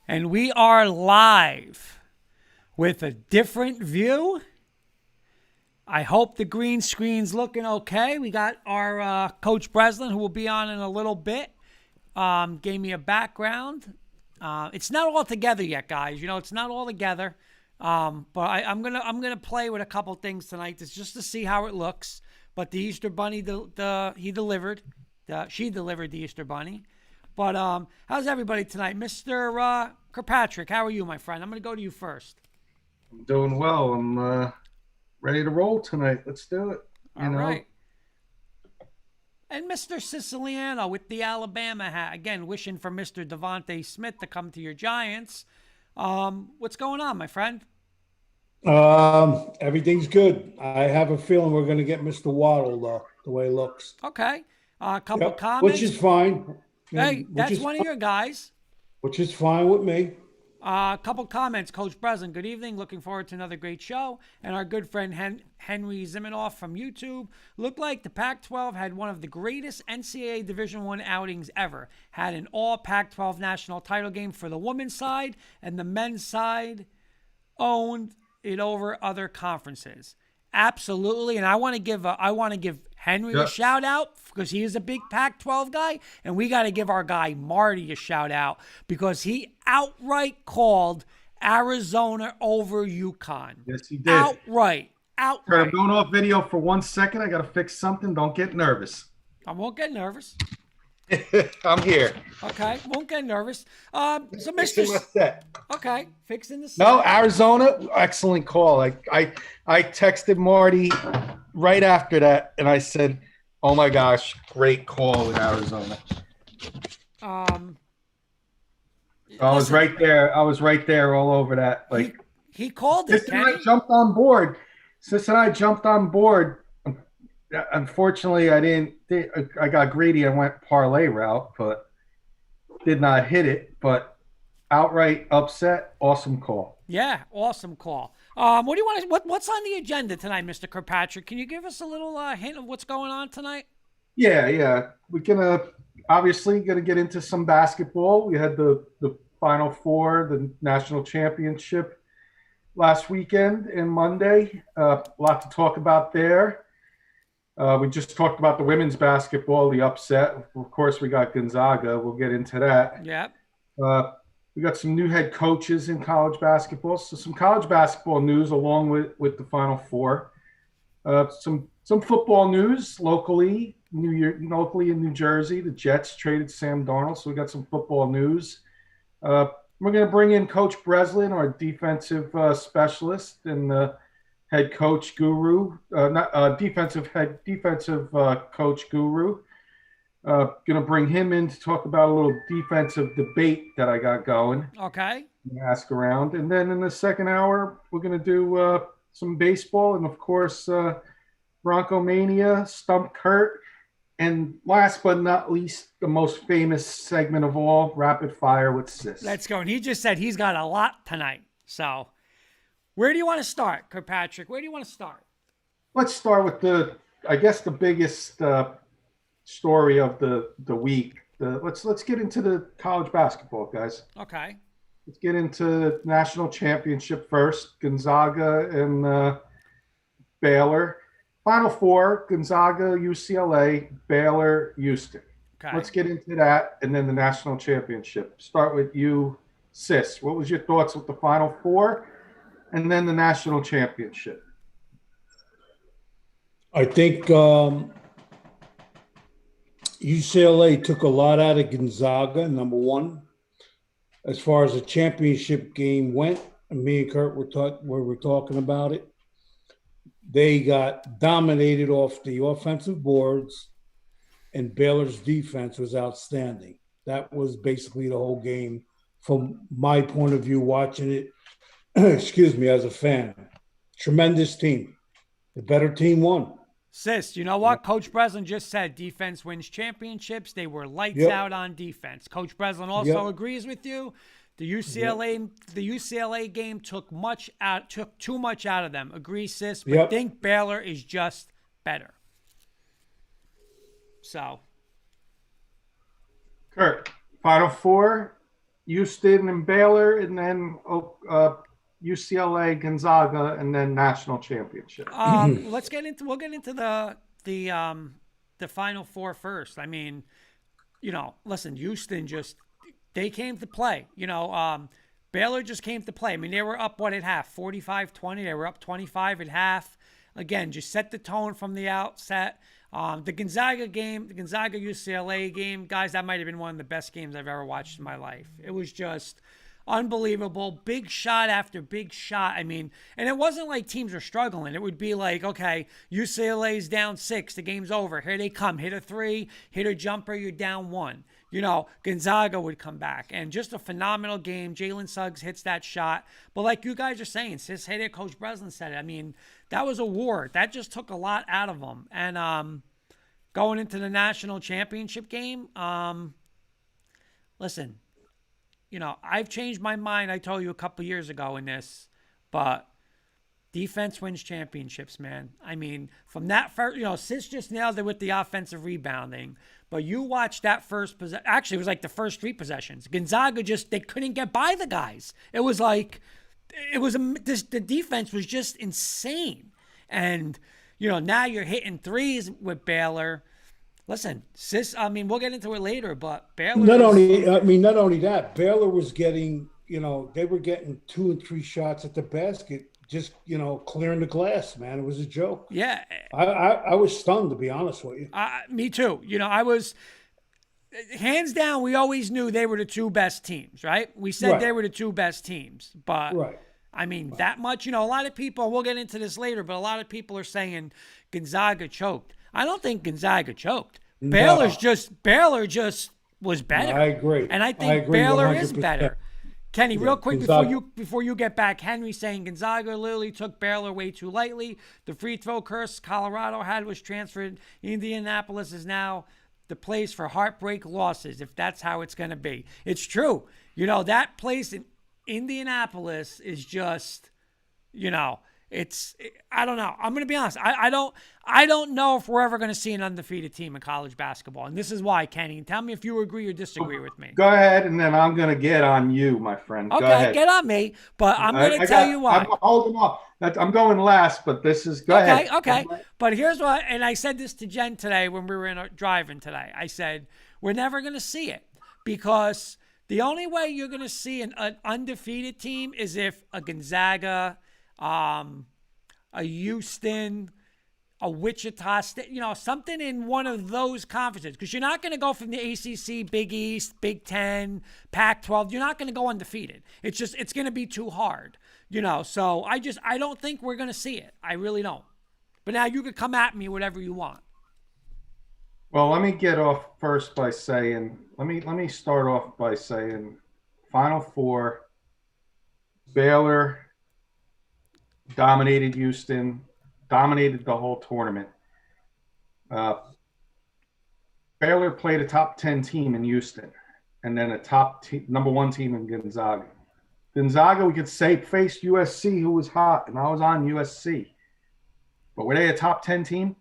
And we are live with a different view. I hope the green screen's looking okay. We got our Coach Brislin, who will be on in a little bit, gave me a background. It's not all together yet, guys. You know, it's not all together. But I'm gonna play with a couple things tonight just to see how it looks. But the Easter Bunny, he delivered. She delivered the Easter Bunny. But how's everybody tonight? Mr. Kirkpatrick, how are you, my friend? I'm going to go to you first. I'm doing well. I'm ready to roll tonight. Let's do it. All right. And Mr. Siciliano with the Alabama hat. Again, wishing for Mr. Devontae Smith to come to your Giants. What's going on, my friend? Everything's good. I have a feeling we're going to get Mr. Waddle, the way it looks. Okay. A couple comments. Which is fine. Hey, that's one of your guys. Which is fine with me. A couple comments. Coach Breslin, good evening. Looking forward to another great show. And our good friend Henry Zimenoff from YouTube. Looked like the Pac-12 had one of the greatest NCAA Division I outings ever. Had an all Pac-12 national title game for the women's side, and the men's side owned it over other conferences. Absolutely. And I want to give Henry a shout out because he is a big Pac-12 guy, and we got to give our guy Marty a shout out because he outright called Arizona over UConn. Yes, he did. Outright. I'm going off video for 1 second. I got to fix something. Don't get nervous. I won't get nervous. I'm here. Okay, won't get nervous. So Mr. Fixing my set. Okay, fixing the set. No, Arizona, excellent call. I texted Marty right after that, and I said, "Oh my gosh, great call with Arizona." I was right there. I was right there, all over that. Like he called it. I jumped on board. Sis and I jumped on board. Unfortunately, I got greedy and went parlay route, but did not hit it. But outright upset, awesome call. Yeah, awesome call. What do you want? What's on the agenda tonight, Mr. Kirkpatrick? Can you give us a little hint of what's going on tonight? Yeah. We're obviously gonna get into some basketball. We had the Final Four, the national championship last weekend and Monday. A lot to talk about there. We just talked about the women's basketball, the upset. Of course, we got Gonzaga. We'll get into that. Yeah. We got some new head coaches in college basketball. So some college basketball news along with the Final Four. Some football news locally in New Jersey. The Jets traded Sam Darnold, so we got some football news. We're going to bring in Coach Brislin, our defensive specialist, and head coach guru, defensive coach guru. Going to bring him in to talk about a little defensive debate that I got going. Okay. Ask around. And then in the second hour, we're going to do some baseball and, of course, Bronoco Mania, Stump Kurt. And last but not least, the most famous segment of all, Rapid Fire with Sis. Let's go. And he just said he's got a lot tonight. So where do you want to start, Kirkpatrick? Where do you want to start? Let's start with the biggest story of the week. Let's get into the college basketball, guys. Okay. Let's get into national championship first. Gonzaga and Baylor. Final Four: Gonzaga, UCLA, Baylor, Houston. Okay. Let's get into that, and then the national championship. Start with you, Sis. What was your thoughts with the Final Four? And then the national championship. I think UCLA took a lot out of Gonzaga, number one. As far as the championship game went, and me and Kurt were talking about it. They got dominated off the offensive boards, and Baylor's defense was outstanding. That was basically the whole game from my point of view watching it. Excuse me, as a fan. Tremendous team. The better team won. Sis, you know what? Coach Breslin just said defense wins championships. They were lights out on defense. Coach Breslin also agrees with you. The UCLA game took too much out of them. Agree, Sis, but I think Baylor is just better. So Kurt, Final Four, Houston and Baylor, and then UCLA, Gonzaga, and then national championship. We'll get into the Final Four first. I mean, listen, Houston they came to play. Baylor just came to play. I mean, they were up at half, 45-20. They were up 25 at half. Again, just set the tone from the outset. The Gonzaga game, the Gonzaga UCLA game, guys, that might have been one of the best games I've ever watched in my life. It was just unbelievable. Big shot after big shot. I mean, and it wasn't like teams were struggling. It would be like, okay, UCLA's down 6. The game's over. Here they come. Hit a 3, hit a jumper, you're down 1. Gonzaga would come back. And just a phenomenal game. Jalen Suggs hits that shot. But like you guys are saying, Sis hit it, Coach Breslin said it. I mean, that was a war. That just took a lot out of them. And going into the national championship game, listen, I've changed my mind. I told you a couple years ago in this, but defense wins championships, man. I mean, from that first, Sis just nailed it with the offensive rebounding. But you watch that first possession. Actually, it was like the first 3 possessions. Gonzaga they couldn't get by the guys. It was like, the defense was just insane. And, now you're hitting 3s with Baylor. Listen, Sis, I mean, we'll get into it later, but Baylor. Not only that, Baylor was getting, they were getting 2 and 3 shots at the basket, just, clearing the glass, man. It was a joke. Yeah. I was stunned, to be honest with you. Me too. I was, hands down, we always knew they were the 2 best teams, right? We said They were the 2 best teams, but. Right. I mean, that much, a lot of people, we'll get into this later, but a lot of people are saying Gonzaga choked. I don't think Gonzaga choked. No. Baylor just was better. I agree. And I think Baylor 100%. Is better. Kenny, real quick before you get back, Henry saying Gonzaga literally took Baylor way too lightly. The free throw curse Colorado had was transferred. Indianapolis is now the place for heartbreak losses, if that's how it's going to be. It's true. That place in Indianapolis is just, I don't know. I'm going to be honest. I don't know if we're ever going to see an undefeated team in college basketball. And this is why, Kenny. Tell me if you agree or disagree with me. Go ahead, and then I'm going to get on you, my friend. Okay, go ahead. Get on me, but I'm going to tell you why. I'm holding off. I'm going last, but this is, go ahead. Okay. But here's what, and I said this to Jen today when we were driving today. I said, we're never going to see it because the only way you're going to see an undefeated team is if a Gonzaga, a Houston, a Wichita State, something in one of those conferences. Because you're not going to go from the ACC, Big East, Big Ten, Pac-12. You're not going to go undefeated. It's going to be too hard, So I don't think we're going to see it. I really don't. But now you could come at me whatever you want. Well, let me get off first by saying, let me start off by saying, Final Four, Baylor dominated Houston, dominated the whole tournament. Baylor played a top 10 team in Houston, and then a number 1 team in Gonzaga. Gonzaga, we could say, faced USC, who was hot, and I was on USC. But were they a top 10 team?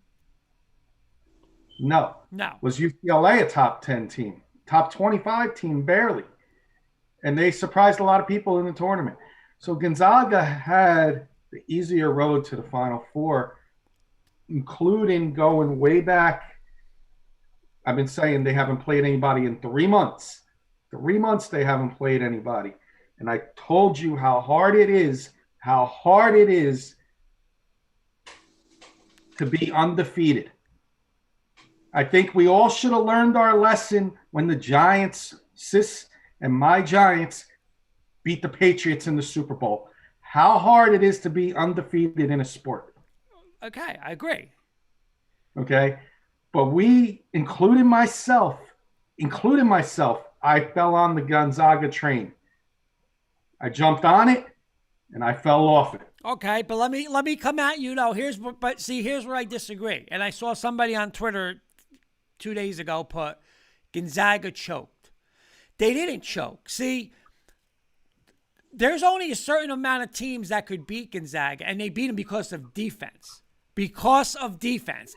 No. Was UCLA a top 10 team? Top 25 team, barely. And they surprised a lot of people in the tournament. So Gonzaga had the easier road to the Final Four, including going way back. I've been saying they haven't played anybody in 3 months. 3 months they haven't played anybody. And I told you how hard it is to be undefeated. I think we all should have learned our lesson when the Giants, Sis and my Giants, beat the Patriots in the Super Bowl. How hard it is to be undefeated in a sport. Okay, I agree. Okay, but we, including myself, I fell on the Gonzaga train. I jumped on it, and I fell off it. Okay, but let me come at you. Here's where I disagree. And I saw somebody on Twitter 2 days ago put Gonzaga choked. They didn't choke. See, there's only a certain amount of teams that could beat Gonzaga, and they beat them because of defense.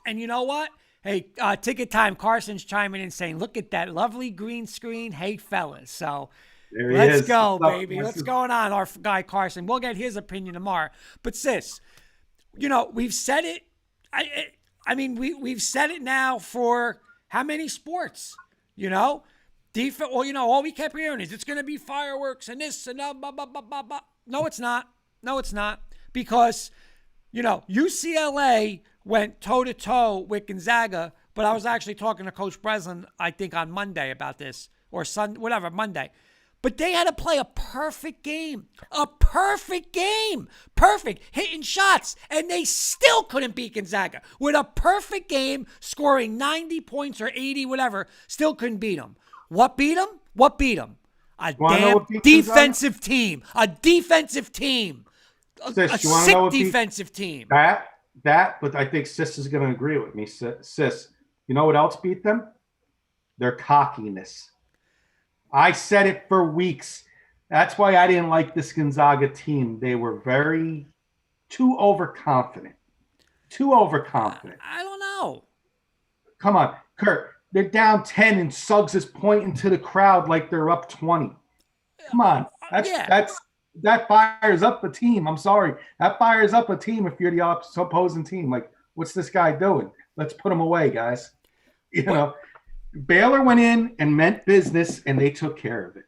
And you know what? Hey, Ticket Time, Carson's chiming in saying, look at that lovely green screen. Hey, fellas. So There he Let's is. go, What's up? baby. What's going on? Our guy Carson. We'll get his opinion tomorrow. But sis, we've said it. I mean, we've said it now for how many sports? Defense. Well, all we kept hearing is it's going to be fireworks and this and that. Blah, blah, blah, blah, blah. No, it's not. No, it's not. Because UCLA went toe to toe with Gonzaga. But I was actually talking to Coach Brislin, I think, on Monday about this, or Monday. But they had to play a perfect game. A perfect game. Perfect. Hitting shots. And they still couldn't beat Gonzaga. With a perfect game, scoring 90 points or 80, whatever, still couldn't beat them. What beat them? What beat them? A damn defensive team. A defensive team. Sis, a sick defensive team. But I think Sis is going to agree with me. Sis, you know what else beat them? Their cockiness. I said it for weeks. That's why I didn't like this Gonzaga team. They were too overconfident. Too overconfident. I don't know. Come on, Kurt. They're down 10 and Suggs is pointing to the crowd like they're up 20. Come on. That fires up a team. I'm sorry. That fires up a team if you're the opposing team. Like, what's this guy doing? Let's put him away, guys. Baylor went in and meant business, and they took care of it.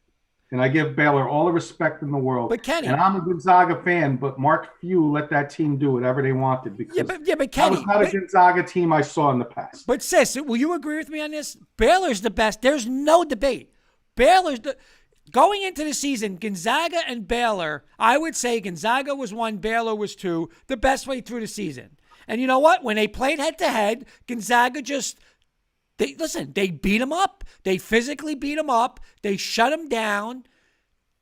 And I give Baylor all the respect in the world. But Kenny, and I'm a Gonzaga fan, but Mark Few let that team do whatever they wanted because but Kenny, that was not a Gonzaga team I saw in the past. But sis, will you agree with me on this? Baylor's the best. There's no debate. Going into the season, Gonzaga and Baylor, I would say Gonzaga was 1, Baylor was 2, the best way through the season. And you know what? When they played head-to-head, Gonzaga they beat them up. They physically beat them up. They shut them down.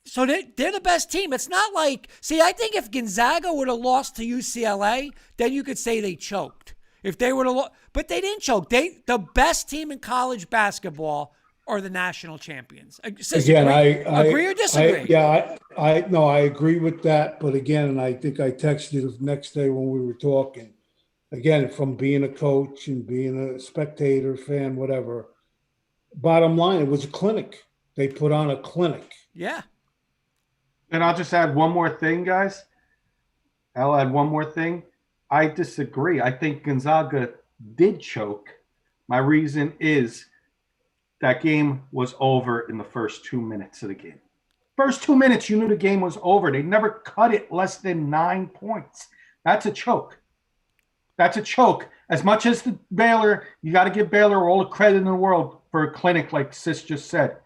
So they're the best team. It's not like, I think if Gonzaga would have lost to UCLA, then you could say they choked. If they would have but they didn't choke. The best team in college basketball are the national champions. Again, agree or disagree? I agree with that. But again, I think I texted you the next day when we were talking. Again, from being a coach and being a spectator, fan, whatever, bottom line, it was a clinic. They put on a clinic. Yeah. And I'll just add one more thing, guys. I'll add one more thing. I disagree. I think Gonzaga did choke. My reason is that game was over in the first 2 minutes of the game. First 2 minutes, you knew the game was over. They never cut it less than 9 points. That's a choke. That's a choke. As much as the Baylor, you got to give Baylor all the credit in the world for a clinic, like Sis just said.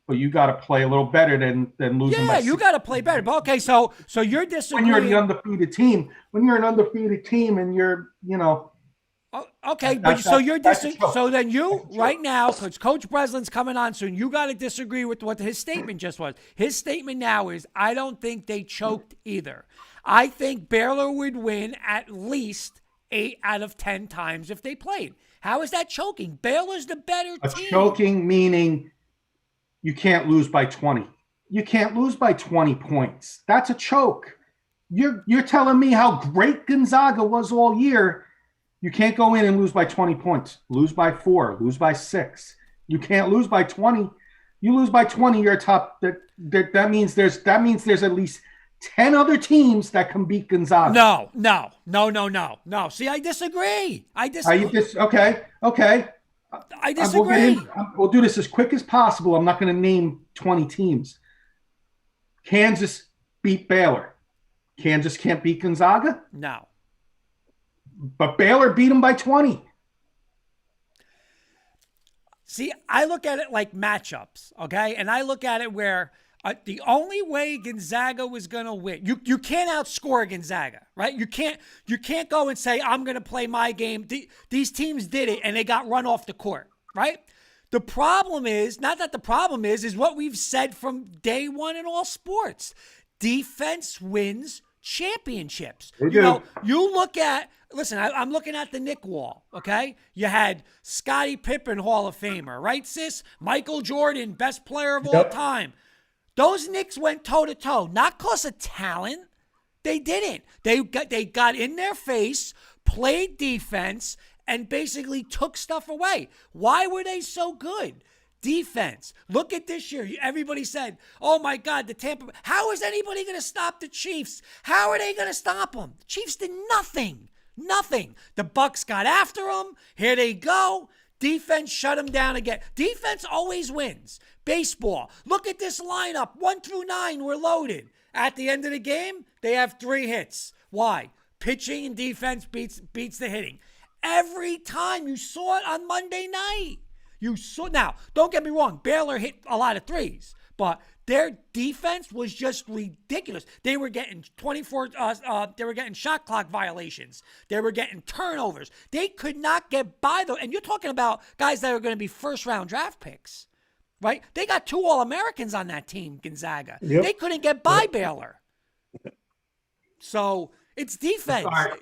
But you got to play a little better than losing. Yeah, you got to play better. But okay, so you're disagreeing. When you're an undefeated team, and you're, Okay, but so you're disagreeing. So then you right now, because Coach Breslin's coming on soon, you got to disagree with what his statement just was. His statement now is, I don't think they choked either. I think Baylor would win at least 8 out of 10 times if they played. How is that choking? Baylor's the better team. Choking meaning you can't lose by 20. You can't lose by 20 points. That's a choke. You're telling me how great Gonzaga was all year. You can't go in and lose by 20 points. Lose by 4. Lose by 6. You can't lose by 20. You lose by 20, you're top. That means there's at least 10 other teams that can beat Gonzaga. No. See, I disagree. Okay. I disagree. We'll do this as quick as possible. I'm not going to name 20 teams. Kansas beat Baylor. Kansas can't beat Gonzaga? No. But Baylor beat them by 20. See, I look at it like matchups, okay? And I look at it where the only way Gonzaga was going to win, you can't outscore Gonzaga, right? You can't go and say, I'm going to play my game. These teams did it, and they got run off the court, right? The problem is, not that the problem is what we've said from day one in all sports. Defense wins championships. You look at, listen, I'm looking at the Nick wall, okay? You had Scottie Pippen, Hall of Famer, right, sis? Michael Jordan, best player of all time. Those Knicks went toe-to-toe, not because of talent. They didn't. They got in their face, played defense, and basically took stuff away. Why were they so good? Defense. Look at this year. Everybody said, oh my God, the Tampa. How is anybody going to stop the Chiefs? How are they going to stop them? The Chiefs did nothing. Nothing. The Bucks got after them. Here they go. Defense shut them down again. Defense always wins. Baseball. Look at this lineup. 1 through 9 were loaded. At the end of the game, they have 3 hits. Why? Pitching and defense beats the hitting. Every time you saw it on Monday night. Now, don't get me wrong, Baylor hit a lot of threes, but their defense was just ridiculous. They were getting they were getting shot clock violations. They were getting turnovers. They could not get by though. And you're talking about guys that are going to be first-round draft picks, right? They got 2 All-Americans on that team, Gonzaga. Yep. They couldn't get by Baylor. So it's defense. Sorry.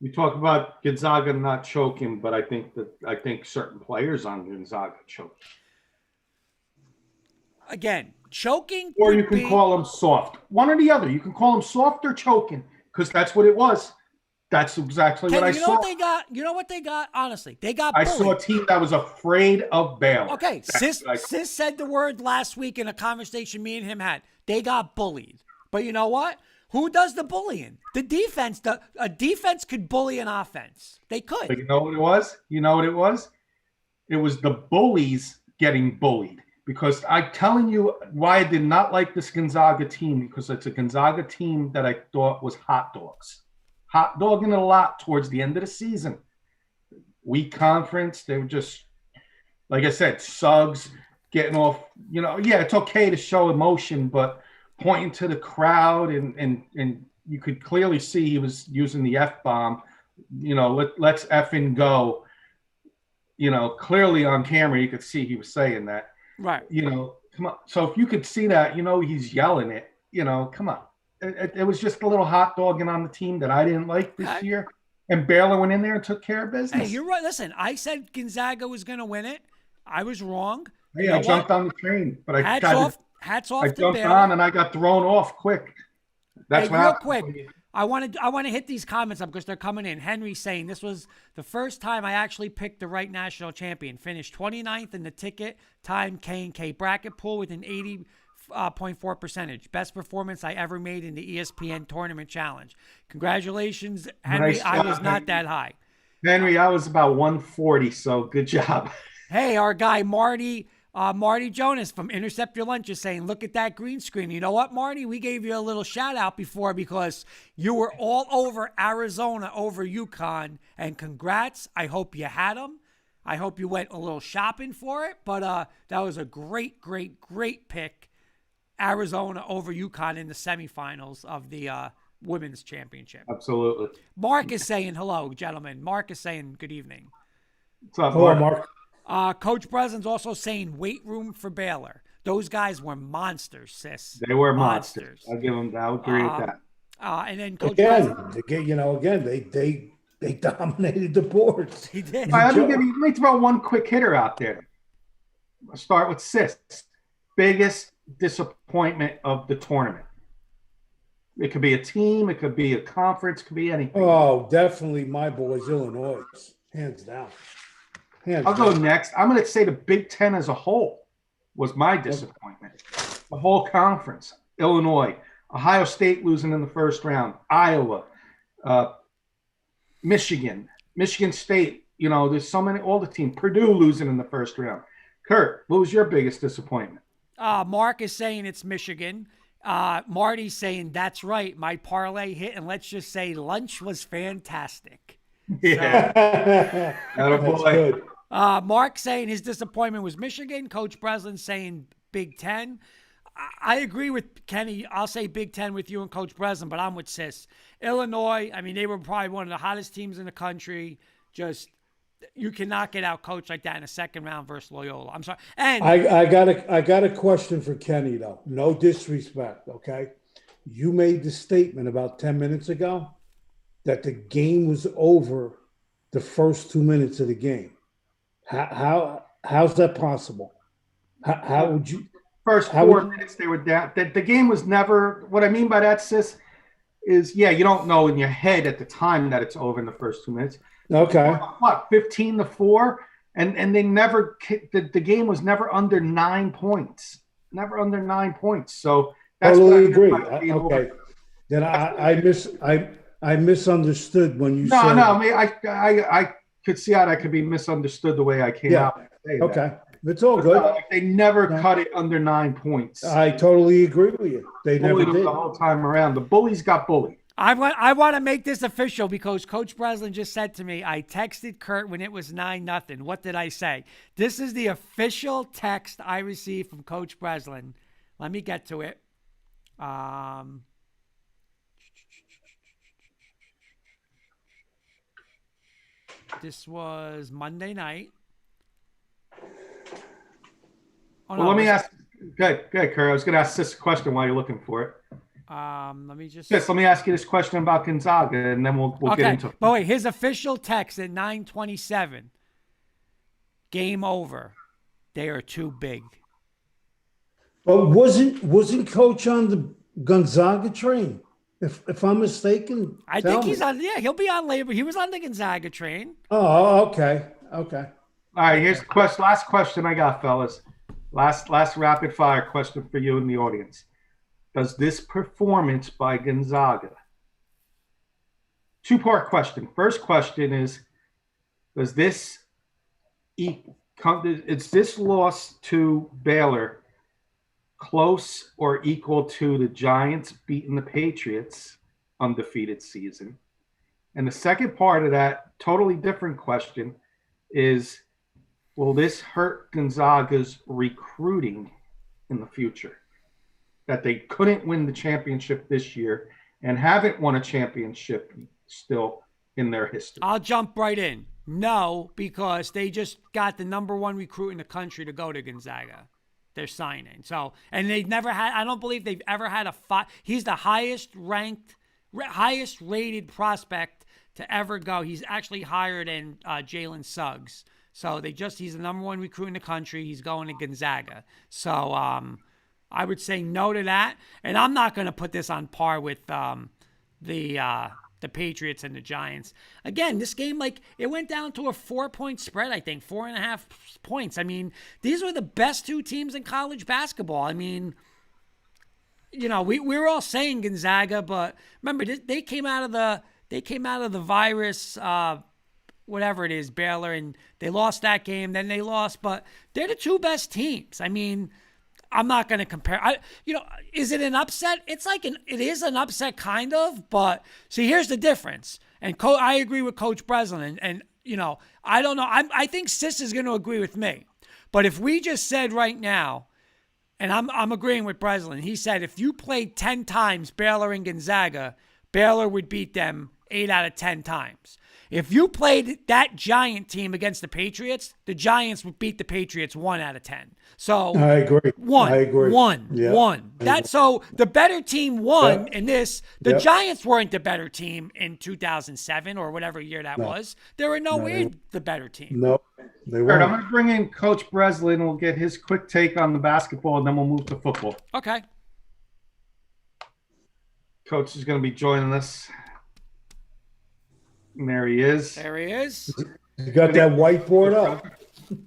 We talk about Gonzaga not choking, but I think certain players on Gonzaga choke. Again, choking. Or you can call them soft. One or the other. You can call them soft or choking because that's what it was. That's exactly what I saw. You know what they got? Honestly, they got I bullied. saw a team that was afraid of Baylor. Okay, Sis said the word last week in a conversation me and him had. They got bullied. But you know what? Who does the bullying? The defense. A defense could bully an offense. They could. But you know what it was? It was the bullies getting bullied. Because I'm telling you why I did not like this Gonzaga team, because it's a Gonzaga team that I thought was hot dogs. Hot dogging it a lot towards the end of the season. Weak conference. They were just, like I said, Suggs getting off. Yeah, it's okay to show emotion, but pointing to the crowd and you could clearly see he was using the F-bomb. Let's effing go. Clearly on camera you could see he was saying that. Right. Come on. So if you could see that, he's yelling it. Come on. It was just a little hot dogging on the team that I didn't like this year. And Baylor went in there and took care of business. Hey, you're right. Listen, I said Gonzaga was going to win it. I was wrong. Hey, I jumped on the train, but hats off I to jumped Baylor. on and I got thrown off quick. That's real quick. I want to hit these comments up because they're coming in. Henry saying this was the first time I actually picked the right national champion. Finished 29th in the ticket time K&K bracket pool with an 80.4 percentage. Best performance I ever made in the ESPN tournament challenge. Congratulations, Henry. Nice I was job, not that high. Henry, I was about 140, so good job. Hey, our guy Marty Jonas from Intercept Your Lunch is saying, look at that green screen. You know what, Marty? We gave you a little shout out before because you were all over Arizona, over UConn, and congrats. I hope you had them. I hope you went a little shopping for it, but that was a great, great, great pick. Arizona over UConn in the semifinals of the women's championship. Absolutely. Mark is saying hello, gentlemen. Mark is saying good evening. What's up, Hello, Mark? Coach Breslin's also saying weight room for Baylor. Those guys were monsters, sis. They were monsters. I'll give them. I'll agree with that. And then Coach Again, Breslin, they dominated the boards. he did. All right, let me throw one quick hitter out there. I'll start with Sis. Biggest disappointment of the tournament. It could be a team, it could be a conference, it could be anything. Oh, definitely my boys, Illinois, hands down. I'll go next. I'm going to say the Big Ten as a whole was my disappointment. The whole conference. Illinois, Ohio State losing in the first round, Iowa, Michigan State. There's so many, all the teams. Purdue losing in the first round. Kurt, what was your biggest disappointment? Mark is saying it's Michigan. Marty's saying that's right. My parlay hit, and let's just say lunch was fantastic. Yeah. That's good. Mark saying his disappointment was Michigan. Coach Breslin saying Big Ten. I agree with Kenny. I'll say Big Ten with you and Coach Breslin, but I'm with Sis. Illinois, they were probably one of the hottest teams in the country. Just, you cannot get out coached like that in a second round versus Loyola. I'm sorry. And I got a question for Kenny though. No disrespect, okay? You made the statement about 10 minutes ago that the game was over the first 2 minutes of the game. How's that possible? How would you? First 4 minutes they were down. The game was never. What I mean by that, Sis, is you don't know in your head at the time that it's over in the first 2 minutes. Okay. What 15-4, and they never the game was never under 9 points, never under 9 points. So that's totally what agree. I mean, Okay, then I misunderstood when you said. No. I mean, I could see how that could be misunderstood the way I came out. Okay, it's all good. Like they never cut it under 9 points. I totally agree with you. They never did the whole time around. The bullies got bullied. I want to make this official because Coach Brislin just said to me, I texted Kurt when it was 9-0. What did I say? This is the official text I received from Coach Brislin. Let me get to it. This was Monday night. Let me ask. Good, Kurt. I was going to ask this question while you're looking for it. Let me just. Yes, let me ask you this question about Gonzaga, and then we'll get into it. But wait, his official text at 9:27. Game over. They are too big. But wasn't Coach on the Gonzaga train? If I'm mistaken, I think he's on. Yeah, he'll be on labor. He was on the Gonzaga train. Oh, okay. All right, here's the question. Last question I got, fellas. Last rapid fire question for you in the audience. Does this performance by Gonzaga? Two-part question. First question is, does this is this loss to Baylor close or equal to the Giants beating the Patriots undefeated season? And the second part of that, totally different question, is will this hurt Gonzaga's recruiting in the future? That they couldn't win the championship this year and haven't won a championship still in their history. I'll jump right in. No, because they just got the #1 recruit in the country to go to Gonzaga. They're signing. So, and they've never had, I don't believe they've ever had he's the highest rated prospect to ever go. He's actually higher than Jalen Suggs. So he's the #1 recruit in the country. He's going to Gonzaga. So, I would say no to that. And I'm not going to put this on par with the Patriots and the Giants. Again, this game, it went down to a 4-point spread, I think, 4.5 points. I mean, these were the best two teams in college basketball. I mean, we were all saying Gonzaga, but remember, they came out of the virus, whatever it is, Baylor, and they lost that game. Then they lost, but they're the two best teams. I mean, I'm not going to compare. Is it an upset? It is an upset kind of, but see, here's the difference. And I agree with Coach Brislin, and I don't know. I think Sis is going to agree with me. But if we just said right now, and I'm agreeing with Brislin, he said if you played 10 times Baylor and Gonzaga, Baylor would beat them 8 out of 10 times. If you played that Giant team against the Patriots, the Giants would beat the Patriots 1 out of 10. So I agree. One. Yeah. One. So the better team won in this. The Giants weren't the better team in 2007 or whatever year that was. They were nowhere the better team. No, they weren't. I'm going to bring in Coach Brislin. We'll get his quick take on the basketball, and then we'll move to football. Okay. Coach is going to be joining us. And there he is. You got that whiteboard up?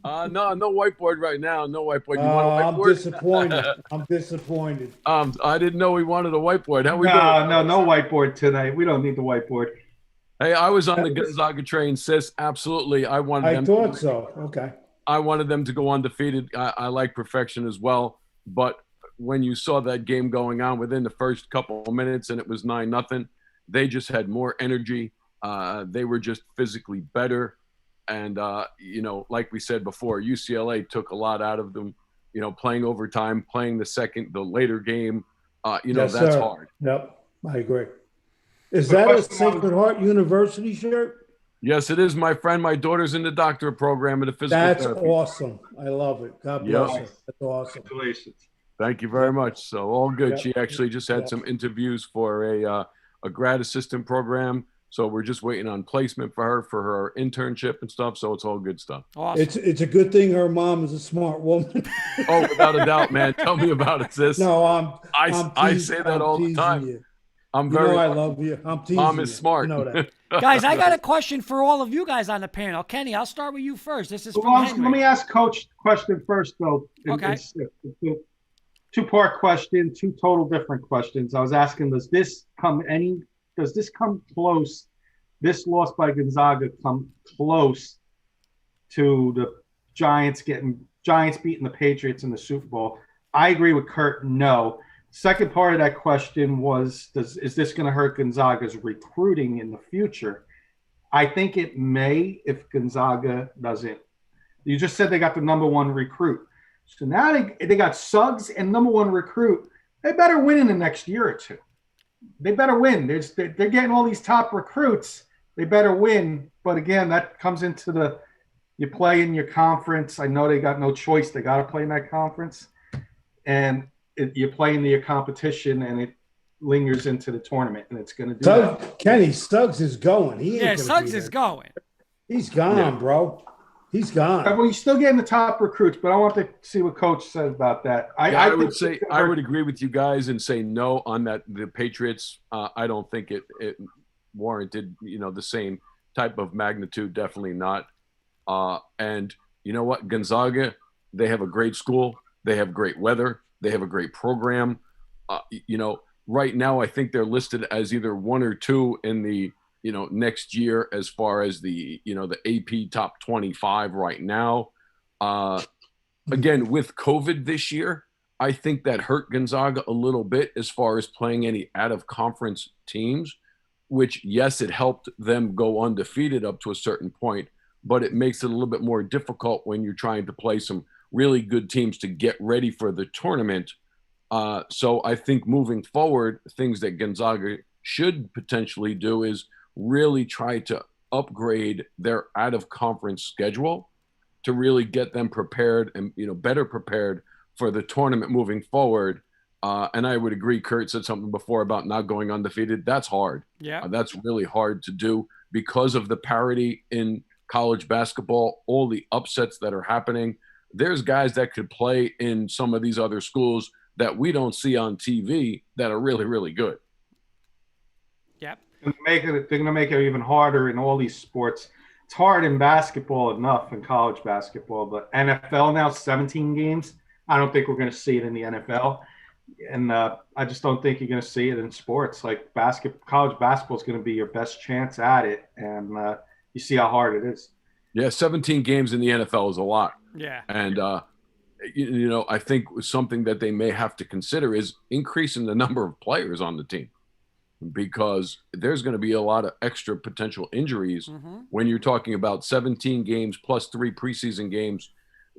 No whiteboard right now. No whiteboard. You I'm want a whiteboard? disappointed. I didn't know we wanted a whiteboard. How we doing? No whiteboard tonight. We don't need the whiteboard. Hey, I was on the Gonzaga train, Sis. Absolutely. I thought so. Okay. I wanted them to go undefeated. I like perfection as well. But when you saw that game going on within the first couple of minutes and it was 9-0, they just had more energy. They were just physically better. And, like we said before, UCLA took a lot out of them, playing overtime, playing the later game. That's hard. Yep, I agree. Is that a Sacred Heart University shirt? Yes, it is, my friend. My daughter's in the doctorate program in the physical therapy. That's awesome. I love it. God bless her. That's awesome. Congratulations. Thank you very much. So all good. Yep. She actually just had some interviews for a grad assistant program. So we're just waiting on placement for her internship and stuff. So it's all good stuff. Awesome. It's a good thing her mom is a smart woman. Oh, without a doubt, man. Tell me about it, sis. No, I say that all the time. You. I'm You know very. I love you. I'm teasing Mom is you. smart. You know that. Guys, I got a question for all of you guys on the panel. Kenny, I'll start with you first. This is from Well, Henry. let me ask Coach the question first, though. Okay. It's a two-part question, two total different questions. I was asking, does this come close? This loss by Gonzaga come close to the Giants beating the Patriots in the Super Bowl? I agree with Kurt. No. Second part of that question was, is this going to hurt Gonzaga's recruiting in the future? I think it may if Gonzaga doesn't. You just said they got the number one recruit. So now they got Suggs and number one recruit. They better win in the next year or two. They better win. They're getting all these top recruits. They better win. But again, that comes into you play in your conference. I know they got no choice. They got to play in that conference. And you play in your competition, and it lingers into the tournament, and it's going to do that. Kenny, Suggs is going. Suggs is going. He's gone, bro. He's gone. Well, he's still getting the top recruits, but I want to see what Coach says about that. I would agree with you guys and say no on that. The Patriots, I don't think it warranted, the same type of magnitude. Definitely not. And you know what? Gonzaga, they have a great school. They have great weather. They have a great program. Right now, I think they're listed as either 1 or 2 in the, next year as far as the AP top 25 right now. Again, with COVID this year, I think that hurt Gonzaga a little bit as far as playing any out-of-conference teams, which, yes, it helped them go undefeated up to a certain point, but it makes it a little bit more difficult when you're trying to play some really good teams to get ready for the tournament. So I think moving forward, things that Gonzaga should potentially do is really try to upgrade their out-of-conference schedule to really get them prepared and, better prepared for the tournament moving forward. And I would agree, Kurt said something before about not going undefeated. That's hard. Yeah. That's really hard to do because of the parity in college basketball, all the upsets that are happening. There's guys that could play in some of these other schools that we don't see on TV that are really, really good. Yep. And they're going to make it even harder in all these sports. It's hard in basketball enough in college basketball, but NFL now 17 games. I don't think we're going to see it in the NFL. And I just don't think you're going to see it in sports. Like college basketball is going to be your best chance at it. And you see how hard it is. Yeah, 17 games in the NFL is a lot. Yeah. And, I think something that they may have to consider is increasing the number of players on the team, because there's going to be a lot of extra potential injuries when you're talking about 17 games plus 3 preseason games.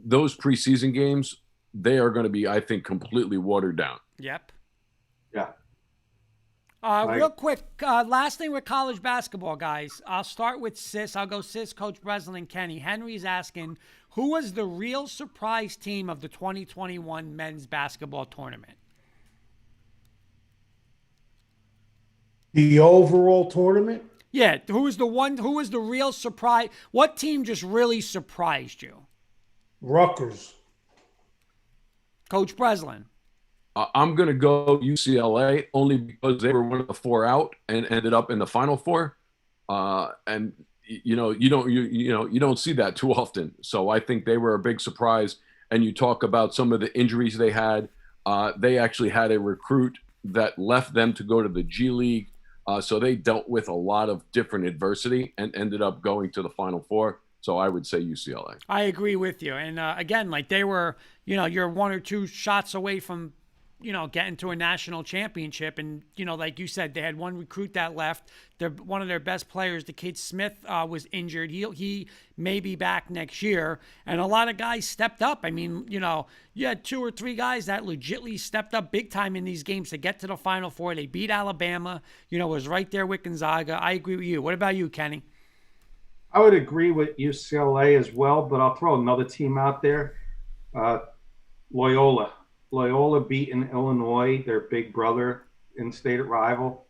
Those preseason games, they are going to be, I think, completely watered down. Yep. Yeah. Real quick, last thing with college basketball, guys. I'll start with Sis. I'll go Sis, Coach Breslin, and Kenny. Henry's asking, who was the real surprise team of the 2021 men's basketball tournament? The overall tournament? Yeah, who was the real surprise? What team just really surprised you? Rutgers. Coach Breslin. I'm going to go UCLA only because they were one of the 4 out and ended up in the Final Four. And you don't see that too often. So I think they were a big surprise. And you talk about some of the injuries they had. They actually had a recruit that left them to go to the G League. So they dealt with a lot of different adversity and ended up going to the Final Four. So I would say UCLA. I agree with you. And again, like they were, you're 1 or 2 shots away from, getting to a national championship. And, like you said, they had one recruit that left. One of their best players, the kid Smith, was injured. He may be back next year. And a lot of guys stepped up. I mean, you had 2 or 3 guys that legitimately stepped up big time in these games to get to the Final Four. They beat Alabama, was right there with Gonzaga. I agree with you. What about you, Kenny? I would agree with UCLA as well, but I'll throw another team out there. Loyola. Loyola beating Illinois, their big brother, in-state rival.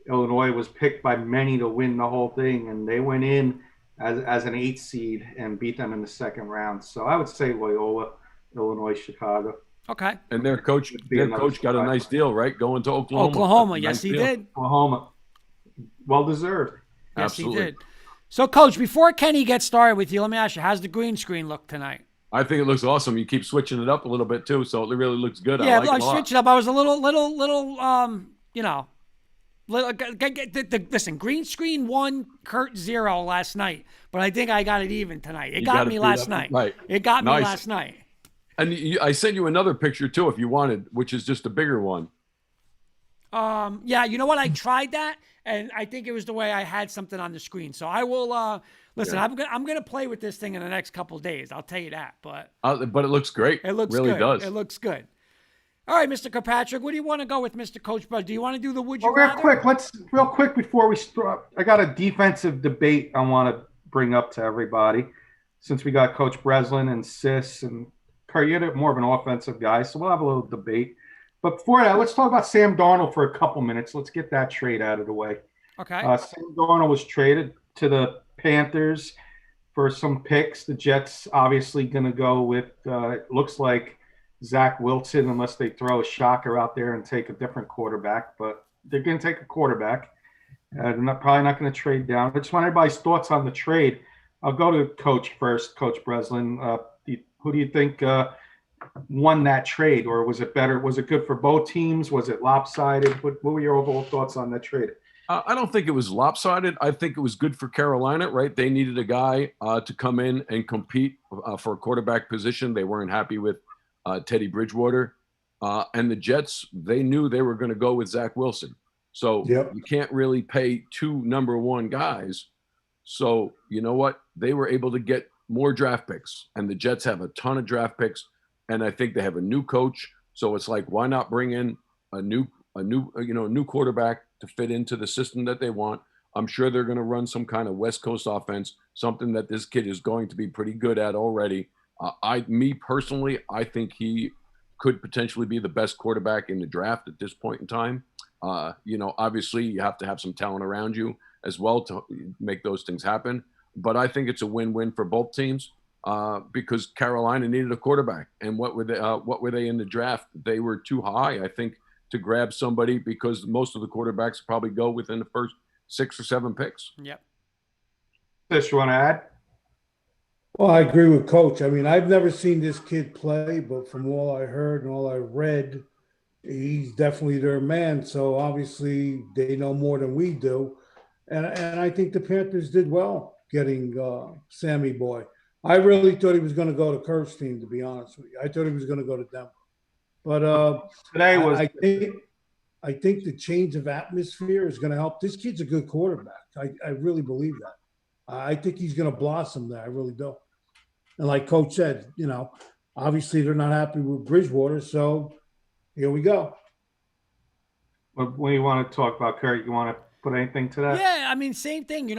Illinois was picked by many to win the whole thing, and they went in as an 8 seed and beat them in the second round. So I would say Loyola, Illinois, Chicago. Okay. And their coach got a nice deal, right? Going to Oklahoma. Oklahoma, yes, Nice he deal. did. Oklahoma, well deserved. Yes, Absolutely. he did. So, Coach, before Kenny gets started with you, let me ask you, how's the green screen look tonight? I think it looks awesome. You keep switching it up a little bit too, so it really looks good. Yeah, I like it a lot. switched it up. I was a little, listen, green screen 1, Kurt 0 last night, but I think I got it even tonight. It got me last night. Right. It got me Nice. last night. And I sent you another picture too, if you wanted, which is just a bigger one. Yeah, you know what? I tried that, and I think it was the way I had something on the screen. So I will listen. Yeah. I'm gonna play with this thing in the next couple of days. I'll tell you that. But But it looks great. it looks really good. does. It looks good. All right, Mr. Kirkpatrick, what do you want to go with, Mr. Coach Bud? Do you want to do the would you Well, rather? real quick before we start, I got a defensive debate I want to bring up to everybody. Since we got Coach Brislin and Sis and Kurt, you're more of an offensive guy, so we'll have a little debate. But before that, let's talk about Sam Darnold for a couple minutes. Let's get that trade out of the way. Okay. Sam Darnold was traded to the Panthers for some picks. The Jets obviously going to go with, it looks like, Zach Wilson, unless they throw a shocker out there and take a different quarterback. But they're going to take a quarterback. They're probably not going to trade down. I just want everybody's thoughts on the trade. I'll go to Coach first, Coach Brislin. Who do you think won that trade, or was it better? Was it good for both teams? Was it lopsided? What were your overall thoughts on that trade? I don't think it was lopsided. I think it was good for Carolina, right? They needed a guy to come in and compete for a quarterback position. They weren't happy with Teddy Bridgewater. And the Jets, they knew they were going to go with Zach Wilson. So you can't really pay 2 number 1 guys. So you know what? They were able to get more draft picks. And the Jets have a ton of draft picks. And I think they have a new coach. So it's like, why not bring in a new quarterback to fit into the system that they want? I'm sure they're going to run some kind of West Coast offense, something that this kid is going to be pretty good at already. Me personally, I think he could potentially be the best quarterback in the draft at this point in time. Obviously you have to have some talent around you as well to make those things happen. But I think it's a win-win for both teams. Because Carolina needed a quarterback, and what were they in the draft? They were too high, I think, to grab somebody because most of the quarterbacks probably go within the first 6 or 7 picks. Yep. Sis, you want to add? Well, I agree with Coach. I mean, I've never seen this kid play, but from all I heard and all I read, he's definitely their man. So obviously they know more than we do, and I think the Panthers did well getting Sammy Boy. I really thought he was going to go to Kurt's team, to be honest with you. I thought he was going to go to Denver. But today was. I think the change of atmosphere is going to help. This kid's a good quarterback. I really believe that. I think he's going to blossom there. I really do. And like Coach said, obviously they're not happy with Bridgewater. So here we go. What do you want to talk about, Kurt? You want to put anything to that? Yeah, I mean, same thing.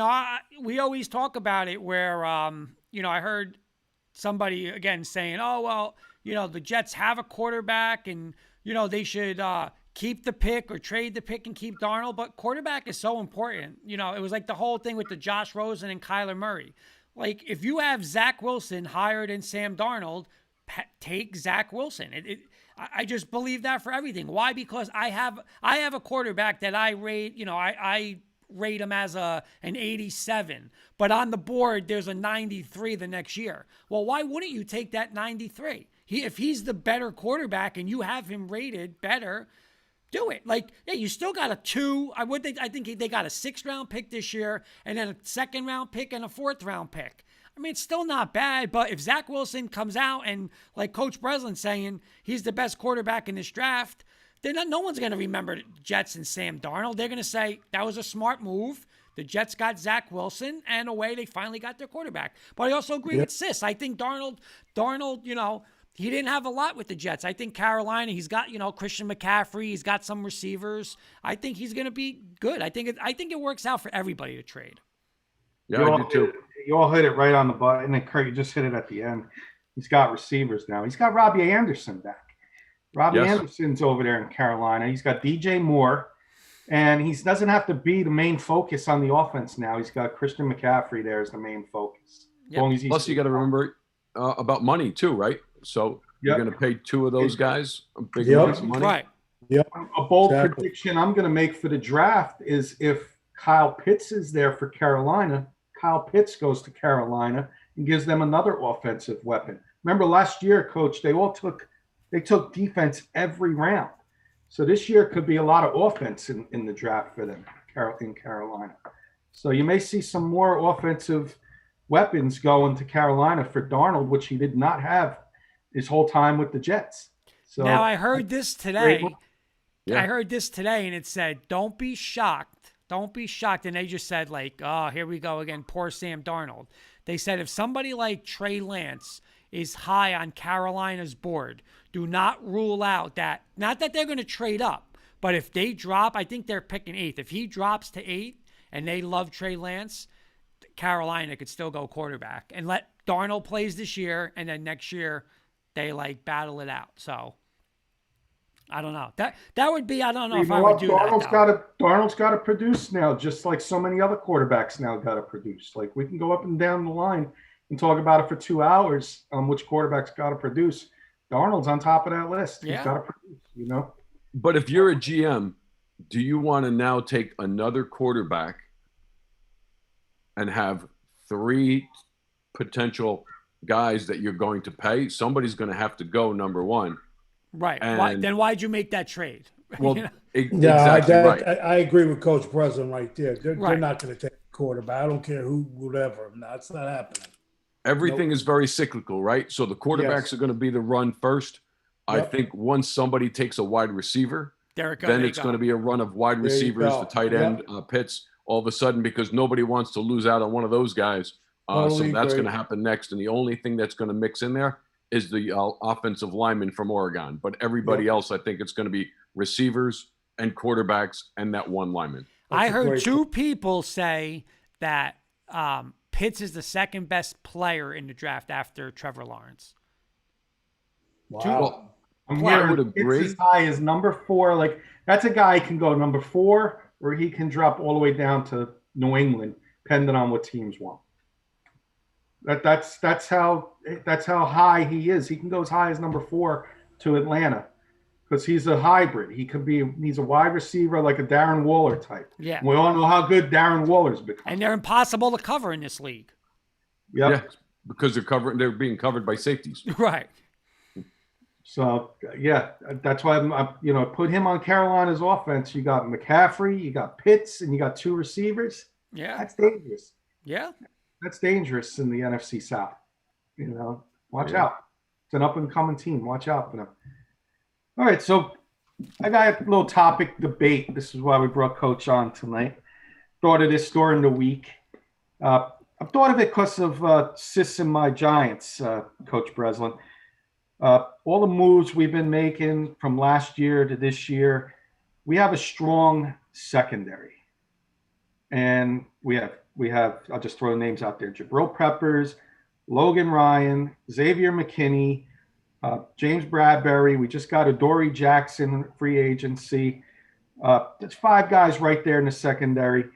We always talk about it where, I heard somebody again saying, oh, well, the Jets have a quarterback and, they should keep the pick or trade the pick and keep Darnold. But quarterback is so important. It was like the whole thing with the Josh Rosen and Kyler Murray. Like, if you have Zach Wilson higher than Sam Darnold, take Zach Wilson. I just believe that for everything. Why? Because I have a quarterback that I rate, I rate him as an 87, but on the board there's a 93 the next year. Well, why wouldn't you take that 93? If he's the better quarterback and you have him rated better, do it. Like, yeah, you still got a 2. I think they got a 6th round pick this year, and then a 2nd round pick and a 4th round pick. I mean, it's still not bad, but if Zach Wilson comes out and, like Coach Breslin saying, he's the best quarterback in this draft, no one's going to remember Jets and Sam Darnold. They're going to say that was a smart move. The Jets got Zach Wilson, and away they finally got their quarterback. But I also agree with Sis. I think Darnold, he didn't have a lot with the Jets. I think Carolina, he's got, Christian McCaffrey. He's got some receivers. I think he's going to be good. I think it works out for everybody to trade. Yeah, I do too. You all hit it right on the button, and then Kurt, you just hit it at the end. He's got receivers now. He's got Robbie Anderson back. Robbie Anderson's over there in Carolina. He's got DJ Moore, and he doesn't have to be the main focus on the offense now. He's got Christian McCaffrey there as the main focus. Yep. Plus, you got to remember about money too, right? So You're Yep. going to pay two of those guys a big Yep. amounts of money. Right. A bold Exactly. prediction I'm going to make for the draft is if Kyle Pitts is there for Carolina, Kyle Pitts goes to Carolina and gives them another offensive weapon. Remember last year, Coach, they took defense every round. So this year could be a lot of offense in the draft for them in Carolina. So you may see some more offensive weapons going to Carolina for Darnold, which he did not have his whole time with the Jets. So Now I heard this today. Yeah. I heard this today, and it said, "Don't be shocked. Don't be shocked." And they just said, like, "Oh, here we go again. Poor Sam Darnold." They said if somebody like Trey Lance is high on Carolina's board, do not rule out that. Not that they're going to trade up, but if they drop, I think they're picking 8th. If he drops to 8 and they love Trey Lance, Carolina could still go quarterback and let Darnold plays this year, and then next year they like battle it out. So I don't know. That would be. I don't know You if know I what? would do that. Darnold's got to produce now, just like so many other quarterbacks now got to produce. Like we can go up and down the line and talk about it for 2 hours on which quarterbacks got to produce. Darnold's on top of that list. Yeah. He's got to produce. You know. But if you're a GM, do you want to now take another quarterback and have 3 potential guys that you're going to pay? Somebody's going to have to go, number one. Right. And- Then why'd you make that trade? Well, You know? exactly right. I agree with Coach Brislin right there. They're Right. not going to take a quarterback. I don't care who, whatever. No, it's not happening. Everything is very cyclical, right? So the quarterbacks Yes. are going to be the run first. I Yep. think once somebody takes a wide receiver, There it goes. then There you it's go. going to be a run of wide There you receivers, go. the tight Yep. end, Pitts, all of a sudden, because nobody wants to lose out on one of those guys. So Totally that's agree. going to happen next. And the only thing that's going to mix in there is the offensive lineman from Oregon. But everybody Yep. else, I think it's going to be receivers and quarterbacks and that one lineman. I That's a heard great 2 people say that Pitts is the second best player in the draft after Trevor Lawrence. Wow. Well, I'm I hearing would Pitts agree. as high as number 4. Like that's a guy can go number 4, or he can drop all the way down to New England, depending on what teams want. That's how high he is. He can go as high as number 4 to Atlanta because he's a hybrid. He's a wide receiver like a Darren Waller type. Yeah. We all know how good Darren Waller's become. And they're impossible to cover in this league. Yep. Yeah, because they're being covered by safeties. Right. So yeah, that's why I'm put him on Carolina's offense. You got McCaffrey, you got Pitts, and you got 2 receivers. Yeah. That's dangerous. Yeah. That's dangerous in the NFC South. Watch out. It's an up and coming team. Watch out for them. All right, so I got a little topic debate. This is why we brought Coach on tonight. Thought of this during the week. I thought of it because of Sis and my Giants, Coach Brislin. All the moves we've been making from last year to this year, we have a strong secondary. And we have, I'll just throw the names out there: Jabril Peppers, Logan Ryan, Xavier McKinney, James Bradbury. We just got Adoree Jackson free agency. There's 5 guys right there in the secondary.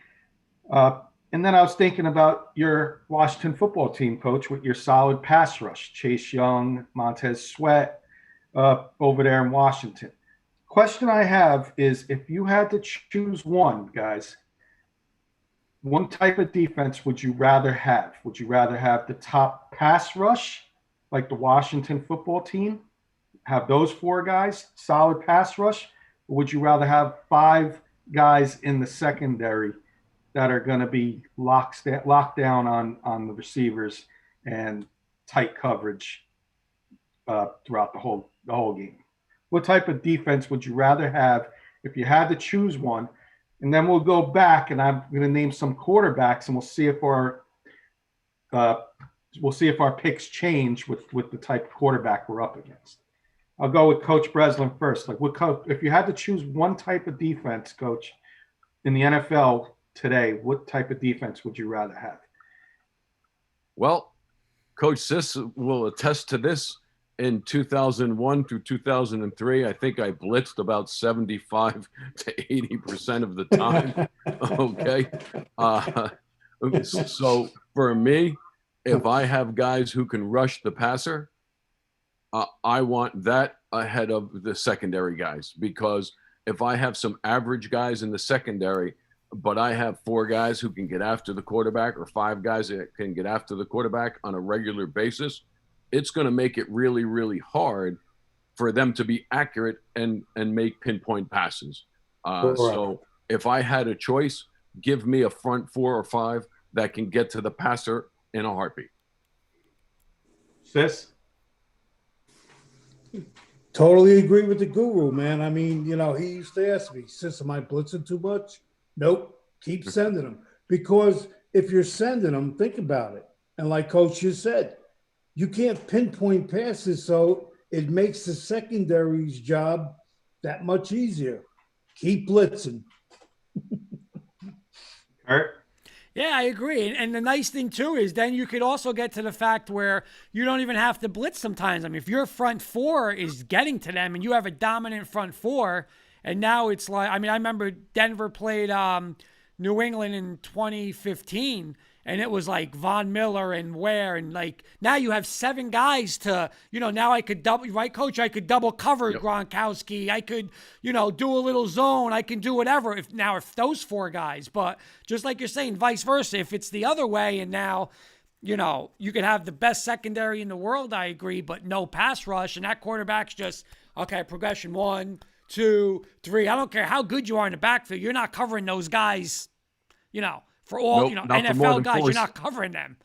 And then I was thinking about your Washington football team, Coach, with your solid pass rush: Chase Young, Montez Sweat, over there in Washington. Question I have is, if you had to choose one, guys, one type of defense would you rather have? Would you rather have the top pass rush, like the Washington football team, have those 4 guys, solid pass rush? Or would you rather have 5 guys in the secondary that are going to be locked down on the receivers and tight coverage throughout the whole game? What type of defense would you rather have if you had to choose one? And then we'll go back, and I'm going to name some quarterbacks, and we'll see if our picks change with the type of quarterback we're up against. I'll go with Coach Brislin first. If you had to choose one type of defense, Coach, in the NFL today, what type of defense would you rather have? Well, Coach Sis will attest to this. In 2001 through 2003, I think I blitzed about 75 to 80% of the time. Okay. So for me, if I have guys who can rush the passer, I want that ahead of the secondary guys, because if I have some average guys in the secondary, but I have 4 guys who can get after the quarterback or 5 guys that can get after the quarterback on a regular basis, it's going to make it really, really hard for them to be accurate and make pinpoint passes. So if I had a choice, give me a front 4 or 5 that can get to the passer in a heartbeat. Sis? Totally agree with the guru, man. I mean, you know, he used to ask me, "Sis, am I blitzing too much?" Nope. Keep sending them. Because if you're sending them, think about it. And like Coach just said, you can't pinpoint passes, so it makes the secondary's job that much easier. Keep blitzing. Kurt? Yeah, I agree. And the nice thing, too, is then you could also get to the fact where you don't even have to blitz sometimes. I mean, if your front 4 is getting to them and you have a dominant front 4, and now it's like, I mean, I remember Denver played New England in 2015, and it was like Von Miller and Ware, and like now you have 7 guys to, you know, now I could double, right, Coach? I could double cover Gronkowski. I could, you know, do a little zone. I can do whatever. If those 4 guys, but just like you're saying, vice versa. If it's the other way, and now, you know, you could have the best secondary in the world, I agree, but no pass rush, and that quarterback's just, okay, progression 1, 2, 3. I don't care how good you are in the backfield. You're not covering those guys, you know. For all, you know, NFL guys, you're not covering them.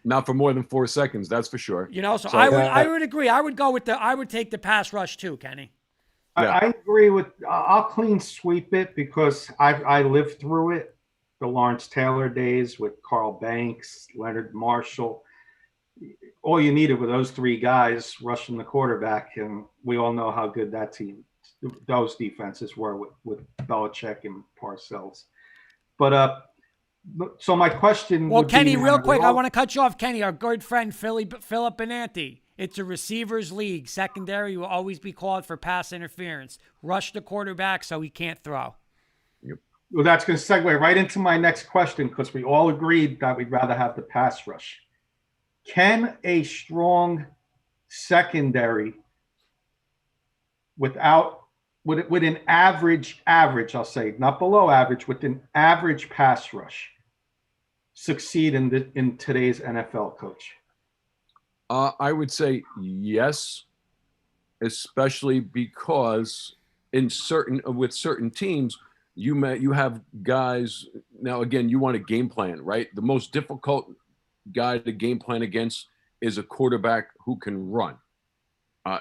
Not for more than 4 seconds, that's for sure. You know, so I would agree. I would take the pass rush too, Kenny. Yeah. I agree with. I'll clean sweep it because I lived through it. The Lawrence Taylor days with Carl Banks, Leonard Marshall. All you needed were those 3 guys rushing the quarterback, and we all know how good that team, those defenses were with Belichick and Parcells. But so my question. Well, Kenny, real quick, I want to cut you off, Kenny. Our good friend Philip Benanti. It's a receivers league. Secondary will always be called for pass interference. Rush the quarterback so he can't throw. Yep. Well, that's going to segue right into my next question, because we all agreed that we'd rather have the pass rush. Can a strong secondary with an average, I'll say, not below average, with an average pass rush succeed in today's NFL, Coach? I would say yes, especially because with certain teams, you have guys. Now, again, you want a game plan, right? The most difficult guy to game plan against is a quarterback who can run.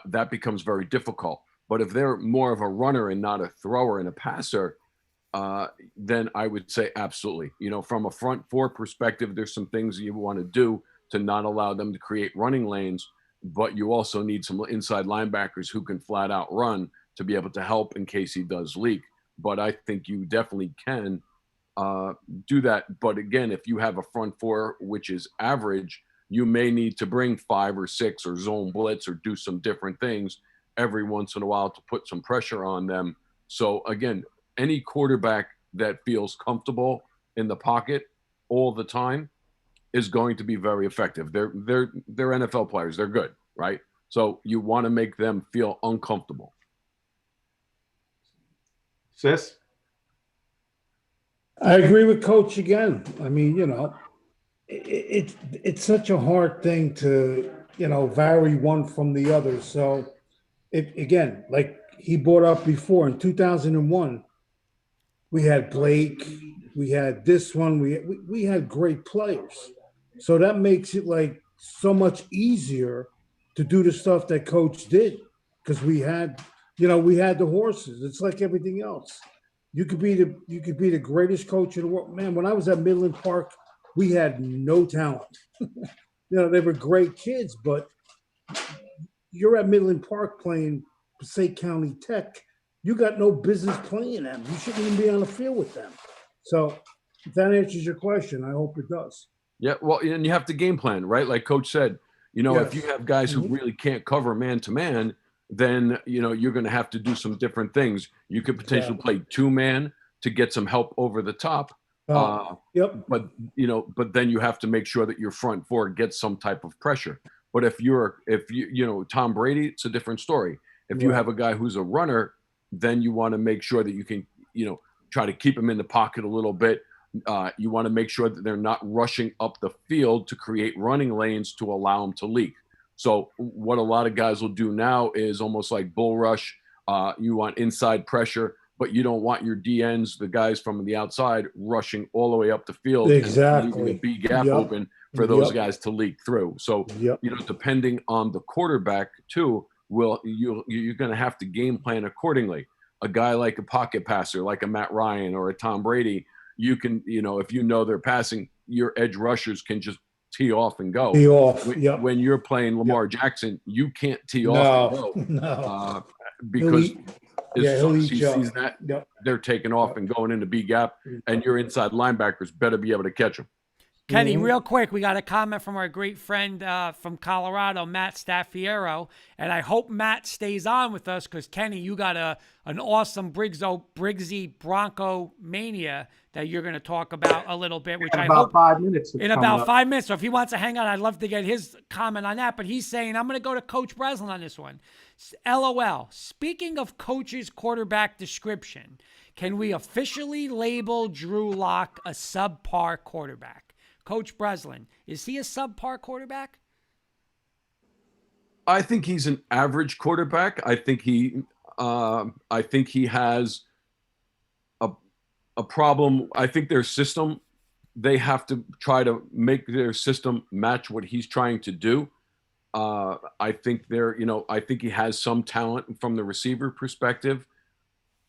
That becomes very difficult. But if they're more of a runner and not a thrower and a passer, then I would say absolutely. You know, from a front 4 perspective, there's some things you want to do to not allow them to create running lanes, but you also need some inside linebackers who can flat out run to be able to help in case he does leak. But I think you definitely can do that. But again, if you have a front 4 which is average, you may need to bring 5 or 6 or zone blitz or do some different things every once in a while to put some pressure on them. So again, any quarterback that feels comfortable in the pocket all the time is going to be very effective. They're NFL players. They're good, right? So you want to make them feel uncomfortable. Sis? I agree with Coach again. I mean, you know, it's such a hard thing to, you know, vary one from the other. So again, like he brought up before, in 2001, we had Blake, we had this one, we had great players. So that makes it like so much easier to do the stuff that Coach did, because we had the horses. It's like everything else. You could be the greatest coach in the world. Man, when I was at Midland Park, we had no talent. You know, they were great kids, but you're at Midland Park playing Passaic County Tech. You got no business playing them. You shouldn't even be on the field with them. So if that answers your question, I hope it does. Yeah, well, and you have to game plan, right? Like Coach said, you know, Yes. if you have guys who really can't cover man-to-man, then, you know, you're going to have to do some different things. You could potentially play 2-man to get some help over the top. Yep. But then you have to make sure that your front 4 gets some type of pressure. But if you Tom Brady, it's a different story. If you have a guy who's a runner, then you want to make sure that you can, try to keep him in the pocket a little bit. You want to make sure that they're not rushing up the field to create running lanes to allow them to leak. So what a lot of guys will do now is almost like bull rush. You want inside pressure, but you don't want your DNs, the guys from the outside, rushing all the way up the field. Exactly. And leaving a big gap open for those guys to leak through. So, depending on the quarterback too, you're going to have to game plan accordingly. A guy like a pocket passer, like a Matt Ryan or a Tom Brady, you can, if they're passing, your edge rushers can just tee off and go. Tee off. When you're playing Lamar Jackson, you can't tee off and go. No. Because as soon as he jump. sees that, they're taking off and going into B gap, and your inside linebackers better be able to catch them. Kenny, real quick, we got a comment from our great friend from Colorado, Matt Staffiero, and I hope Matt stays on with us because, Kenny, you got an awesome Briggsy Bronoco Mania that you're going to talk about a little bit, which I hope 5 minutes. in about 5 minutes. So if he wants to hang on, I'd love to get his comment on that. But he's saying, I'm going to go to Coach Brislin on this one. LOL. Speaking of coach's quarterback description, can we officially label Drew Lock a subpar quarterback? Coach Brislin, is he a subpar quarterback? I think he's an average quarterback. I think he has a problem. I think their system, they have to try to make their system match what he's trying to do. I think I think he has some talent from the receiver perspective.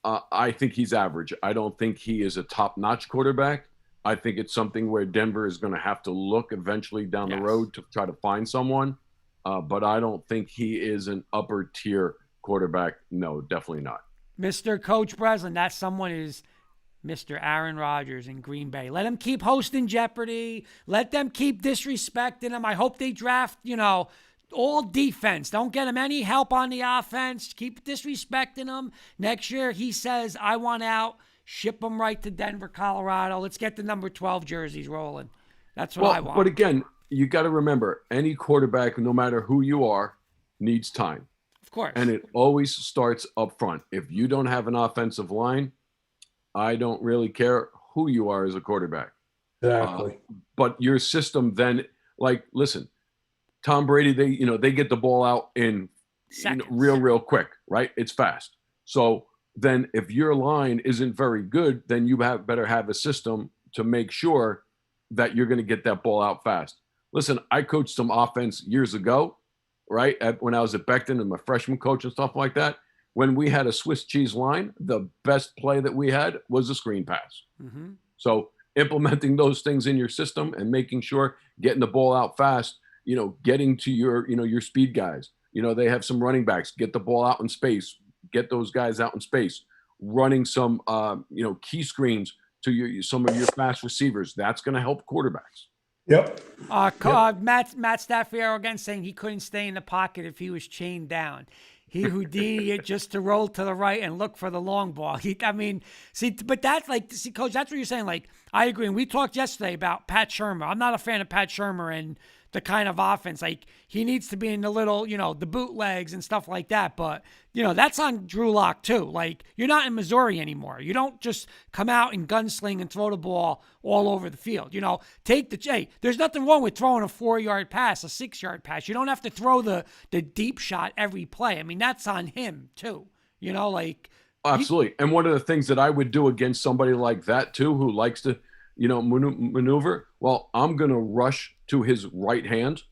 I think he's average. I don't think he is a top-notch quarterback. I think it's something where Denver is going to have to look eventually down the road to try to find someone. But I don't think he is an upper tier quarterback. No, definitely not. Mr. Coach Brislin, that someone is Mr. Aaron Rodgers in Green Bay. Let him keep hosting Jeopardy. Let them keep disrespecting him. I hope they draft, all defense. Don't get him any help on the offense. Keep disrespecting him. Next year, he says, I want out. Ship them right to Denver, Colorado. Let's get the number 12 jerseys rolling. That's what I want. But again, you got to remember, any quarterback, no matter who you are, needs time. Of course. And it always starts up front. If you don't have an offensive line, I don't really care who you are as a quarterback. Exactly. But your system then, listen, Tom Brady, they get the ball out in real quick, right? It's fast. So then if your line isn't very good, then you better have a system to make sure that you're going to get that ball out fast. Listen, I coached some offense years ago, right? When I was at Becton and my freshman coach and stuff like that. When we had a Swiss cheese line, the best play that we had was a screen pass. Mm-hmm. So implementing those things in your system and making sure getting the ball out fast, getting to your speed guys. They have some running backs, get the ball out in space. Get those guys out in space, running some, key screens to some of your fast receivers. That's going to help quarterbacks. Yep. Matt Staffiero again saying he couldn't stay in the pocket if he was chained down. He Houdini it just to roll to the right and look for the long ball. But that's Coach, that's what you're saying. I agree. And we talked yesterday about Pat Shurmur. I'm not a fan of Pat Shurmur and the kind of offense. He needs to be in the little, the bootlegs and stuff like that. But, that's on Drew Lock too. You're not in Missouri anymore. You don't just come out and gunsling and throw the ball all over the field. There's nothing wrong with throwing a 4-yard pass, a 6-yard pass. You don't have to throw the deep shot every play. That's on him too. Absolutely. And one of the things that I would do against somebody like that too, who likes to, maneuver, well, I'm going to rush to his right hand,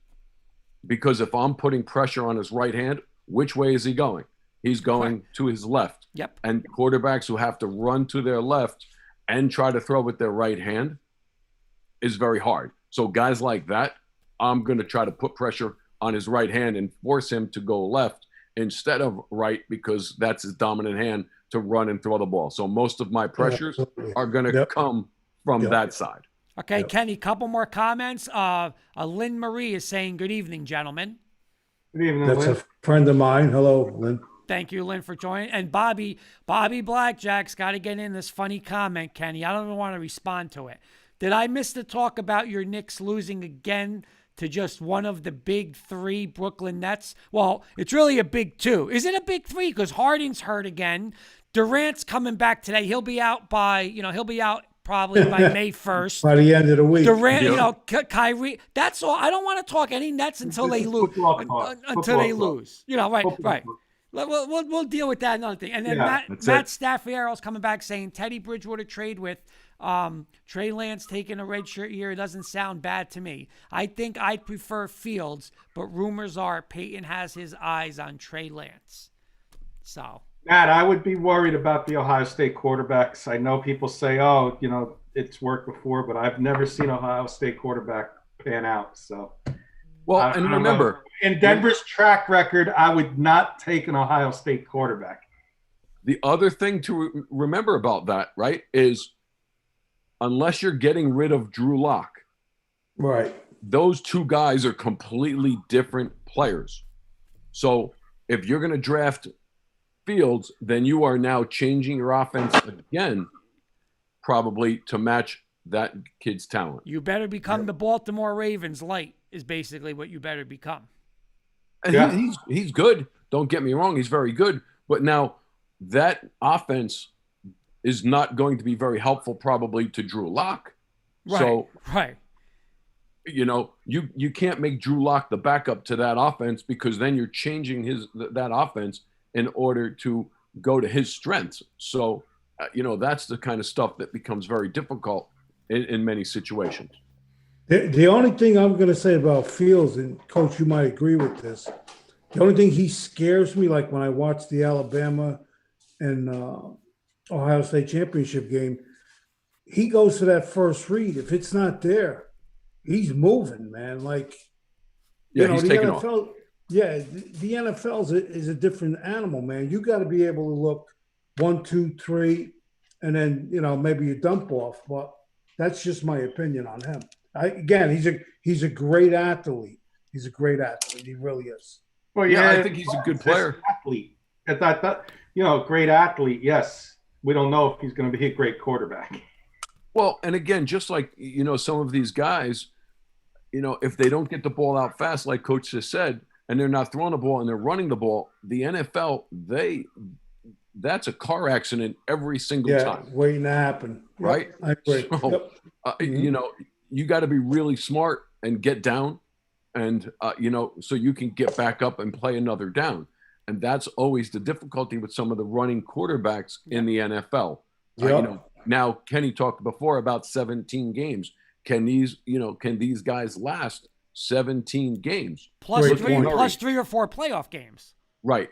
because if I'm putting pressure on his right hand, which way is he going? He's going to his left. Yep. And quarterbacks who have to run to their left and try to throw with their right hand is very hard. So guys like that, I'm going to try to put pressure on his right hand and force him to go left instead of right, because that's his dominant hand to run and throw the ball. So most of my pressures are going to come from that side. Okay, Kenny, couple more comments. Lynn Marie is saying, good evening, gentlemen. Good evening, That's Lynn. a friend of mine. Hello, Lynn. Thank you, Lynn, for joining. And Bobby Blackjack's got to get in this funny comment, Kenny. I don't even want to respond to it. Did I miss the talk about your Knicks losing again to just one of the big three Brooklyn Nets. Well, it's really a big two. Is it a big three? Because Harden's hurt again. Durant's coming back today. He'll be out probably by May 1st. By the end of the week. Durant, Kyrie. That's all. I don't want to talk any Nets until they lose. Until they lose. Right. We'll deal with that another thing. And then Matt Staffiero's coming back saying Teddy Bridgewater trade with Trey Lance taking a redshirt year. It doesn't sound bad to me. I think I'd prefer Fields, but rumors are Peyton has his eyes on Trey Lance. So, Matt, I would be worried about the Ohio State quarterbacks. I know people say, it's worked before, but I've never seen Ohio State quarterback pan out. So, well, and remember, in Denver's track record, I would not take an Ohio State quarterback. The other thing to remember about that, right, is unless you're getting rid of Drew Lock, right, those two guys are completely different players. So if you're going to draft Fields, then you are now changing your offense again, probably to match that kid's talent. You better become the Baltimore Ravens light is basically what you better become. And he's good. Don't get me wrong. He's very good. But now that offense is not going to be very helpful probably to Drew Lock. Right. You can't make Drew Lock the backup to that offense because then you're changing that offense in order to go to his strengths. So, that's the kind of stuff that becomes very difficult in many situations. The only thing I'm going to say about Fields, and Coach, you might agree with this, the only thing he scares me, like when I watch the Alabama and Ohio State championship game, he goes to that first read. If it's not there, he's moving, man. He's taking off. Yeah, the NFL is a different animal, man. You got to be able to look 1, 2, 3, and then maybe you dump off. But that's just my opinion on him. He's a great athlete. He's a great athlete. He really is. Well, I think he's a good player. Athlete. Great athlete. Yes, we don't know if he's going to be a great quarterback. Well, and again, just like some of these guys, if they don't get the ball out fast, like Coach just said, and they're not throwing the ball and they're running the ball, the NFL, that's a car accident every single time. Waiting to happen. Right? I agree. So, you got to be really smart and get down and, so you can get back up and play another down. And that's always the difficulty with some of the running quarterbacks in the NFL. Now, Kenny talked before about 17 games. Can these guys last 17 games? Plus 3 or 4 playoff games. Right.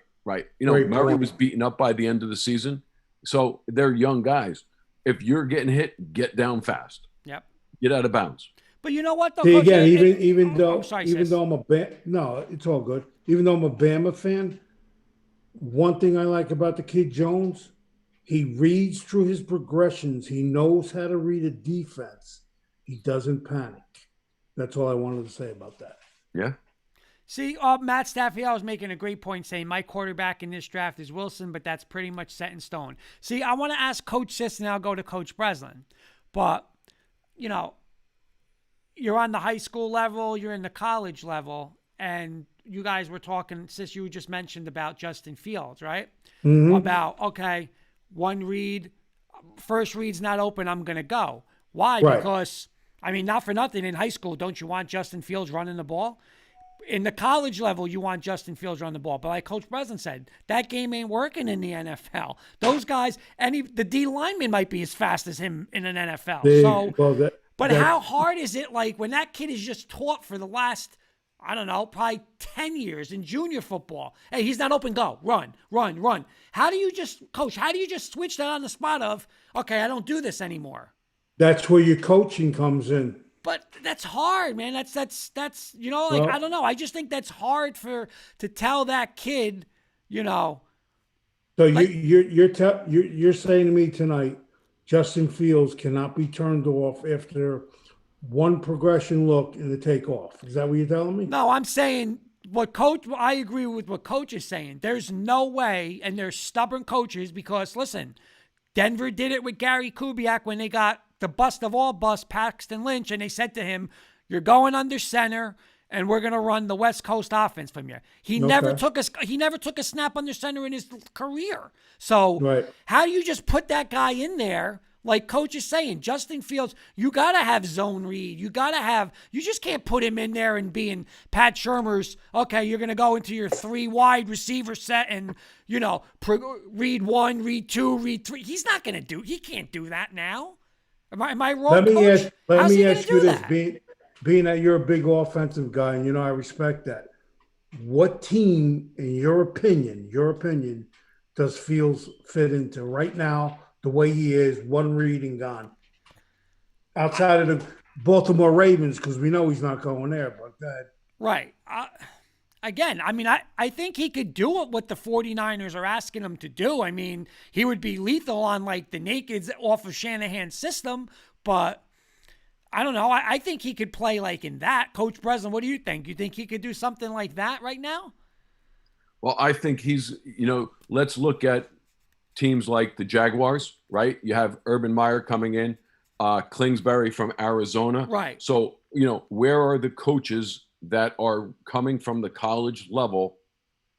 Murray was beaten up by the end of the season. So they're young guys. If you're getting hit, get down fast. Yep. Get out of bounds. But you know what, though? See, again, Coach, even though I'm it's all good. Even though I'm a Bama fan, one thing I like about the kid Jones, he reads through his progressions. He knows how to read a defense. He doesn't panic. That's all I wanted to say about that. Yeah. See, Matt Stafford was making a great point saying my quarterback in this draft is Wilson, but that's pretty much set in stone. See, I want to ask Coach Sis and I'll go to Coach Brislin. But, you're on the high school level, you're in the college level, and you guys were talking, Sis, you just mentioned about Justin Fields, right? Mm-hmm. About, okay, one read, first read's not open, I'm going to go. Why? Right. Because, not for nothing, in high school, don't you want Justin Fields running the ball? In the college level, you want Justin Fields running the ball. But like Coach Brislin said, that game ain't working in the NFL. Those guys, the D lineman might be as fast as him in an NFL. How hard is it, when that kid is just taught for the last, probably 10 years in junior football? Hey, he's not open, go, run. How do you just switch that on the spot of, okay, I don't do this anymore? That's where your coaching comes in. But that's hard, man. That's I don't know. I just think that's hard to tell that kid, So you're saying to me tonight, Justin Fields cannot be turned off after one progression look and the takeoff. Is that what you're telling me? No, I'm saying I agree with what Coach is saying. There's no way, and there's stubborn coaches because, listen, Denver did it with Gary Kubiak when they got the bust of all busts, Paxton Lynch, and they said to him, you're going under center, and we're gonna run the West Coast offense from you. He never took a snap under center in his career. So how do you just put that guy in there? Like Coach is saying, Justin Fields, you got to have zone read. You just can't put him in there and be in Pat Shurmur's, okay, you're going to go into your 3 wide receiver set and, read 1, read 2, read 3. He can't do that now. Am I wrong, Let me Coach? ask you this, being that you're a big offensive guy, and, I respect that. What team, in your opinion, does Fields fit into right now? The way he is, one read and gone. Outside of the Baltimore Ravens, because we know he's not going there, but go ahead. Right. Again, I think he could do what the 49ers are asking him to do. I mean, he would be lethal on like the nakeds off of Shanahan's system, but I don't know. I think he could play like in that. Coach Brislin, what do you think? You think he could do something like that right now? Well, I think he's, let's look at teams like the Jaguars, right? You have Urban Meyer coming in, Kingsbury from Arizona. Right. So, where are the coaches that are coming from the college level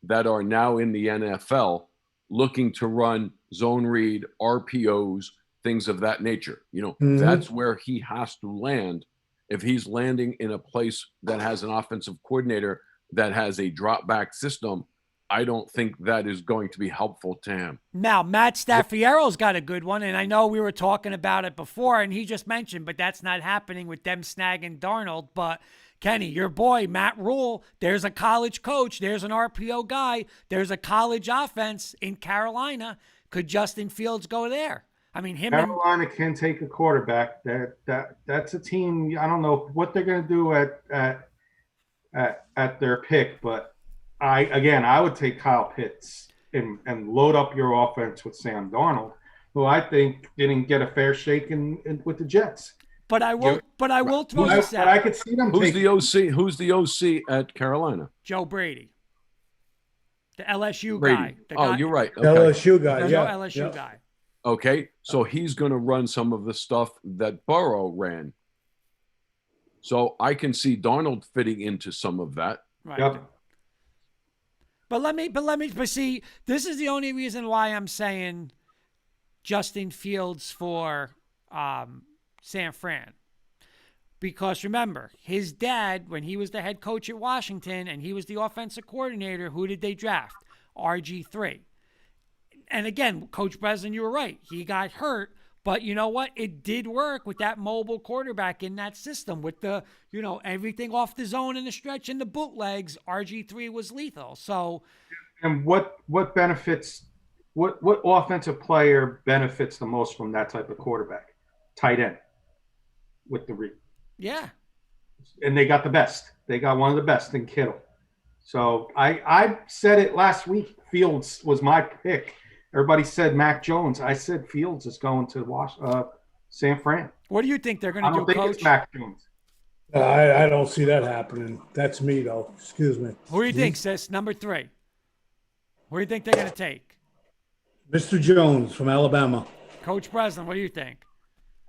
that are now in the NFL looking to run zone read, RPOs, things of that nature? That's where he has to land. If he's landing in a place that has an offensive coordinator that has a drop back system, I don't think that is going to be helpful to him. Now, Matt Staffiero's got a good one, and I know we were talking about it before, and he just mentioned, but that's not happening with them snagging Darnold. But, Kenny, your boy, Matt Rule, there's a college coach, there's an RPO guy, there's a college offense in Carolina. Could Justin Fields go there? I mean, Carolina can take a quarterback. That's a team. I don't know what they're going to do at their pick, but I would take Kyle Pitts and load up your offense with Sam Darnold, who I think didn't get a fair shake with the Jets. But I will throw this out. But I could see them. Who's the OC at Carolina? Joe Brady, the LSU Brady. guy. You're right. Okay. LSU guy. There's Yeah. no LSU guy. Okay, so he's going to run some of the stuff that Burrow ran. So I can see Darnold fitting into some of that. Right. Yep. But see, this is the only reason why I'm saying Justin Fields for San Fran. Because remember, his dad, when he was the head coach at Washington and he was the offensive coordinator, who did they draft? RG3. And again, Coach Brislin, you were right. He got hurt. But you know what? It did work with that mobile quarterback in that system with the, everything off the zone and the stretch and the bootlegs. RG3 was lethal. So, and what benefits, what offensive player benefits the most from that type of quarterback? Tight end with the read. Yeah. And they got the best. They got one of the best in Kittle. So I said it last week. Fields was my pick. Everybody said Mac Jones. I said Fields is going to San Fran. What do you think they're going to do, Coach? I don't think it's Mac Jones. I don't see that happening. That's me, though. Excuse me. Who do you think, sis? Number 3. Who do you think they're going to take? Mr. Jones from Alabama. Coach Brislin, what do you think?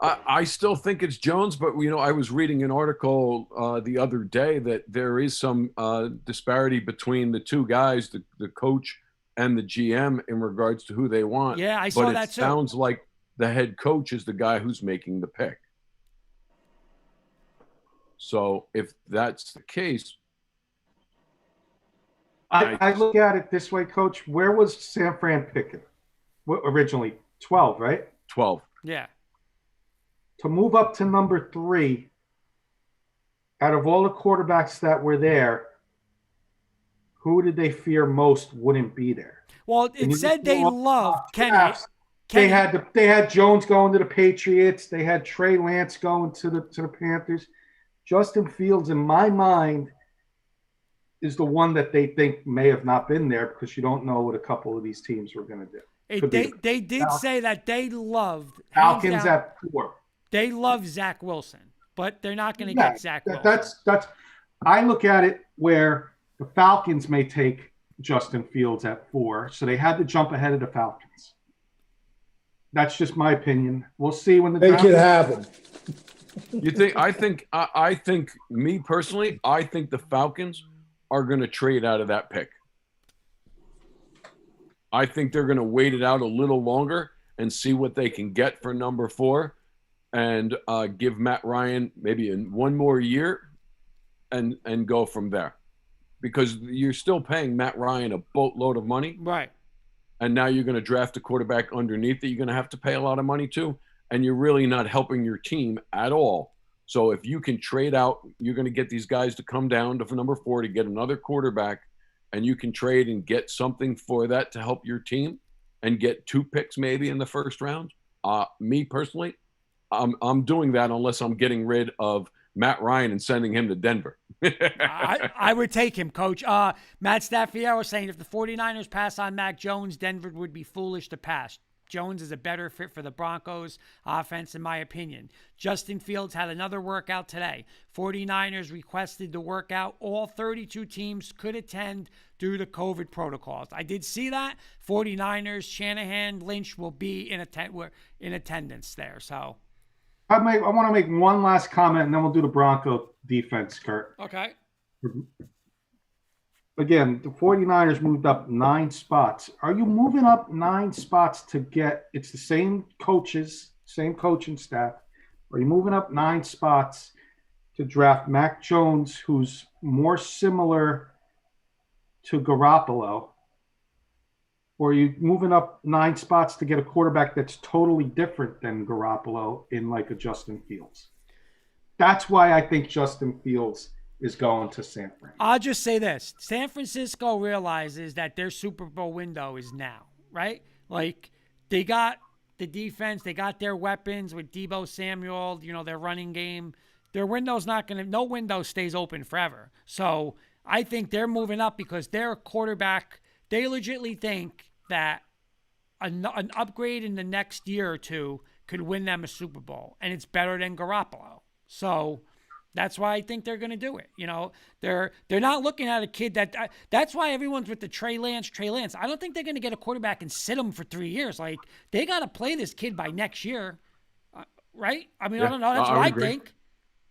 I still think it's Jones, but I was reading an article the other day that there is some disparity between the two guys, the coach and the GM, in regards to who they want. Yeah, I saw that too. But it sounds like the head coach is the guy who's making the pick. So if that's the case, I look at it this way, Coach. Where was San Fran picking? Originally 12, right? 12. Yeah. To move up to number 3, out of all the quarterbacks that were there, who did they fear most wouldn't be there? Well, it said they loved Kenny. They had Jones going to the Patriots. They had Trey Lance going to the Panthers. Justin Fields, in my mind, is the one that they think may have not been there because you don't know what a couple of these teams were going to do. They did say that they loved Falcons at 4. They love Zach Wilson, but they're not going to get Zach Wilson. That's. I look at it where the Falcons may take Justin Fields at 4, so they had to jump ahead of the Falcons. That's just my opinion. We'll see when the They could have him. You think? I think me personally, I think the Falcons are going to trade out of that pick. I think they're going to wait it out a little longer and see what they can get for number 4, and give Matt Ryan maybe one more year, and go from there, because you're still paying Matt Ryan a boatload of money, Right. and now you're going to draft a quarterback underneath that you're going to have to pay a lot of money to, and you're really not helping your team at all. So if you can trade out, you're going to get these guys to come down to number 4 to get another quarterback, and you can trade and get something for that to help your team and get 2 picks maybe in the first round. Me personally, I'm doing that unless I'm getting rid of Matt Ryan and sending him to Denver. I would take him, Coach. Matt Staffiero saying if the 49ers pass on Mac Jones, Denver would be foolish to pass. Jones is a better fit for the Broncos offense, in my opinion. Justin Fields had another workout today. 49ers requested the workout. All 32 teams could attend due to COVID protocols. I did see that. 49ers, Shanahan, Lynch will be in attendance there. So I want to make one last comment, and then we'll do the Bronco defense, Kurt. okay. Again, the 49ers moved up 9 spots. Are you moving up 9 spots to get – it's the same coaches, same coaching staff. Are you moving up 9 spots to draft Mac Jones, who's more similar to Garoppolo? Or are you moving up 9 spots to get a quarterback that's totally different than Garoppolo in like a Justin Fields? That's why I think Justin Fields is going to San Fran. I'll just say this. San Francisco realizes that their Super Bowl window is now, right? Like, they got the defense, they got their weapons with Deebo Samuel, their running game. Their window's no window stays open forever. So I think they're moving up because they're a quarterback. They legitimately think that an upgrade in the next year or two could win them a Super Bowl, and it's better than Garoppolo. So that's why I think they're going to do it. They're not looking at a kid that's why everyone's with the Trey Lance. I don't think they're going to get a quarterback and sit him for 3 years. Like, they got to play this kid by next year, right? I mean, Yeah, I don't know. That's what I think.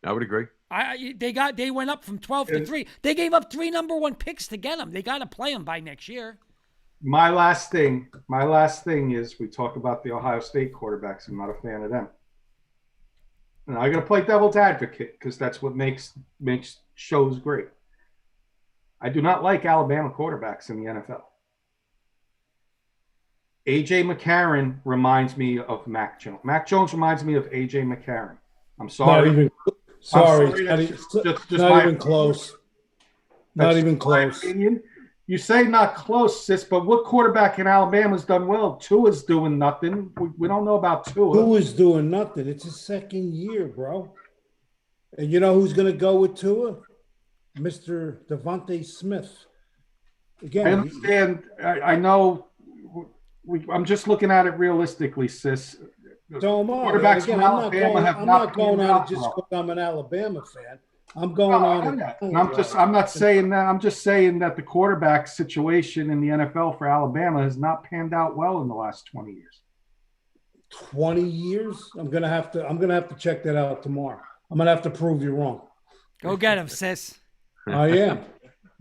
I would agree. They went up from 12 to 3. They gave up 3 number 1 picks to get him. They got to play him by next year. My last thing is we talk about the Ohio State quarterbacks. I'm not a fan of them. And I'm going to play devil's advocate because that's what makes shows great. I do not like Alabama quarterbacks in the NFL. A.J. McCarron reminds me of Mac Jones. Mac Jones reminds me of A.J. McCarron. I'm sorry. Not even close. Not even close. Opinion. You say not close, sis, but what quarterback in Alabama's done well? Tua's doing nothing. We don't know about Tua. Tua's doing nothing. It's his second year, bro. And you know who's going to go with Tua? Mr. Devontae Smith. Again, I understand. I know. I'm just looking at it realistically, sis. So am I. Quarterbacks Again, from Alabama have not going panned on out it just well. because I'm an Alabama fan. I'm going on it. I'm not saying that. I'm just saying that the quarterback situation in the NFL for Alabama has not panned out well in the last 20 years. 20 years? I'm gonna have to check that out tomorrow. I'm gonna have to prove you wrong. Go get him, sis. I am.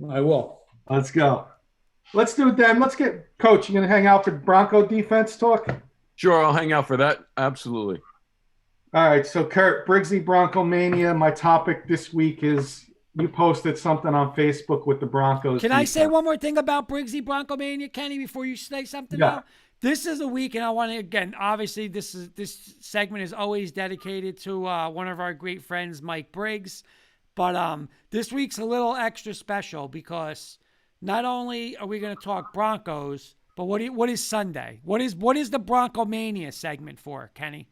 I will. Let's go. Let's do it then. Let's get Coach. You gonna hang out for Bronco defense talk? Sure, I'll hang out for that. Absolutely. All right, so Kurt, Briggsy Bronoco Mania. My topic this week is you posted something on Facebook with the Broncos. Can I say one more thing about Briggsy Bronoco Mania, Kenny, before you say something? Yeah. Now? This is a week, and I want to, again, obviously this segment is always dedicated to one of our great friends, Mike Briggs. But this week's a little extra special because not only are we going to talk Broncos, but what is Sunday? What is the Bronco Mania segment for, Kenny?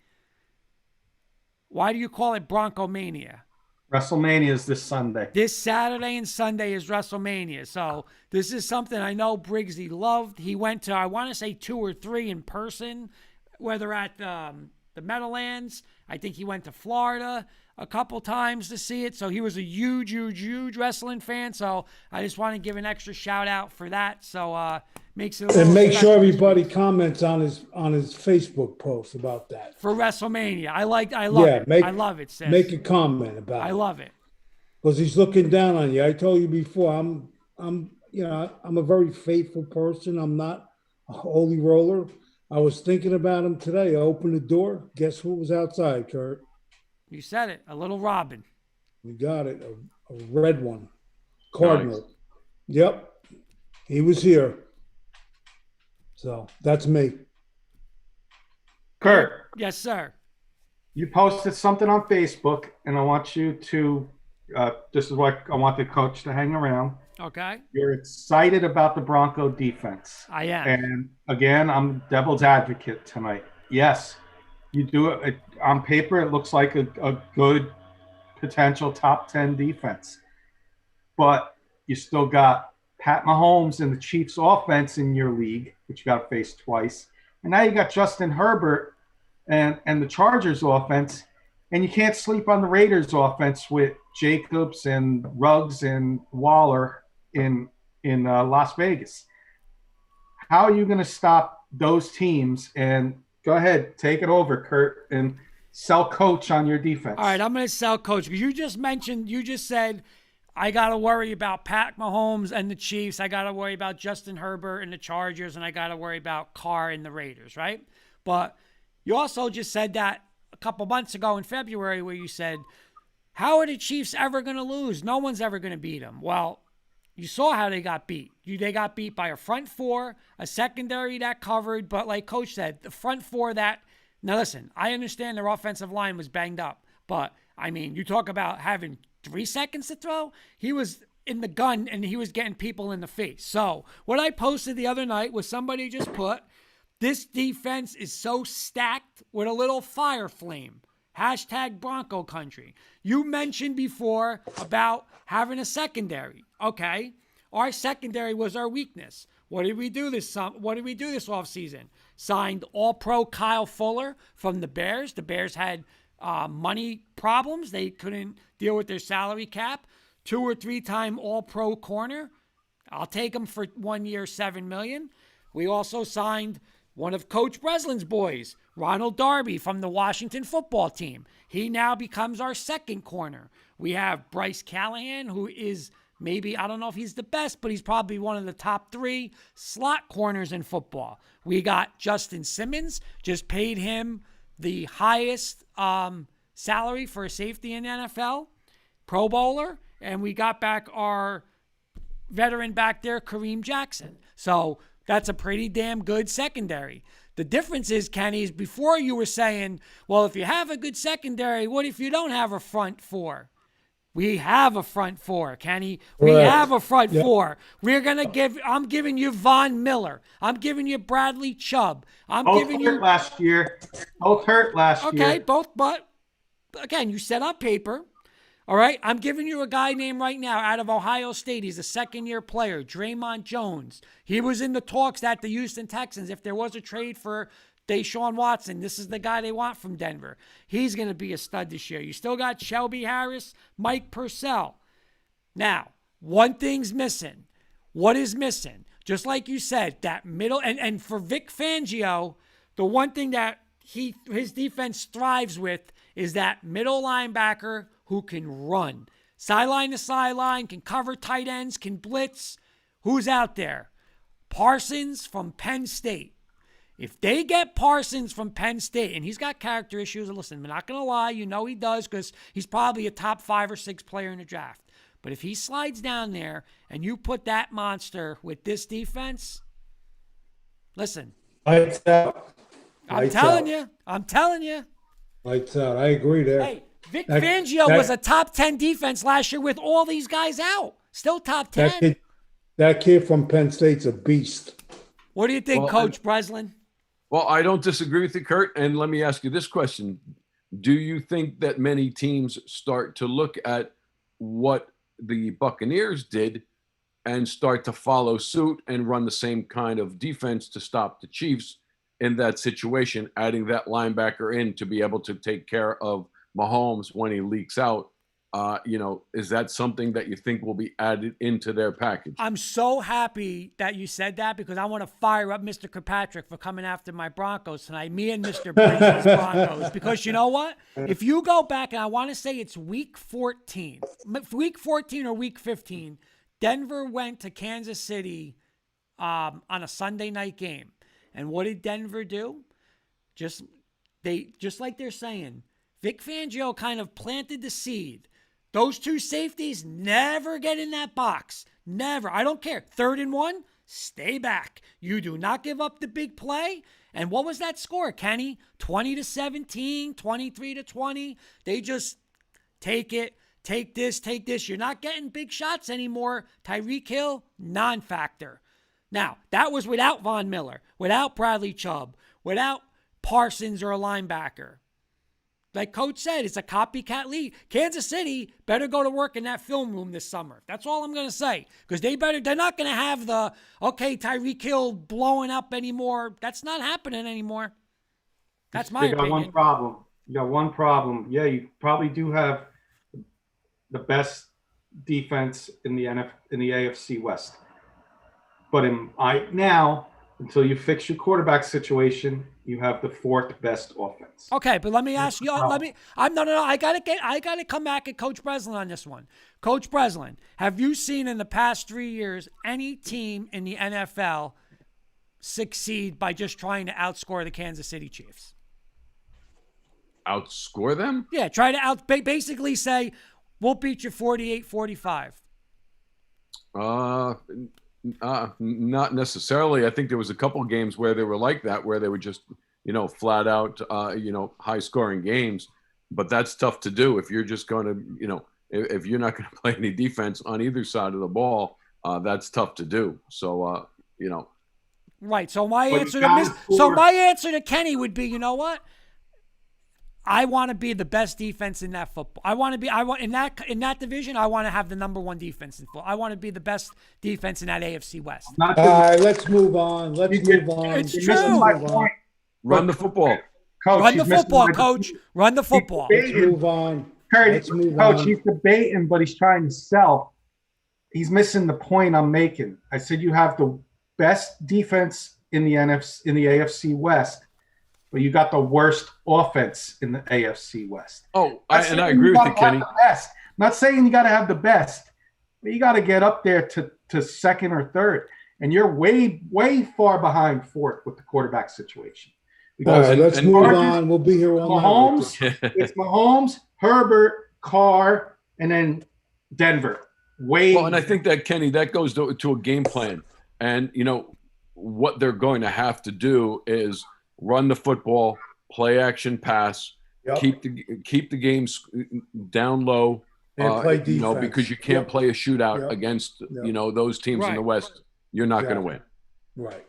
Why do you call it Bronco Mania? WrestleMania is this Sunday. This Saturday and Sunday is WrestleMania. So this is something I know Briggsy loved. He went to, I want to say 2 or 3 in person, whether at the Meadowlands. I think he went to Florida. a couple times to see it. So he was a huge wrestling fan. So I just want to give an extra shout out for that. So makes it a And little make sure special this everybody week comments on his Facebook post about that. for WrestleMania. I love it. I love it, sis. Make a comment about it. I love it. Because he's looking down on you. I told you before, I'm a very faithful person. I'm not a holy roller. I was thinking about him today. I opened the door. Guess what was outside, Kurt? You said it. A little Robin. We got it. A red one. Cardinal. Nice. Yep. He was here. So that's me. Kurt, Yes, sir. you posted something on Facebook, and I want you to. This is what I want the coach to hang around. Okay. You're excited about the Bronco defense. I am. And again, I'm devil's advocate tonight. Yes, you do it on paper. It looks like a good potential top 10 defense, but you still got Pat Mahomes and the Chiefs offense in your league, which you got to face twice. And now you got Justin Herbert and the Chargers offense, and you can't sleep on the Raiders offense with Jacobs and Ruggs and Waller in Las Vegas. How are you going to stop those teams? And go ahead, take it over, Kurt, and sell Coach on your defense. All right, I'm going to sell Coach because you just said, I got to worry about Pat Mahomes and the Chiefs. I got to worry about Justin Herbert and the Chargers, and I got to worry about Carr and the Raiders, right? But you also just said that a couple months ago in February where you said, how are the Chiefs ever going to lose? No one's ever going to beat them. Well, you saw how they got beat. They got beat by a front four, a secondary that covered, but like Coach said, the front four that – now listen, I understand their offensive line was banged up, but, I mean, you talk about having 3 seconds to throw. He was in the gun, and he was getting people in the face. So what I posted the other night was somebody just put, this defense is so stacked with a little fire flame. Hashtag Bronco country. You mentioned before about having a secondary. Okay. Our secondary was our weakness. What did we do this offseason? Signed All-Pro Kyle Fuller from the Bears. The Bears had money problems. They couldn't deal with their salary cap. 2 or 3 time All-Pro corner. I'll take him for 1 year, $7 million. We also signed one of Coach Brislin's boys, Ronald Darby from the Washington football team. He now becomes our second corner. We have Bryce Callahan, who is maybe, I don't know if he's the best, but he's probably one of the top 3 slot corners in football. We got Justin Simmons, just paid him the highest salary for a safety in the NFL, Pro Bowler, and we got back our veteran back there, Kareem Jackson. So that's a pretty damn good secondary. The difference is, Kenny, is before you were saying, well, if you have a good secondary, what if you don't have a front four? We have a front four, Kenny. We have a front four. I'm giving you Von Miller. I'm giving you Bradley Chubb. Both hurt last year. Okay, both, but again, you said on paper. All right, I'm giving you a guy named right now out of Ohio State. He's a second-year player, Draymond Jones. He was in the talks at the Houston Texans. If there was a trade for Deshaun Watson, this is the guy they want from Denver. He's going to be a stud this year. You still got Shelby Harris, Mike Purcell. Now, one thing's missing. What is missing? Just like you said, that middle, and for Vic Fangio, the one thing that his defense thrives with is that middle linebacker who can run. Sideline to sideline, can cover tight ends, can blitz. Who's out there? Parsons from Penn State. If they get Parsons from Penn State, and he's got character issues, and listen, I'm not going to lie, you know he does because he's probably a top 5 or 6 player in the draft. But if he slides down there and you put that monster with this defense, listen. Lights out. I'm telling you. Lights out. I agree there. Hey, Vic Fangio was a top 10 defense last year with all these guys out. Still top 10. That kid from Penn State's a beast. What do you think, Coach Brislin? Well, I don't disagree with you, Kurt. And let me ask you this question. Do you think that many teams start to look at what the Buccaneers did and start to follow suit and run the same kind of defense to stop the Chiefs in that situation, adding that linebacker in to be able to take care of Mahomes when he leaks out. Is that something that you think will be added into their package? I'm so happy that you said that because I want to fire up Mr. Kirkpatrick for coming after my Broncos tonight. Me and Mr. Brigsy's Broncos. Because you know what? If you go back, and I want to say it's week 14 or week 15, Denver went to Kansas City on a Sunday night game. And what did Denver do? Just like they're saying, Vic Fangio kind of planted the seed. Those two safeties never get in that box. Never. I don't care. 3rd and 1, stay back. You do not give up the big play. And what was that score, Kenny? 20-17, 23-20. They just take it, take this. You're not getting big shots anymore. Tyreek Hill, non-factor. Now, that was without Von Miller, without Bradley Chubb, without Parsons or a linebacker. Like Coach said, it's a copycat league. Kansas City better go to work in that film room this summer. That's all I'm going to say. Because they're not going to have Tyreek Hill blowing up anymore. That's not happening anymore. That's my opinion. You got one problem. Yeah, you probably do have the best defense in the AFC West. But now, until you fix your quarterback situation, you have the 4th best offense. Okay, but let me ask you. I gotta come back at Coach Brislin on this one. Coach Brislin, have you seen in the past 3 years any team in the NFL succeed by just trying to outscore the Kansas City Chiefs? Outscore them? Yeah, try to basically say we'll beat you 48-45. Not necessarily. I think there was a couple of games where they were like that, where they were just, flat out, high scoring games. But that's tough to do if you're just going to, if you're not going to play any defense on either side of the ball. That's tough to do. So, Right. So my answer to Kenny would be, you know what? I want to be the best defense in that football. In that division. I want to have the number 1 defense in football. I want to be the best defense in that AFC West. All right, let's move on. It's true. Run the football. Coach, Run the football, Coach. Run the football. Let's move on. Coach, he's debating, but he's trying to sell. He's missing the point I'm making. I said you have the best defense in the AFC West. But you got the worst offense in the AFC West. Oh, I agree with you, Kenny. I'm not saying you got to have the best, but you got to get up there to 2nd or 3rd. And you're way, way far behind 4th with the quarterback situation. Because all right, let's move on. We'll be here all night. It's Mahomes, Herbert, Carr, and then Denver. Well, and I think that, Kenny, that goes to a game plan. And, what they're going to have to do is run the football, play action pass, keep the games down low, and play defense. Because you can't play a shootout against those teams in the West. You're not going to win. Right,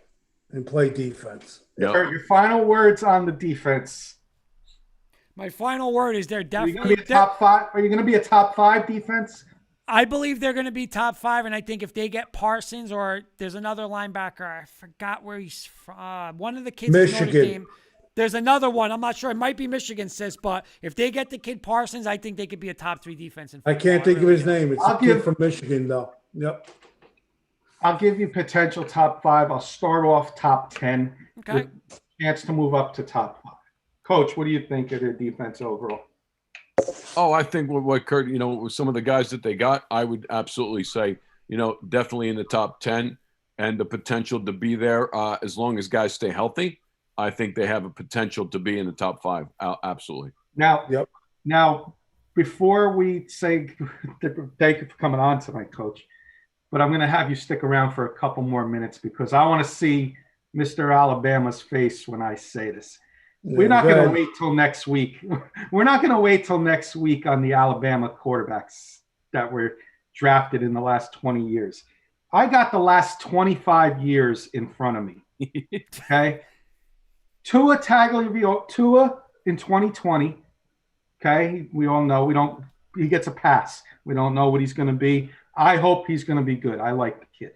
and play defense. Your final words on the defense. My final word is they're definitely Are you going to be a top 5 defense? I believe they're going to be top 5, and I think if they get Parsons or there's another linebacker, I forgot where he's from. One of the kids Michigan. From Notre Dame. There's another one. I'm not sure. It might be Michigan, sis, but if they get the kid Parsons, I think they could be a top 3 defense. In football. I can't think of his name. It's a kid from Michigan, though. Yep. I'll give you potential top 5. I'll start off top 10. Okay. With a chance to move up to top 5. Coach, what do you think of their defense overall? Oh, I think what Kurt, with some of the guys that they got, I would absolutely say, definitely in the top 10 and the potential to be there as long as guys stay healthy. I think they have a potential to be in the top 5. Absolutely. Now, before we say thank you for coming on tonight, Coach, but I'm going to have you stick around for a couple more minutes because I want to see Mr. Alabama's face when I say this. We're not going to wait till next week. We're not going to wait till next week on the Alabama quarterbacks that were drafted in the last 20 years. I got the last 25 years in front of me. Okay. Tua in 2020. Okay. We all know he gets a pass. We don't know what he's going to be. I hope he's going to be good. I like the kid.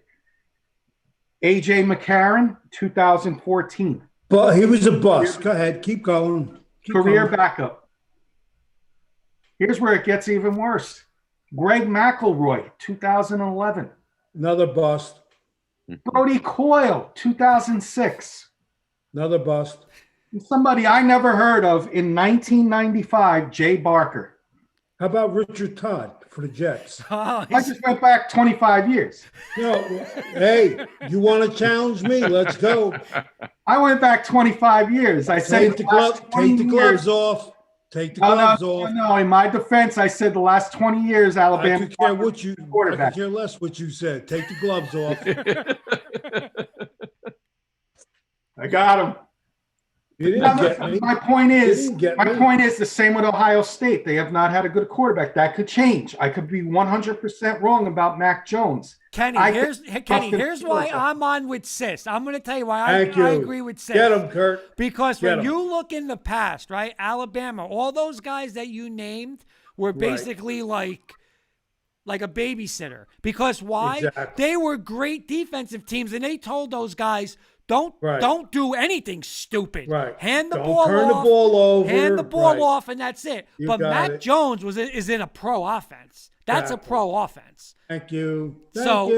A.J. McCarron, 2014. But he was a bust. Go ahead. Keep going. Career backup. Here's where it gets even worse. Greg McElroy, 2011. Another bust. Brody Coyle, 2006. Another bust. And somebody I never heard of in 1995, Jay Barker. How about Richard Todd for the Jets? Oh, I just went back 25 years. No, hey, you want to challenge me? Let's go. I went back 25 years. I said Take the gloves off. Take the gloves off. No, in my defense, I said the last 20 years, Alabama. I could care what you. I could care less what you said. Take the gloves off. I got him. You didn't get me. My point is the same with Ohio State. They have not had a good quarterback. That could change. I could be 100% wrong about Mac Jones. Kenny, here's why I'm on with Sis. I'm going to tell you why I agree with Sis. Get him, Kurt. Because when you look in the past, right, Alabama, all those guys that you named were basically like a babysitter. Because why? Exactly. They were great defensive teams, and they told those guys, don't do anything stupid. Right. Hand the Don't ball turn off. the ball over. Hand the ball off, and that's it. You but got Mac it. Jones is in a pro offense. That's a pro offense. Thank you. Thank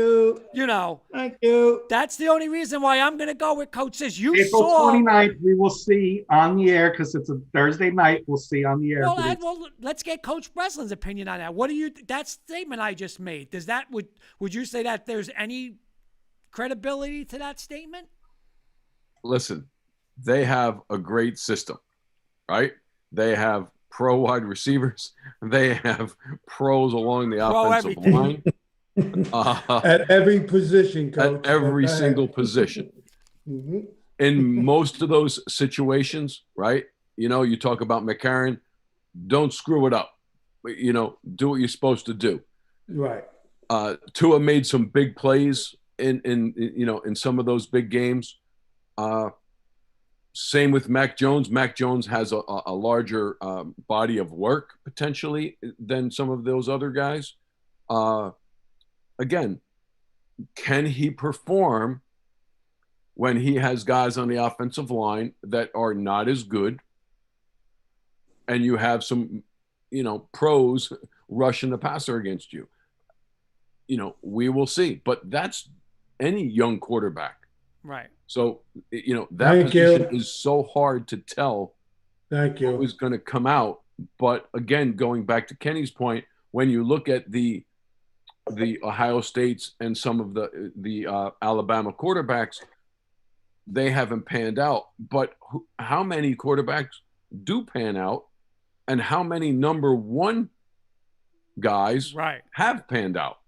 you. That's the only reason why I'm going to go with Coach Sis. April 29th, we will see on the air because it's a Thursday night. We'll see on the air. Well, let's get Coach Breslin's opinion on that. What do you? That statement I just made. Would you say that there's any credibility to that statement? Listen, they have a great system, right? They have pro wide receivers. They have pros along the offensive line. At every position, Coach. At every single position. Mm-hmm. In most of those situations, right? You talk about McCarron, don't screw it up. Do what you're supposed to do. Right. Tua made some big plays in some of those big games. Same with Mac Jones. Mac Jones has a larger body of work potentially than some of those other guys. Again, can he perform when he has guys on the offensive line that are not as good, and you have some, pros rushing the passer against you? We will see. But that's any young quarterback. Right. So, that position is so hard to tell who's going to come out. But again, going back to Kenny's point, when you look at the Ohio States and some of the Alabama quarterbacks, they haven't panned out. But how many quarterbacks do pan out, and how many number one guys have panned out?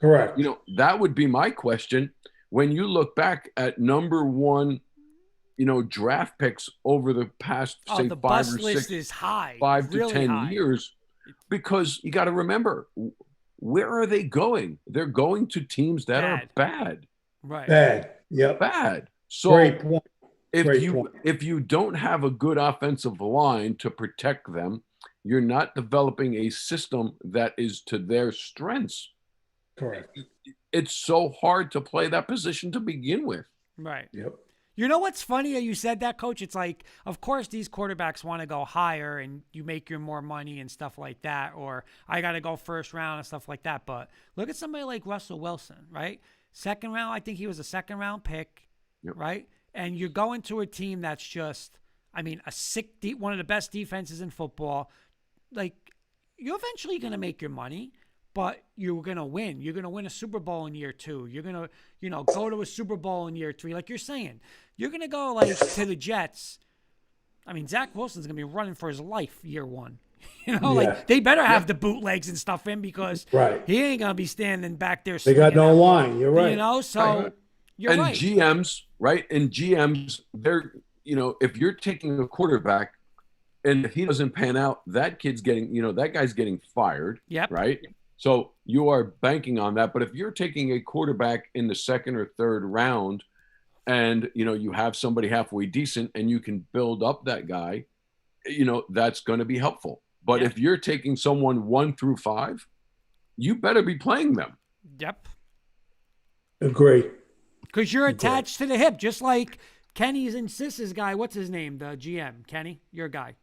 Correct. That would be my question. When you look back at number one, draft picks over the past, say, the 5 bust or list 6, is high. 5 to really 10 high. years, because you got to remember, where are they going? They're going to teams that are bad. Right. Bad. Yep. Bad. So Great point. if you don't have a good offensive line to protect them, you're not developing a system that is to their strengths. Correct. It's so hard to play that position to begin with. Right. Yep. You know what's funny that you said that, Coach? It's like, of course, these quarterbacks want to go higher and you make your more money and stuff like that, or I got to go first round and stuff like that. But look at somebody like Russell Wilson, right? Second round, I think he was a second round pick, right? And you're going to a team that's just, one of the best defenses in football. Like, you're eventually going to make your money. But you're going to win. You're going to win a Super Bowl in year 2. You're going to, go to a Super Bowl in year 3. Like you're saying, you're going to go to the Jets. Zach Wilson's going to be running for his life year 1. Like they better have the bootlegs and stuff in, because he ain't going to be standing back there. They got no line. You're right. You're right. GMs, right? And GMs, they're, if you're taking a quarterback and if he doesn't pan out, that kid's getting, that guy's getting fired. Yep. Right. So you are banking on that. But if you're taking a quarterback in the 2nd or 3rd round and, you have somebody halfway decent and you can build up that guy, that's going to be helpful. But if you're taking someone 1 through 5, you better be playing them. Yep. Agree. Because you're attached to the hip, just like Kenny's and Sis's guy. What's his name? The GM. Kenny, your guy.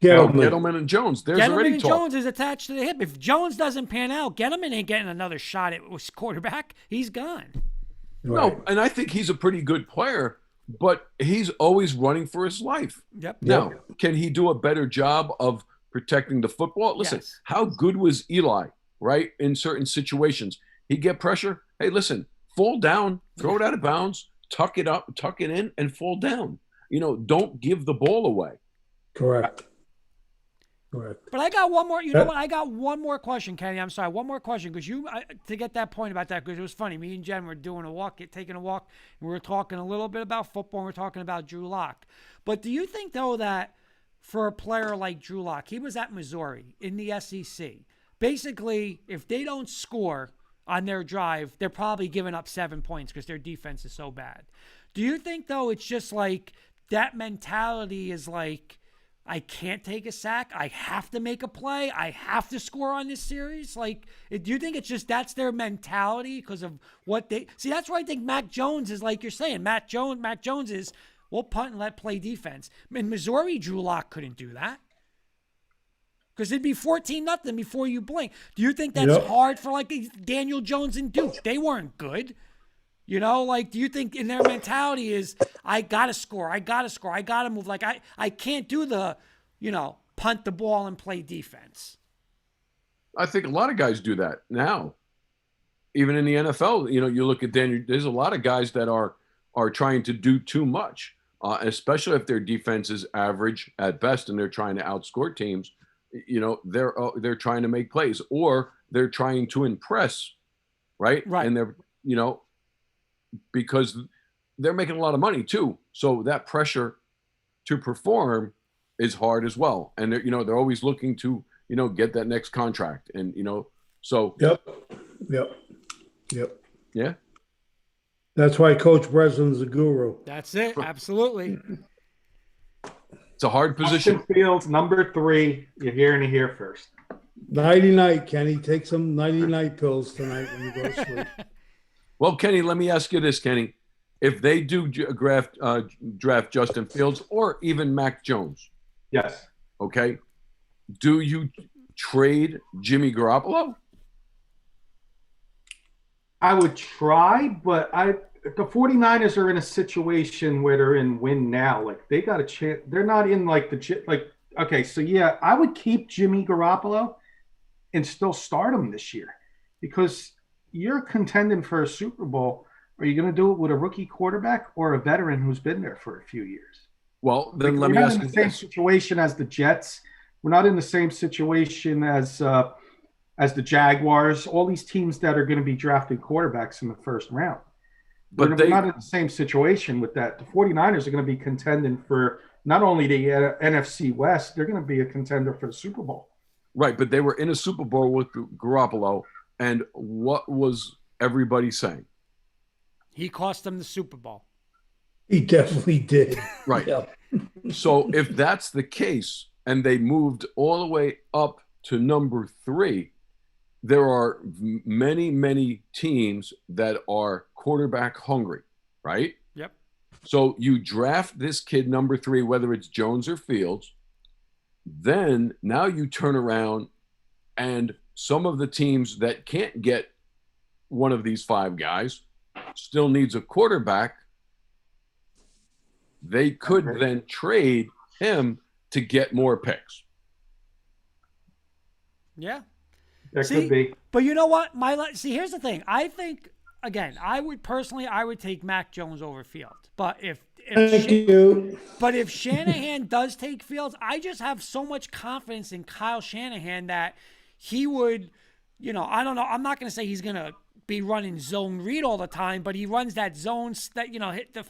Gettleman and Jones. There's Gettleman already and talk. Jones is attached to the hip. If Jones doesn't pan out, Gettleman ain't getting another shot at quarterback. He's gone. No, and I think he's a pretty good player, but he's always running for his life. Yep. Now, can he do a better job of protecting the football? Listen, Yes. how good was Eli, right? In certain situations, he'd get pressure. Hey, listen, fall down, throw it out of bounds, tuck it up, tuck it in, and fall down. Don't give the ball away. Correct. But I got one more. You know what? I got one more question, Kenny. I'm sorry. One more question because to get that point about that, because it was funny. Me and Jen were doing taking a walk, and we were talking a little bit about football. And we are talking about Drew Lock. But do you think though that for a player like Drew Lock, he was at Missouri in the SEC. Basically, if they don't score on their drive, they're probably giving up 7 points because their defense is so bad. Do you think though it's just like that mentality is like, I can't take a sack. I have to make a play. I have to score on this series. Like, do you think it's just that's their mentality because of what they see? That's why I think Mac Jones is like you're saying. Mac Jones is we'll punt and let play defense. In Missouri, Drew Lock couldn't do that because it'd be 14-0 before you blink. Do you think that's hard for like Daniel Jones and Duke? They weren't good. Like, do you think in their mentality is, I got to score, I got to move. Like, I can't do the, punt the ball and play defense. I think a lot of guys do that now. Even in the NFL, you look at Daniel, there's a lot of guys that are trying to do too much, especially if their defense is average at best and they're trying to outscore teams. They're trying to make plays or they're trying to impress, right? Right. And they're, because they're making a lot of money too. So that pressure to perform is hard as well. And they're always looking to, get that next contract. And, so. Yep. Yeah. That's why Coach Breslin's a guru. That's it. Absolutely. It's a hard position. Justin Fields, number 3. You're hearing it here first. Nighty night, Kenny. Take some nighty night pills tonight when you go to sleep. Well, Kenny, let me ask you this, Kenny. If they do draft Justin Fields or even Mac Jones, Yes. okay, do you trade Jimmy Garoppolo? I would try, but the 49ers are in a situation where they're in win now. Like, they got a chance. They're not in okay, so yeah, I would keep Jimmy Garoppolo and still start him this year because you're contending for a Super Bowl. Are you going to do it with a rookie quarterback or a veteran who's been there for a few years? Well, then We're let me not ask in you the same this. situation as the Jets. We're not in the same situation as the Jaguars. All these teams that are going to be drafting quarterbacks in the first round. But We're not in the same situation with that. The 49ers are going to be contending for not only the NFC West, they're going to be a contender for the Super Bowl. Right, but they were in a Super Bowl with Garoppolo, and what was everybody saying? He cost them the Super Bowl. He definitely did. Right. Yeah. So if that's the case, and they moved all the way up to number 3, there are many, many teams that are quarterback hungry, right? Yep. So you draft this kid number 3, whether it's Jones or Fields. Then now you turn around and some of the teams that can't get one of these 5 guys still needs a quarterback. They could then trade him to get more picks. Yeah. That could be. But you know what? Here's the thing. I think, again, I would take Mac Jones over Fields. But if Shanahan does take Fields, I just have so much confidence in Kyle Shanahan that he would, I don't know. I'm not going to say he's going to be running zone read all the time, but he runs that zone that,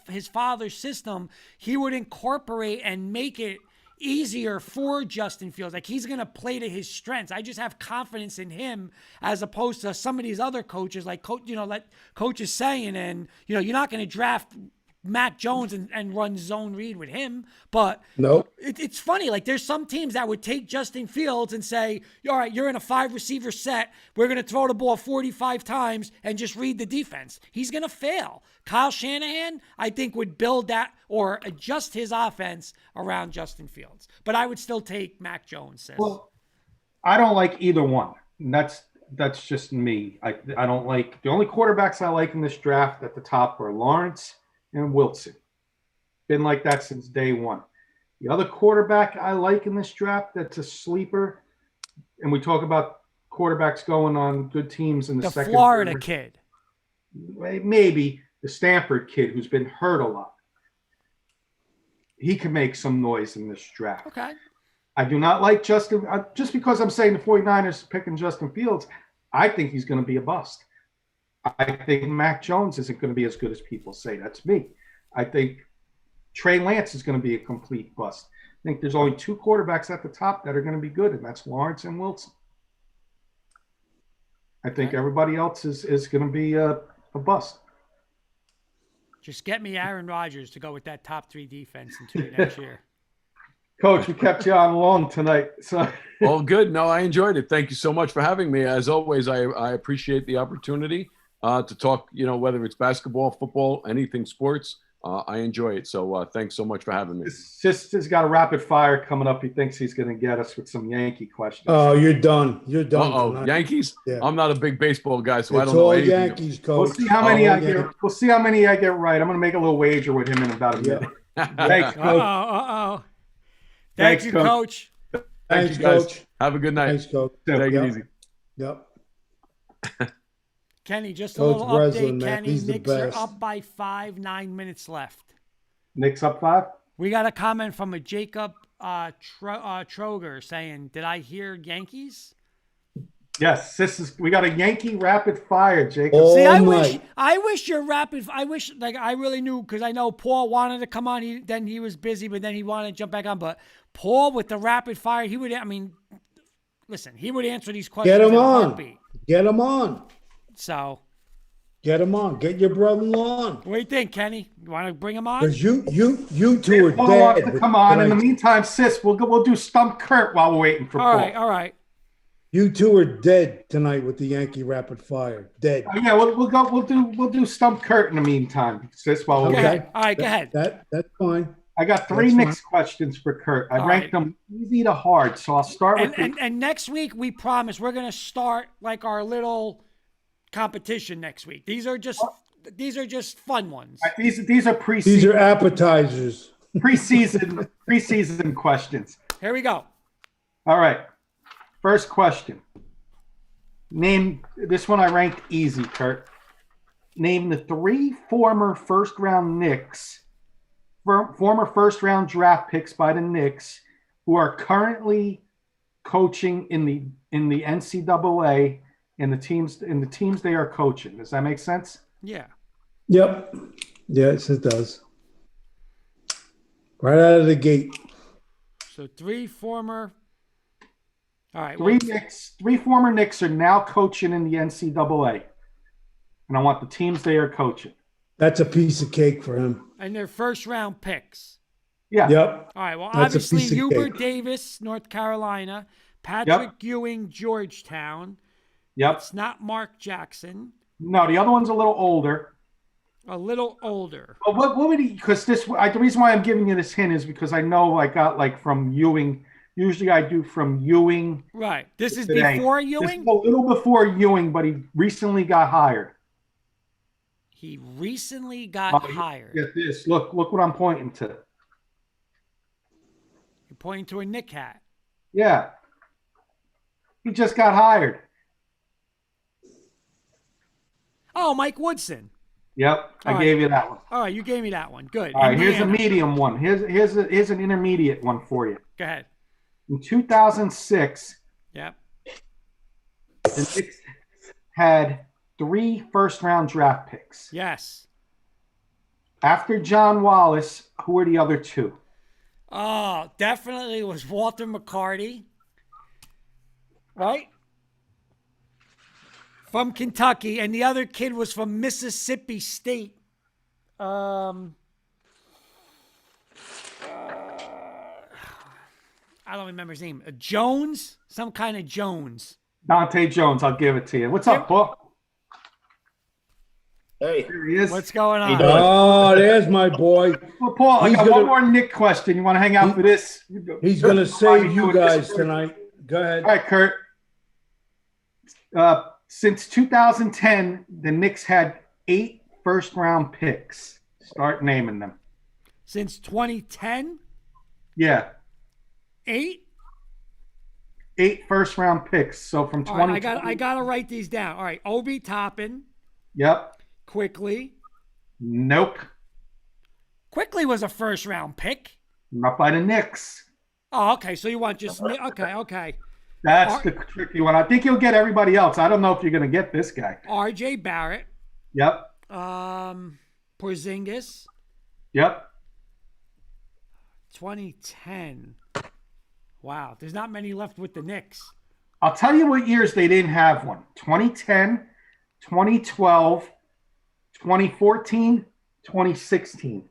his father's system. He would incorporate and make it easier for Justin Fields. Like, he's going to play to his strengths. I just have confidence in him as opposed to some of these other coaches, like Coach is saying, and, you're not going to draft Mac Jones and run zone read with him. But Nope. it's funny. Like, there's some teams that would take Justin Fields and say, all right, you're in a 5-receiver set. We're going to throw the ball 45 times and just read the defense. He's going to fail. Kyle Shanahan, I think, would build that or adjust his offense around Justin Fields. But I would still take Mac Jones, sis. Well, I don't like either one. And that's just me. I don't like – the only quarterbacks I like in this draft at the top are Lawrence and Wilson. Been like that since day one. The other quarterback I like in this draft that's a sleeper, and we talk about quarterbacks going on good teams in the second. The Florida kid. Maybe the Stanford kid who's been hurt a lot. He can make some noise in this draft. Okay. I do not like Justin. Just because I'm saying the 49ers picking Justin Fields, I think he's going to be a bust. I think Mac Jones isn't going to be as good as people say. That's me. I think Trey Lance is going to be a complete bust. I think there's only 2 quarterbacks at the top that are going to be good, and that's Lawrence and Wilson. I think everybody else is going to be a bust. Just get me Aaron Rodgers to go with that top 3 defense into next year. Coach, we kept you on long tonight. So. Well, good. No, I enjoyed it. Thank you so much for having me. As always, I appreciate the opportunity to talk, whether it's basketball, football, anything sports. I enjoy it. So thanks so much for having me. Sister's got a rapid fire coming up. He thinks he's going to get us with some Yankee questions. Oh, you're done. You're done. Uh-oh, Yankees? Yeah. I'm not a big baseball guy, so It's I don't know all anything. Yankees, Coach. We'll see how many I get. We'll see how many I get right. I'm going to make a little wager with him in about a minute. Thanks, Coach. Uh-oh. Thank you, Coach. Thank you, guys. Coach. Have a good night. Thanks, Coach. Take it easy. Yep. Kenny, just a Coach little Brislin, update. man, Kenny, he's the Knicks are best. up by 5, 9 minutes left. Knicks up 5? We got a comment from a Jacob Troger saying, did I hear Yankees? Yes, we got a Yankee rapid fire, Jacob. Oh, See, I night. wish your rapid. I wish, like, I really knew, because I know Paul wanted to come on. Then he was busy, but then he wanted to jump back on. But Paul with the rapid fire, he would. I mean, listen, he would answer these questions. Get him in a on. heartbeat. Get him on. So, Get him on. Get your brother-in-law on. what do you think, Kenny? You want to bring him on? Because you two are Paul dead. wants to come on. In the tonight. meantime, sis, we'll do Stump Kurt while we're waiting for Paul. All right. You two are dead tonight with the Yankee rapid fire. Dead. Yeah, we'll do Stump Kurt in the meantime, sis. While we're Go waiting. ahead. All right, go ahead. That's fine. I got 3 That's Knicks questions for Kurt. I ranked them easy to hard, so I'll start with And next week, we promise we're going to start like our little competition next week. These are just fun ones. these are preseason. These are appetizers. preseason questions. Here we go. All right. First question. Name this one I ranked easy, Kurt. Name the 3 former first-round Knicks, former first-round draft picks by the Knicks, who are currently coaching in the NCAA and the teams they are coaching. Does that make sense? Yeah. Yep. Yes, it does. Right out of the gate. So 3 former. All right. 3 former Knicks are now coaching in the NCAA. And I want the teams they are coaching. That's a piece of cake for him. And they're first round picks. Yeah. Yep. All right. Well, That's a obviously, piece of Hubert cake. Davis, North Carolina. Patrick Ewing, Georgetown. Yep. It's not Mark Jackson. No, the other one's a little older. A little older. But what would he? Because the reason why I'm giving you this hint is because I know I got like from Ewing. Usually I do from Ewing. Right. This is today. before This Ewing? is a little before Ewing, but he recently got hired. He recently got hired. Get this. Look what I'm pointing to. You're pointing to a Nick hat. Yeah. He just got hired. Oh, Mike Woodson. Yep. I All gave you that one. All right, you gave me that one. Good. All right, here's a Indiana. medium one. Here's an intermediate one for you. Go ahead. In 2006, Yep. the Knicks had 3 first-round draft picks. Yes. After John Wallace, who were the other 2? Oh, definitely was Walter McCarty. Right? From Kentucky. And the other kid was from Mississippi State. I don't remember his name. Jones, some kind of Jones. Dante Jones, I'll give it to you. What's up, Paul? Hey, Here he is. What's going you on? doing? Oh, there's my boy. Well, Paul, I He's got gonna- one more Nick question. You want to hang out for this? He's going to save you guys tonight. Go ahead. All right, Kurt. Since 2010, the Knicks had 8 first-round picks. Start naming them. Since 2010, Yeah, 8. 8 first-round picks. So from All 20. right, I gotta write these down. All right, Obi Toppin, Yep. Quickly. Nope. Quickly was a first round pick. Not by the Knicks. Oh, okay. So you want just okay. That's the tricky one. I think you'll get everybody else. I don't know if you're going to get this guy. R.J. Barrett, Yep. Porzingis, Yep. 2010. Wow, there's not many left with the Knicks. I'll tell you what years they didn't have one. 2010, 2012, 2014, 2016.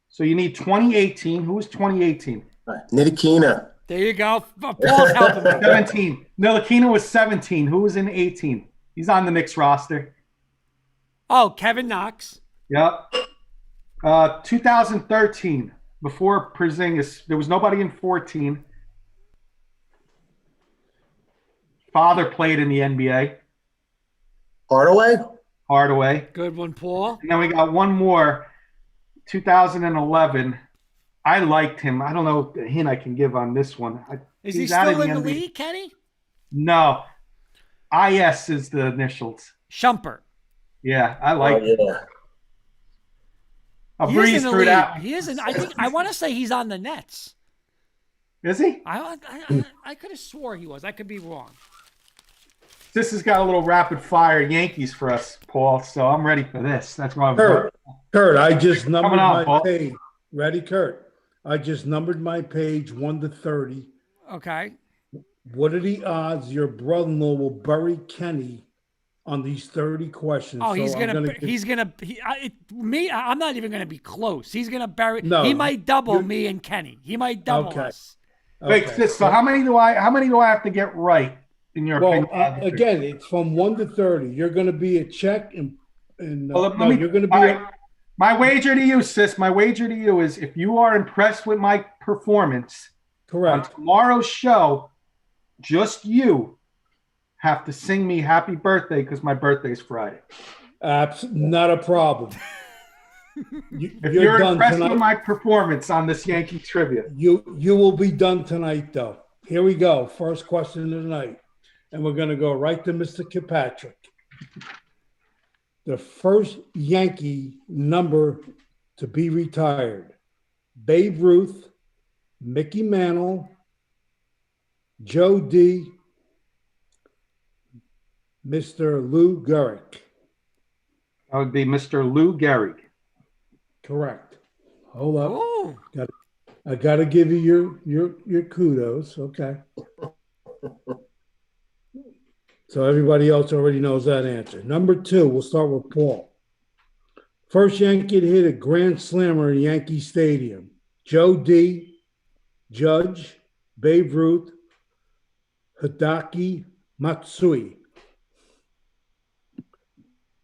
So you need 2018. Who was 2018? Nidikina. There you go. Paul's helping me. 17. Ntilikina was 17. Who was in 18? He's on the Knicks roster. Oh, Kevin Knox. Yep. 2013, before Porzingis, there was nobody in 14. Father played in the NBA. Hardaway? Hardaway. Good one, Paul. And then we got one more, 2011. I liked him. I don't know the hint I can give on this one. Is he he's out of still in the NBA. league, Kenny? No. IS is the initials. Shumpert. Yeah, I like him. Yeah. I'll He is breeze in the through league. that. He is in. I want to say he's on the Nets. Is he? I could have swore he was. I could be wrong. This has got a little rapid fire Yankees for us, Paul. So I'm ready for this. That's why I'm Kurt, I just numbered Coming on, my Paul. page. Ready, Kurt? I just numbered my page 1 to 30. Okay. What are the odds your brother-in-law will bury Kenny on these 30 questions? Oh, he's So gonna. I'm I'm not even gonna be close. He's gonna bury. No, he might double you're- me and Kenny. He might double Okay. us. Wait, so how many do I have to get right in your Well, opinion? again, it's from 1 to 30. You're going to be a check, and Well, let no, me- you're going to be. all right. My wager to you, sis. My wager to you is if you are impressed with my performance on Correct. tomorrow's show, just you have to sing me happy birthday because my birthday's Friday. Not a problem. If You're you're done impressed tonight. with my performance on this Yankee trivia, You will be done tonight, though. Here we go. First question of the night, and we're going to go right to Mr. Kirkpatrick. The first Yankee number to be retired: Babe Ruth, Mickey Mantle, Joe D, Mr. Lou Gehrig. that would be Mr. Lou Gehrig. Correct. Hold up. Ooh. I got to give you your kudos. Okay. So everybody else already knows that answer. Number 2, we'll start with Paul. First Yankee to hit a grand slammer in Yankee Stadium: Joe D, Judge, Babe Ruth, Hideki Matsui.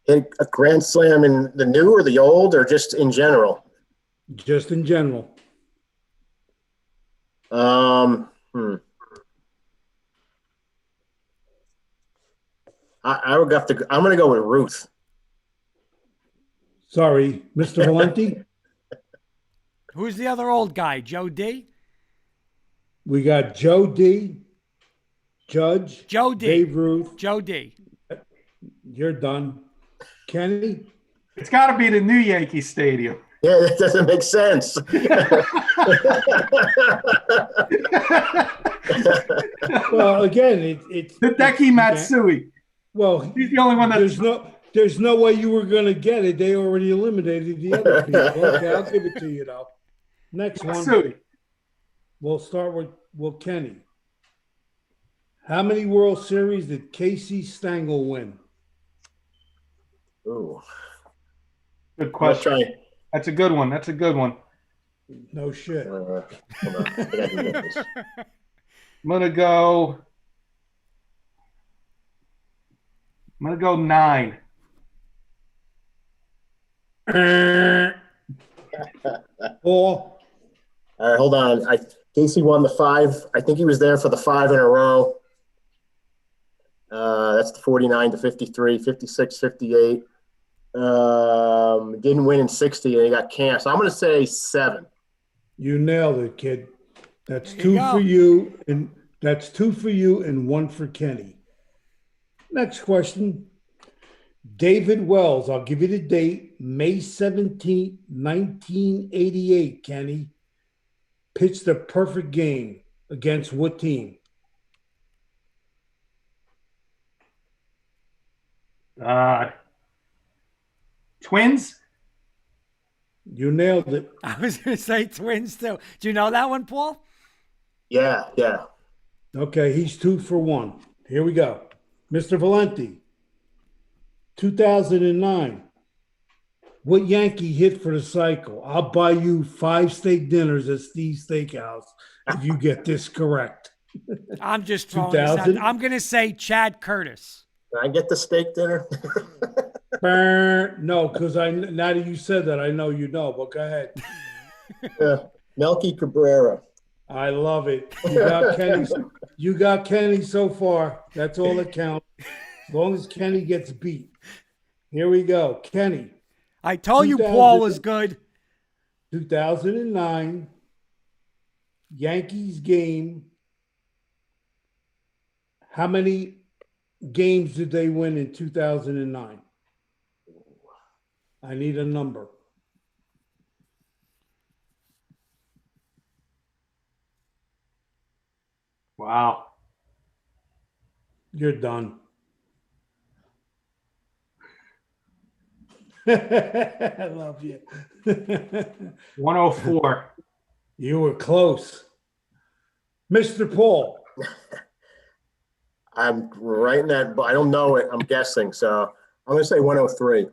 Hit a grand slam in the new or the old or just in general? Just in general. I would have to. I'm going to go with Ruth. Sorry, Mr. Valenti. Who's the other old guy? Joe D. We got Joe D, Judge, Joe D. Babe Ruth. Joe D. You're done. Kenny? It's got to be the new Yankee Stadium. Yeah, that doesn't make sense. Well, again, it's Hideki Matsui. Well, He's the only one that's there's no way you were going to get it. They already eliminated the other people. Okay, I'll give it to you though. Next one, Matsui. we'll start with Kenny. How many World Series did Casey Stengel win? Ooh. Good I'll question. try. That's a good one. That's a good one. No shit. Hold on. I think I can get this. I'm gonna go 9. Paul, All right, hold on. Casey won the 5. I think he was there for the 5 in a row. That's the 49 to 53, 56, 58. Didn't win in 60 and he got canceled. So I'm going to say 7. you nailed it, kid. That's There you 2 go. for you, and that's 2 for you and 1 for Kenny. Next question. David Wells, I'll give you the date, May 17th, 1988, Kenny. Pitched a perfect game against what team? Twins. You nailed it. I was going to say Twins too. Do you know that one, Paul? Yeah. Okay, he's 2 for 1. Here we go. Mr. Valenti, 2009. What Yankee hit for the cycle? I'll buy you 5 steak dinners at Steve's Steakhouse if you get this correct. I'm just throwing this out. 2000? I'm going to say Chad Curtis. Can I get the steak dinner? No, because now that you said that, I know you know, but go ahead. Melky Cabrera. I love it. You got Kenny so far. That's all that counts. As long as Kenny gets beat. Here we go. Kenny. I told you Paul was good. 2009 Yankees game. How many games did they win in 2009? I need a number. Wow. You're done. I love you. 104. You were close. Mr. Paul. I'm writing that, but I don't know it. I'm guessing. So I'm going to say 103.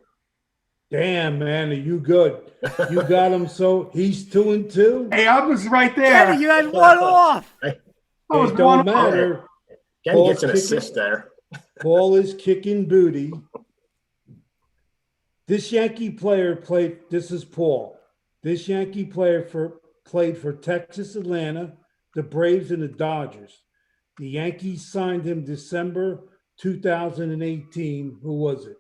Damn, man, are you good? You got him. So he's 2 and 2. Hey, I was right there. Kenny, you had one off. It don't matter. Kenny gets an assist there. Paul is kicking booty. This Yankee player played. This is Paul. This Yankee player played for Texas, Atlanta, the Braves, and the Dodgers. The Yankees signed him December 2018. Who was it?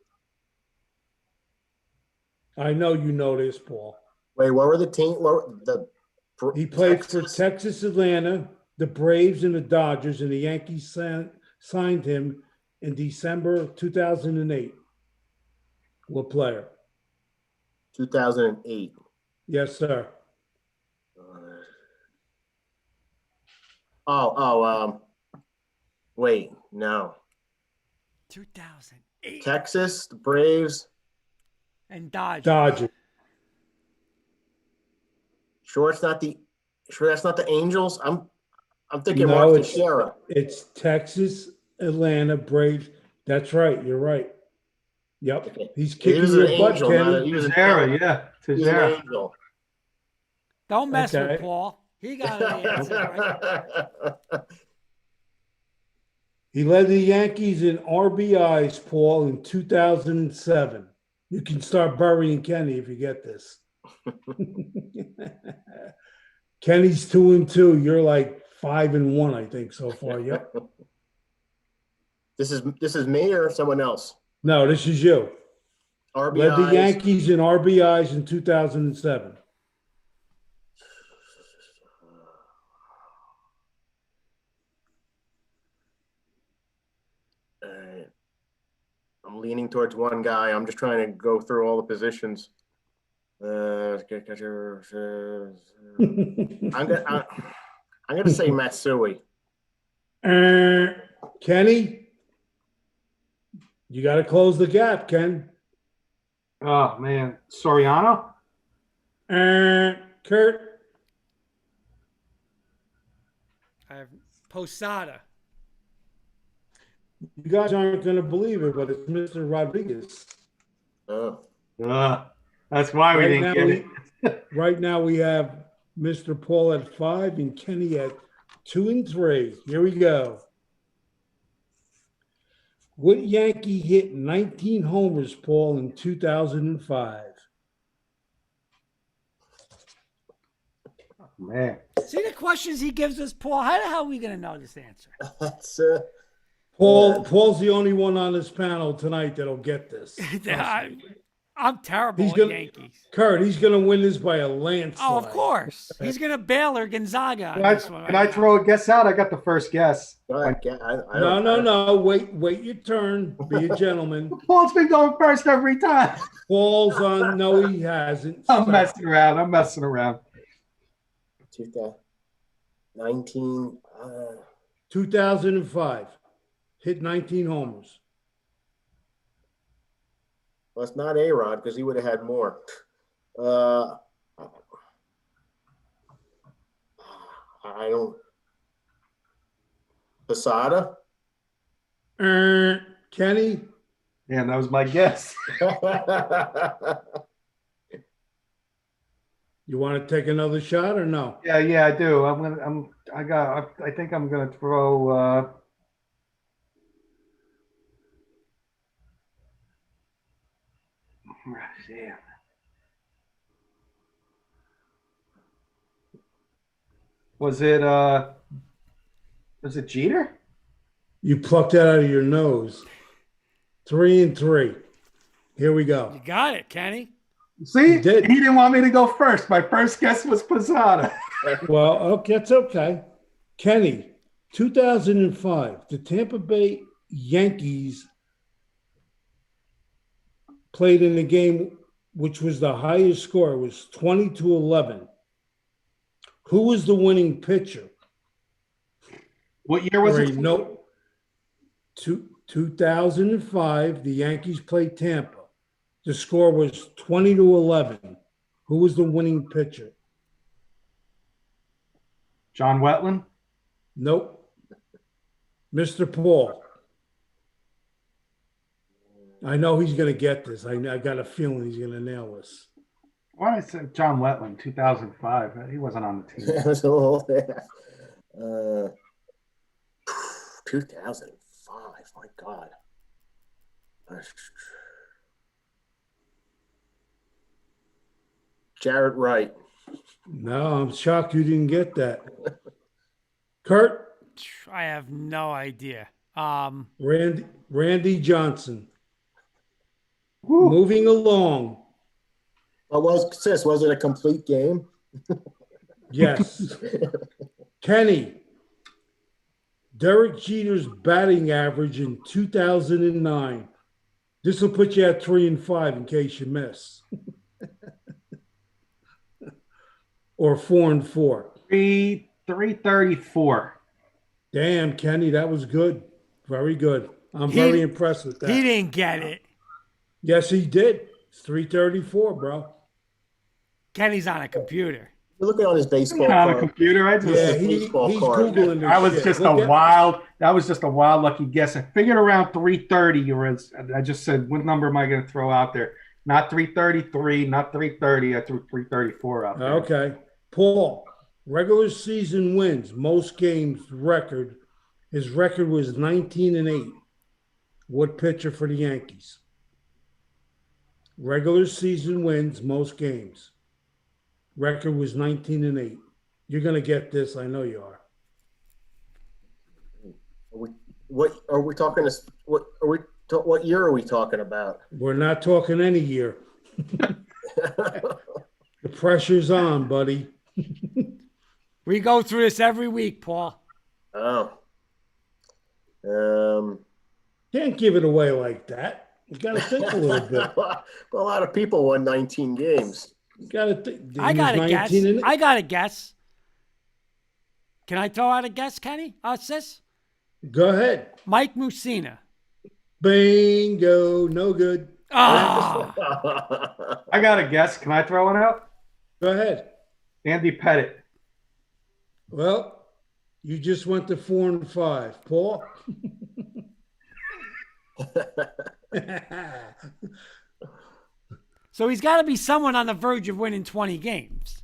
I know you know this, Paul. Wait, what were the team? He played for Texas, Atlanta, the Braves, and the Dodgers, and the Yankees signed him in December 2008. What player? 2008. Yes, sir. Wait, no. 2008. Texas, the Braves. And Dodgers. Dodgers. Sure, that's not the Angels. I'm thinking No, Mark it's- Teixeira. It's Texas, Atlanta, Braves. That's right. You're right. Yep. Okay. He's He kicking was your an butt, angel, not Kenny. he was an Teixeira, yeah. He was an Teixeira. angel. Don't mess Okay. with Paul. He got an answer. Right? He led the Yankees in RBIs, Paul, in 2007. You can start burying Kenny if you get this. Kenny's 2 and 2. You're like 5 and 1, I think, so far. Yep. This is me or someone else? No, this is you. RBIs. Led the Yankees in RBIs in 2007. I'm leaning towards one guy. I'm just trying to go through all the positions. I'm gonna say Matsui. Kenny, you got to close the gap, Ken. Oh, man. Soriano? Kurt. I have Posada. You guys aren't going to believe it, but it's Mr. Rodriguez. Oh. That's why we Right didn't now, get it. right now we have Mr. Paul at 5 and Kenny at 2 and 3. Here we go. What Yankee hit 19 homers, Paul, in 2005? Man. See the questions he gives us, Paul? How the hell are we going to know this answer? That's Paul's the only one on this panel tonight that'll get this. I'm terrible He's at gonna- Yankees. Kurt, he's going to win this by a landslide. Oh, of course. He's going to Baylor Gonzaga on Can I, this one. can I throw a guess out? I got the first guess. I No. Wait your turn. Be a gentleman. Paul's been going first every time. Paul's on. No, he hasn't. I'm messing around. 2019. 2005. Hit 19 homers. Well, it's not A-Rod because he would have had more. I don't. Posada? Kenny? Yeah, that was my guess. You want to take another shot or no? Yeah, I do. I think I'm gonna throw yeah. Was it Jeter? You plucked that out of your nose. 3 and 3. Here we go. You got it, Kenny. See, He did. he didn't want me to go first. My first guess was Posada. Well, okay, that's okay. Kenny, 2005, the Tampa Bay Yankees played in a game which was the highest score. It was 20-11. Who was the winning pitcher? What year was it? No. 2005, the Yankees played Tampa. The score was 20-11. Who was the winning pitcher? John Wetland. Nope. Mr. Paul. I know he's going to get this. I got a feeling he's going to nail this. Why did I say John Wetland? 2005. He wasn't on the team. It was a little, 2005. My God. Jarrett Wright. No, I'm shocked you didn't get that. Kurt? I have no idea. Randy Johnson. Woo. Moving along. Was it a complete game? Yes. Kenny. Derek Jeter's batting average in 2009. This will put you at 3 and 5 in case you miss. Or 4 and 4. 334. Damn, Kenny, that was good. Very good. I'm very impressed with that. He didn't get it. Yes, he did. It's 334, bro. Kenny's on a computer. You're looking on his baseball On a card. computer. Yeah, he's Googling this That was shit. just Look at- that was just a wild lucky guess. I figured around 330 I just said, what number am I going to throw out there? Not 333, not 330. I threw 334 out there. Okay. Paul, regular season wins, most games record. His record was 19 and 8. What pitcher for the Yankees? Regular season wins, most games. Record was 19 and 8. You're going to get this. I know you are. What are we talking? What year are we talking about? We're not talking any year. The pressure's on, buddy. We go through this every week, Paul. Oh. Can't give it away like that. You got to think a little bit. Well, a lot of people won 19 games. You got to think. I got a guess. And I got a guess. Can I throw out a guess, Kenny? Sis? Go ahead. Mike Mussina. Bingo. No good. Ah, I got a guess. Can I throw one out? Go ahead. Andy Pettit. Well, you just went to 4 and 5. Paul? so he's got to be someone on the verge of winning 20 games.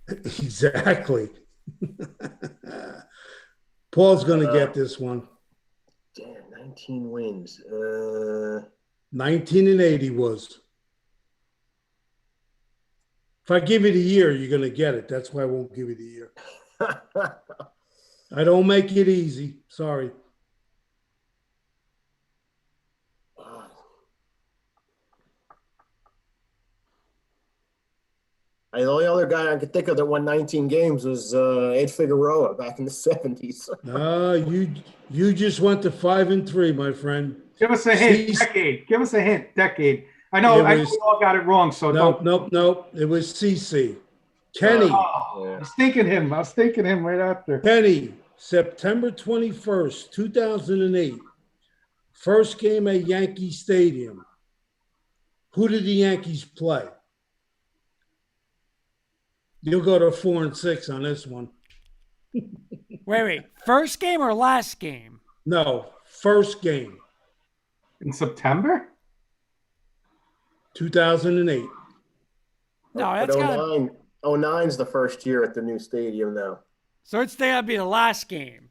Exactly. Paul's going to get this one. Damn, 19 wins. 1980 was. If I give you the year, you're going to get it. That's why I won't give you the year. I don't make it easy. Sorry. The only other guy I could think of that won 19 games was Ed Figueroa back in the 70s. You just went to 5-3, my friend. Give us a hint. Decade. Give us a hint. Decade. I know we all got it wrong, so Nope. It was CC. Kenny. I was thinking him right after. Kenny, September 21st, 2008. First game at Yankee Stadium. Who did the Yankees play? You'll go to 4-6 on this one. Wait. First game or last game? No, first game. In September? 2008. No, that's got to... 09's the first year at the new stadium now. So it's got to be the last game.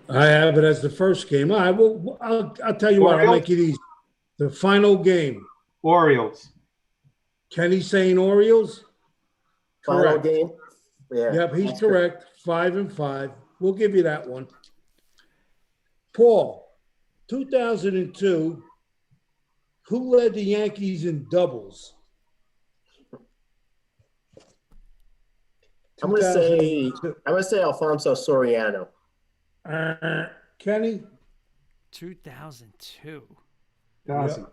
I have it as the first game. All right, well, I'll tell you what. I'll make it easy. The final game. Orioles. Kenny saying Orioles? Final Correct. game? Yeah. Yep, he's correct. 5-5. We'll give you that one. Paul, 2002, who led the Yankees in doubles? I'm gonna say Alfonso Soriano. Kenny? 2002. Yep.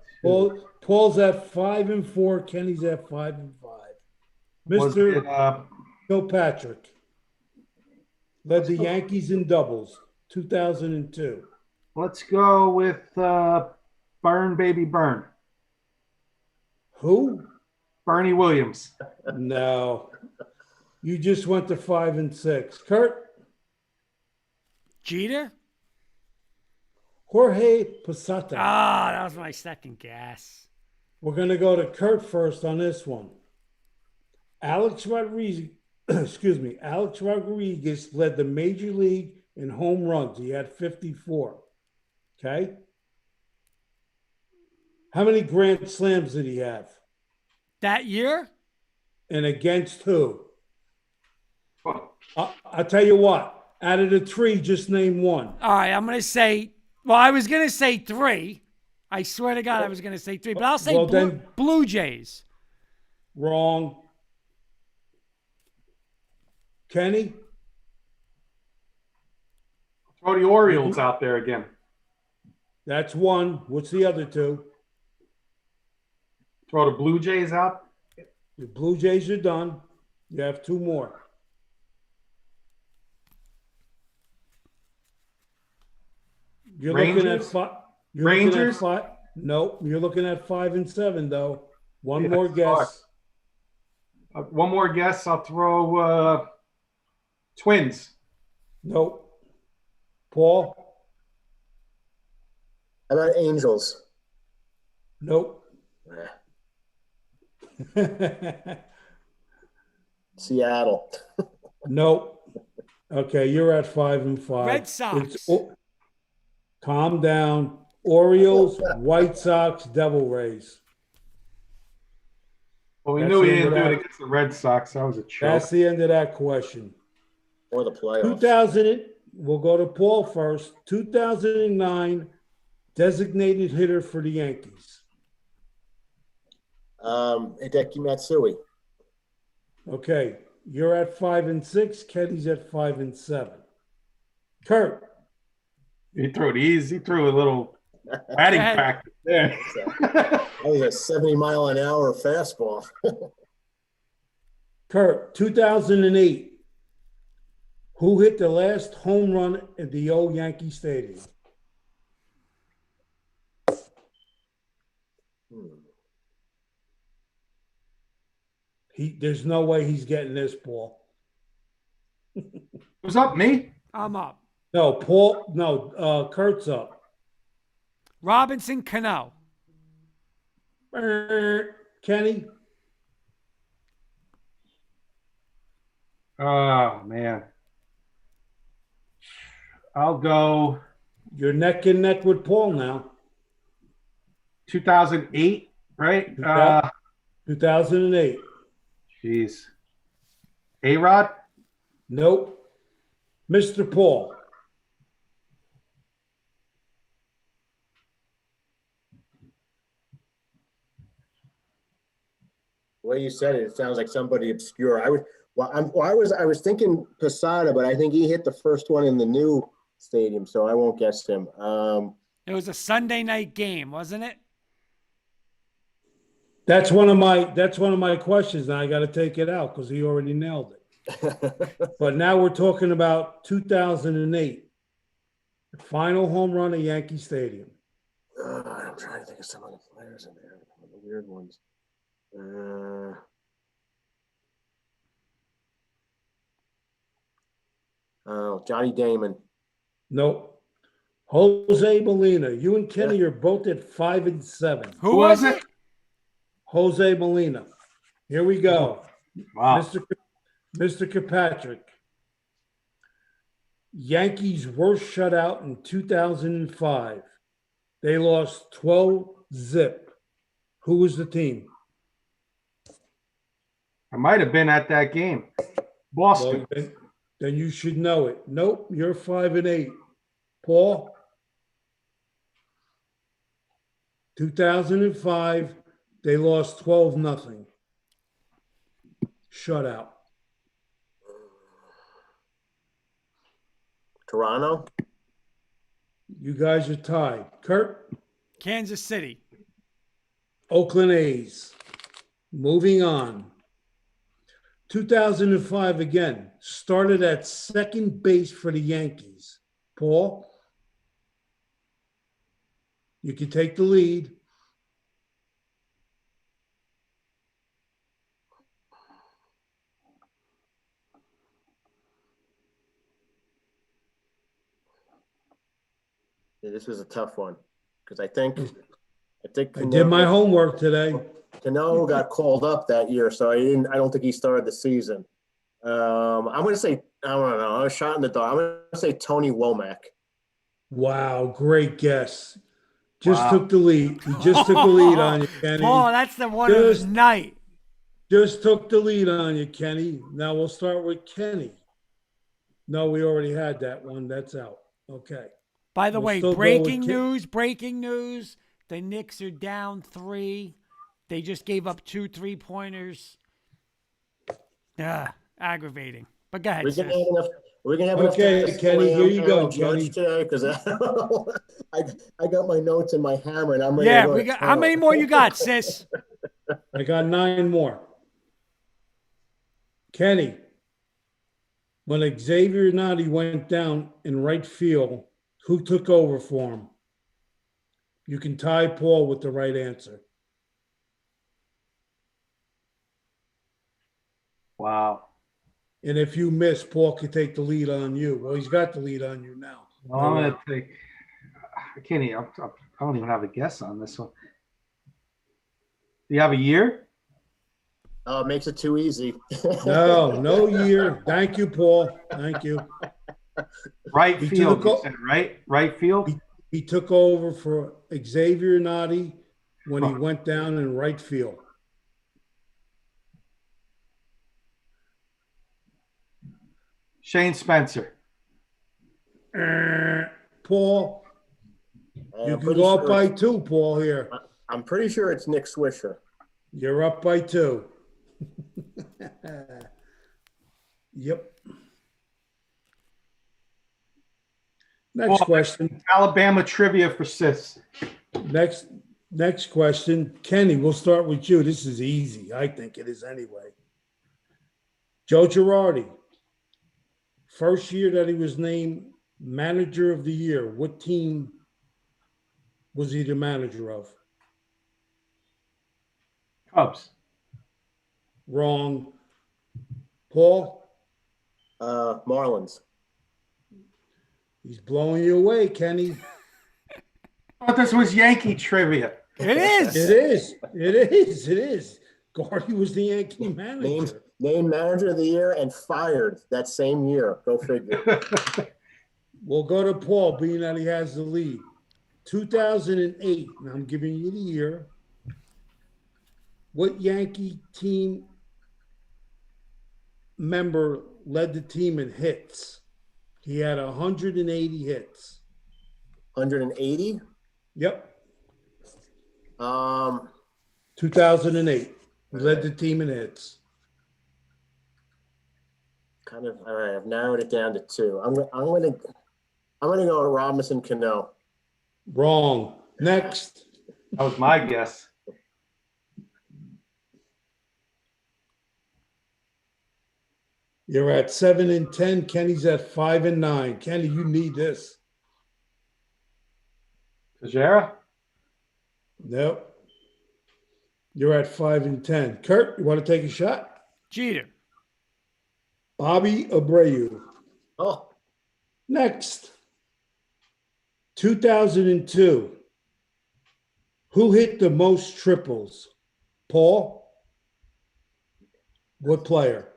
Paul's at 5-4. Kenny's at 5-5. Mr. Kilpatrick led the Yankees in doubles, 2002. Let's go with Burn Baby Burn. Who? Bernie Williams. No. You just went to 5-6. Kurt? Jeter? Jorge Posada. Ah, that was my second guess. We're going to go to Kurt first on this one. Alex Rodriguez, Alex Rodriguez led the major league in home runs. He had 54. Okay? How many grand slams did he have? That year? And against who? I'll tell you what. Out of the three, just name one. All right, I'm going to say, well, I was going to say 3. I swear to God, I was going to say 3, but I'll say Blue Jays. Wrong. Kenny? Throw the Orioles out there again. That's one. What's the other two? Throw the Blue Jays out. The Blue Jays are done. You have 2 more. You're looking at 5. Rangers? Nope. You're looking at 5-7, though. One more guess. One more guess. I'll throw Twins. Nope. Paul? How about Angels? Nope. Seattle. Nope. Okay, you're at 5-5. Red Sox. Calm down. Orioles, White Sox, Devil Rays. Well, we knew he didn't do it against the Red Sox. That was a choke. That's the end of that question. Or the playoffs. 2000. We'll go to Paul first. 2009, designated hitter for the Yankees. Hideki Matsui. Okay, you're at 5-6. Kenny's at 5-7. Kurt. He threw it easy. He threw a little batting practice there. That was a 70-mile-an-hour fastball. Kurt, 2008. Who hit the last home run at the old Yankee Stadium? There's no way he's getting this, Paul. Who's up, me? I'm up. No, Paul. No, Kurt's up. Robinson Cano. Kenny. Oh man, I'll go You're neck and neck with Paul now. 2008, right? 2008. Jeez. A-Rod? Nope. Mr. Paul. The way you said it, it sounds like somebody obscure. I was thinking Posada, but I think he hit the first one in the new stadium, so I won't guess him. It was a Sunday night game, wasn't it? That's one of my questions. Now I got to take it out because he already nailed it. But now we're talking about 2008, the final home run at Yankee Stadium. I'm trying to think of some of the players in there, some of the weird ones. Oh, Johnny Damon. Nope. Jose Molina. You and Kenny are both at 5 and 7. Who was it? Jose Molina. Here we go. Wow. Mr. Kirkpatrick. Yankees worst shutout in 2005. They lost 12-zip. Who was the team? I might have been at that game. Boston. Well, then you should know it. Nope, you're 5 and 8. Paul? 2005, they lost 12-0. Shutout. Toronto. You guys are tied. Kurt? Kansas City. Oakland A's. Moving on. 2005 again. Started at second base for the Yankees. Paul? You can take the lead. Yeah, this was a tough one because I think I did my homework today. Cano got called up that year, so I don't think he started the season. I'm going to say, I don't know. I was shot in the dark. I'm going to say Tony Womack. Wow, great guess. Just Wow. took the lead. He just took the lead on you, Kenny. Oh, that's the one of the night. Just took the lead on you, Kenny. Now we'll start with Kenny. No, we already had that one. That's out. Okay. By the way, still go breaking with news. The Knicks are down 3. They just gave up 2 3-pointers. Aggravating. But go ahead, We're sis. going to have enough Okay, time to Kenny, slam here you go, Aaron Judge Kenny. today because I got my notes and my hammer and I'm ready Yeah, to go we to got. town. How many more you got, sis? I got 9 more. Kenny, when Xavier Nadi went down in right field, who took over for him? You can tie Paul with the right answer. Wow. And if you miss, Paul can take the lead on you. Well, he's got the lead on you now. Well, I'm going to take. I can't even. I don't even have a guess on this one. Do you have a year? Oh, it makes it too easy. No year. Thank you, Paul. Thank you. Right He field. took- You said, right field. He took over for Xavier Nadi when he went down in right field. Shane Spencer. Paul, you I'm can pretty go up sure- by 2, Paul, here. I'm pretty sure it's Nick Swisher. You're up by 2. Yep. Next Paul, question. Alabama trivia for sis. Next question. Kenny, we'll start with you. This is easy. I think it is anyway. Joe Girardi. First year that he was named manager of the year, what team was he the manager of? Cubs. Wrong. Paul? Marlins. He's blowing you away, Kenny. I thought this was Yankee trivia. It is. It is. Gardy was the Yankee Named manager. manager of the year and fired that same year. Go figure. We'll go to Paul, being that he has the lead. 2008, and I'm giving you the year. What Yankee team member led the team in hits? He had 180 hits. 180. Yep. 2008. 2008. He led the team in hits. Kind of. All right. I've narrowed it down to two. I'm gonna go with Robinson Cano. Wrong. Next. That was my guess. You're at 7 and 10. Kenny's at 5 and 9. Kenny, you need this. Tejera? Nope. You're at 5 and 10. Kurt, you want to take a shot? Jeter. Bobby Abreu. Oh, Next. 2002. Who hit the most triples? Paul? What player?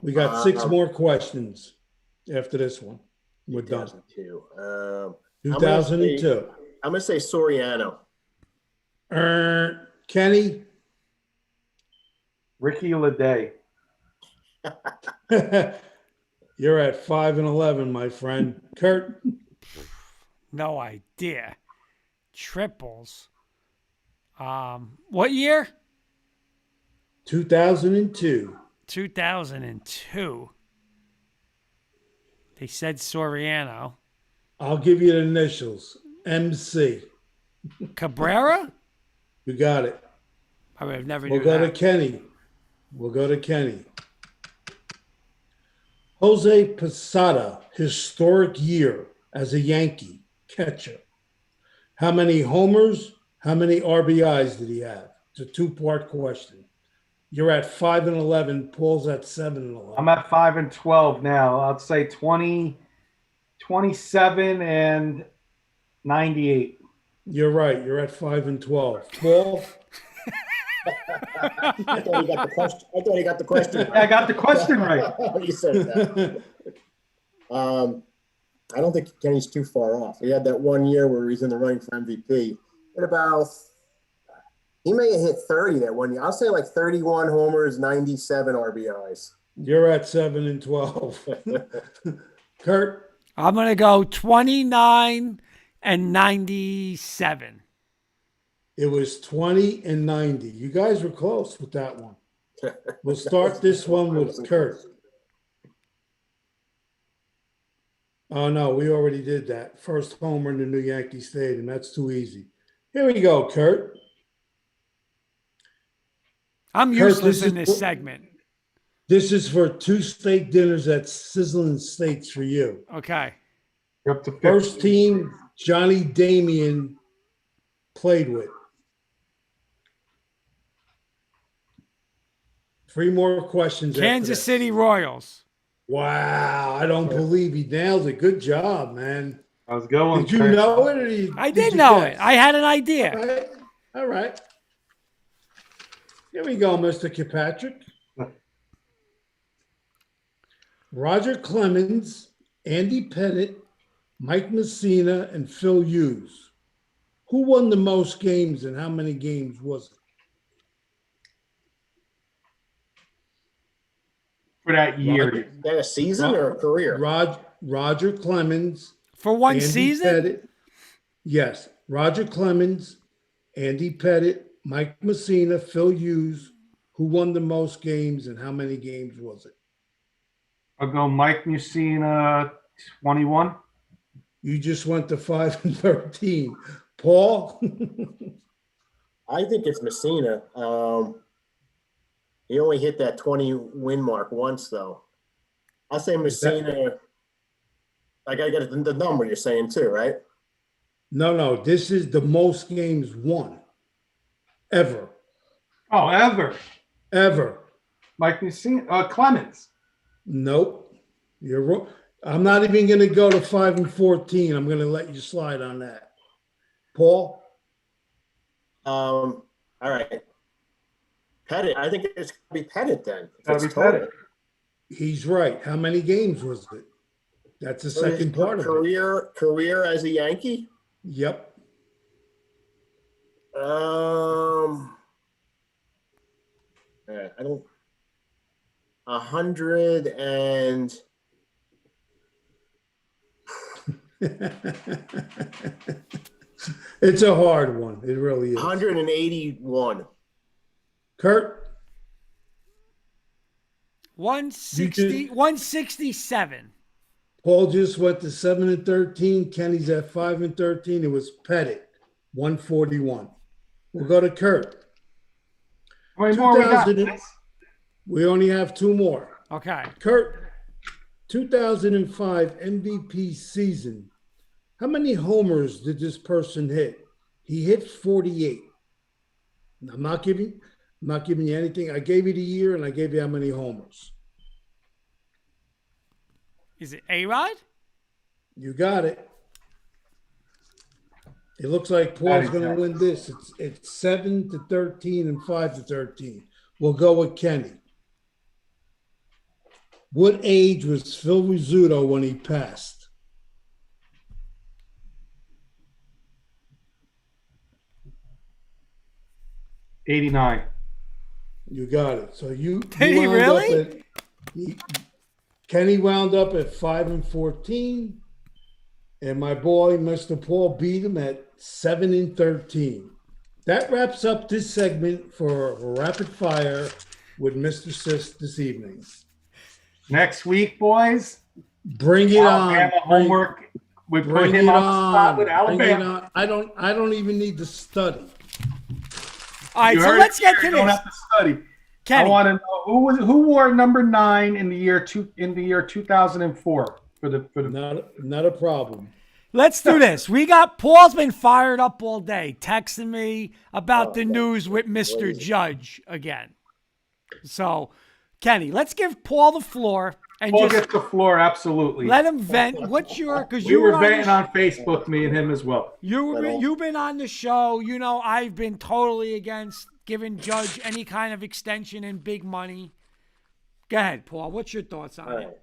We got 6 more questions after this one. We're done. 2002. 2002. I'm gonna say Soriano. Kenny? Ricky Leday. You're at 5 and 11, my friend. Kurt? No idea. Triples. What year? 2002. 2002. They said Soriano. I'll give you the initials. MC. Cabrera? You got it. I would have never We'll knew go that. to Kenny. We'll go to Kenny. Jose Posada, historic year as a Yankee catcher. How many homers, how many RBIs did he have? It's a 2-part question. You're at 5 and 11. Paul's at 7 and 11. I'm at 5 and 12 now. I'd say 20, 27 and 98. You're right. You're at 5 and 12. Paul? I thought he got the question. I got the question right. You said that. I don't think Kenny's too far off. He had that one year where he's in the running for MVP. He may have hit 30 that one year. I'll say like 31 homers, 97 RBIs. You're at 7 and 12. Kurt? I'm going to go 29 and 97. It was 20 and 90. You guys were close with that one. We'll start this one with Kurt. Oh, no, we already did that. First homer in the new Yankee Stadium. That's too easy. Here we go, Kurt. I'm Kurt, useless in is this segment. This is for 2 steak dinners at Sizzling Steaks for you. Okay. You're up to 50. First team Johnny Damien played with. 3 more questions. after Kansas this. City Royals. Wow, I don't believe he nailed it. Good job, man. I was going. Did you know it? Or I did you know guess? it. I had an idea. All right. All right. Here we go, Mr. Kirkpatrick. Roger Clemens, Andy Pettit, Mike Messina, and Phil Hughes. Who won the most games and how many games was it? For that year. Is that a season or a career? Roger Clemens. For one Andy season? Pettit. Yes. Roger Clemens, Andy Pettit, Mike Messina, Phil Hughes. Who won the most games and how many games was it? I'll go Mike Mussina, 21. You just went to 5 and 13. Paul? I think it's Messina. He only hit that 20 win mark once, though. I'll say Messina. I got to get the number you're saying, too, right? No. This is the most games won. Ever. Oh, ever. Mike Mussina, Clemens. Nope. You're wrong. I'm not even going to go to 5 and 14. I'm going to let you slide on that. Paul? All right. Pettit. I think it's going to be Pettit then. Gotta be Pettit. He's right. How many games was it? That's the second part of it. Career as a Yankee? Yep. I don't. 100 and. It's a hard one. It really is. 181. Kurt? 167. Paul just went to 7-13. Kenny's at 5-13. It was Pettit, 141. We'll go to Kurt. How many more we got? We only have 2 more. Okay. Kurt, 2005 MVP season. How many homers did this person hit? He hit 48. I'm not giving you anything. I gave you the year and I gave you how many homers. Is it A-Rod? You got it. It looks like Paul's going to win this. It's 7-13 and 5-13. We'll go with Kenny. What age was Phil Rizzuto when he passed? '89. You got it. So you Did he really? Kenny wound up at 5-14, and my boy, Mr. Paul, beat him at 7-13. That wraps up this segment for Rapid Fire with Mr. Sis this evening. Next week, boys. Bring it on. Homework. We put him on the spot with Alabama. I don't even need to study. All right, so let's get to you don't this. have to study. Kenny. I want to know who wore number 9 in the year 2004 for the Not a problem. Let's do this. Paul's been fired up all day, texting me about the news with Mr. Judge again. So, Kenny, let's give Paul the floor and Paul just gets the floor, absolutely. let him vent. What's your? Because We were venting on Facebook, me and him as well. You've been on the show. You know I've been totally against giving Judge any kind of extension and big money. Go ahead, Paul. What's your thoughts on it?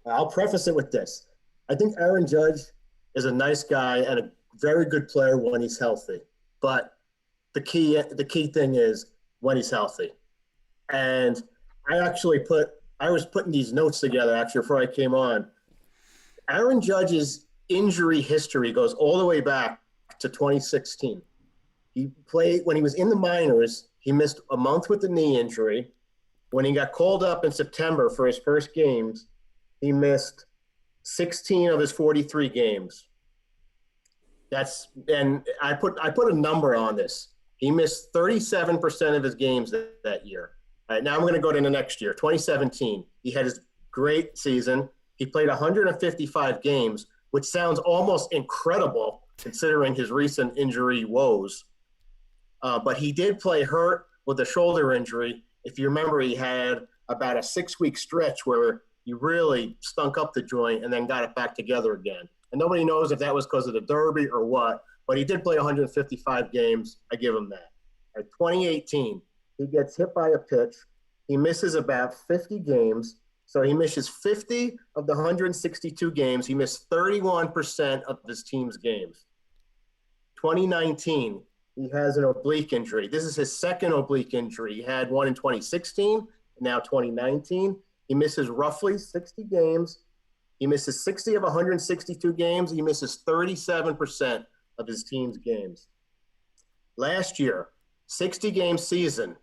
I'll preface it with this. I think Aaron Judge is a nice guy and a very good player when he's healthy. But the key thing is when he's healthy. And I was putting these notes together actually before I came on. Aaron Judge's injury history goes all the way back to 2016. He played when he was in the minors. He missed a month with the knee injury. When he got called up in September for his first games, he missed 16 of his 43 games. And I put a number on this. He missed 37% of his games that year. All right, now I'm going to go to the next year, 2017. He had his great season. He played 155 games, which sounds almost incredible considering his recent injury woes. But he did play hurt with a shoulder injury. If you remember, he had about a 6-week stretch where he really stunk up the joint and then got it back together again. And nobody knows if that was because of the Derby or what, but he did play 155 games. I give him that. At 2018, he gets hit by a pitch. He misses about 50 games. So he misses 50 of the 162 games. He missed 31% of his team's games. 2019, he has an oblique injury. This is his second oblique injury. He had one in 2016, now 2019. He misses roughly 60 games. He misses 60 of 162 games. He misses 37% of his team's games. Last year, 60-game season,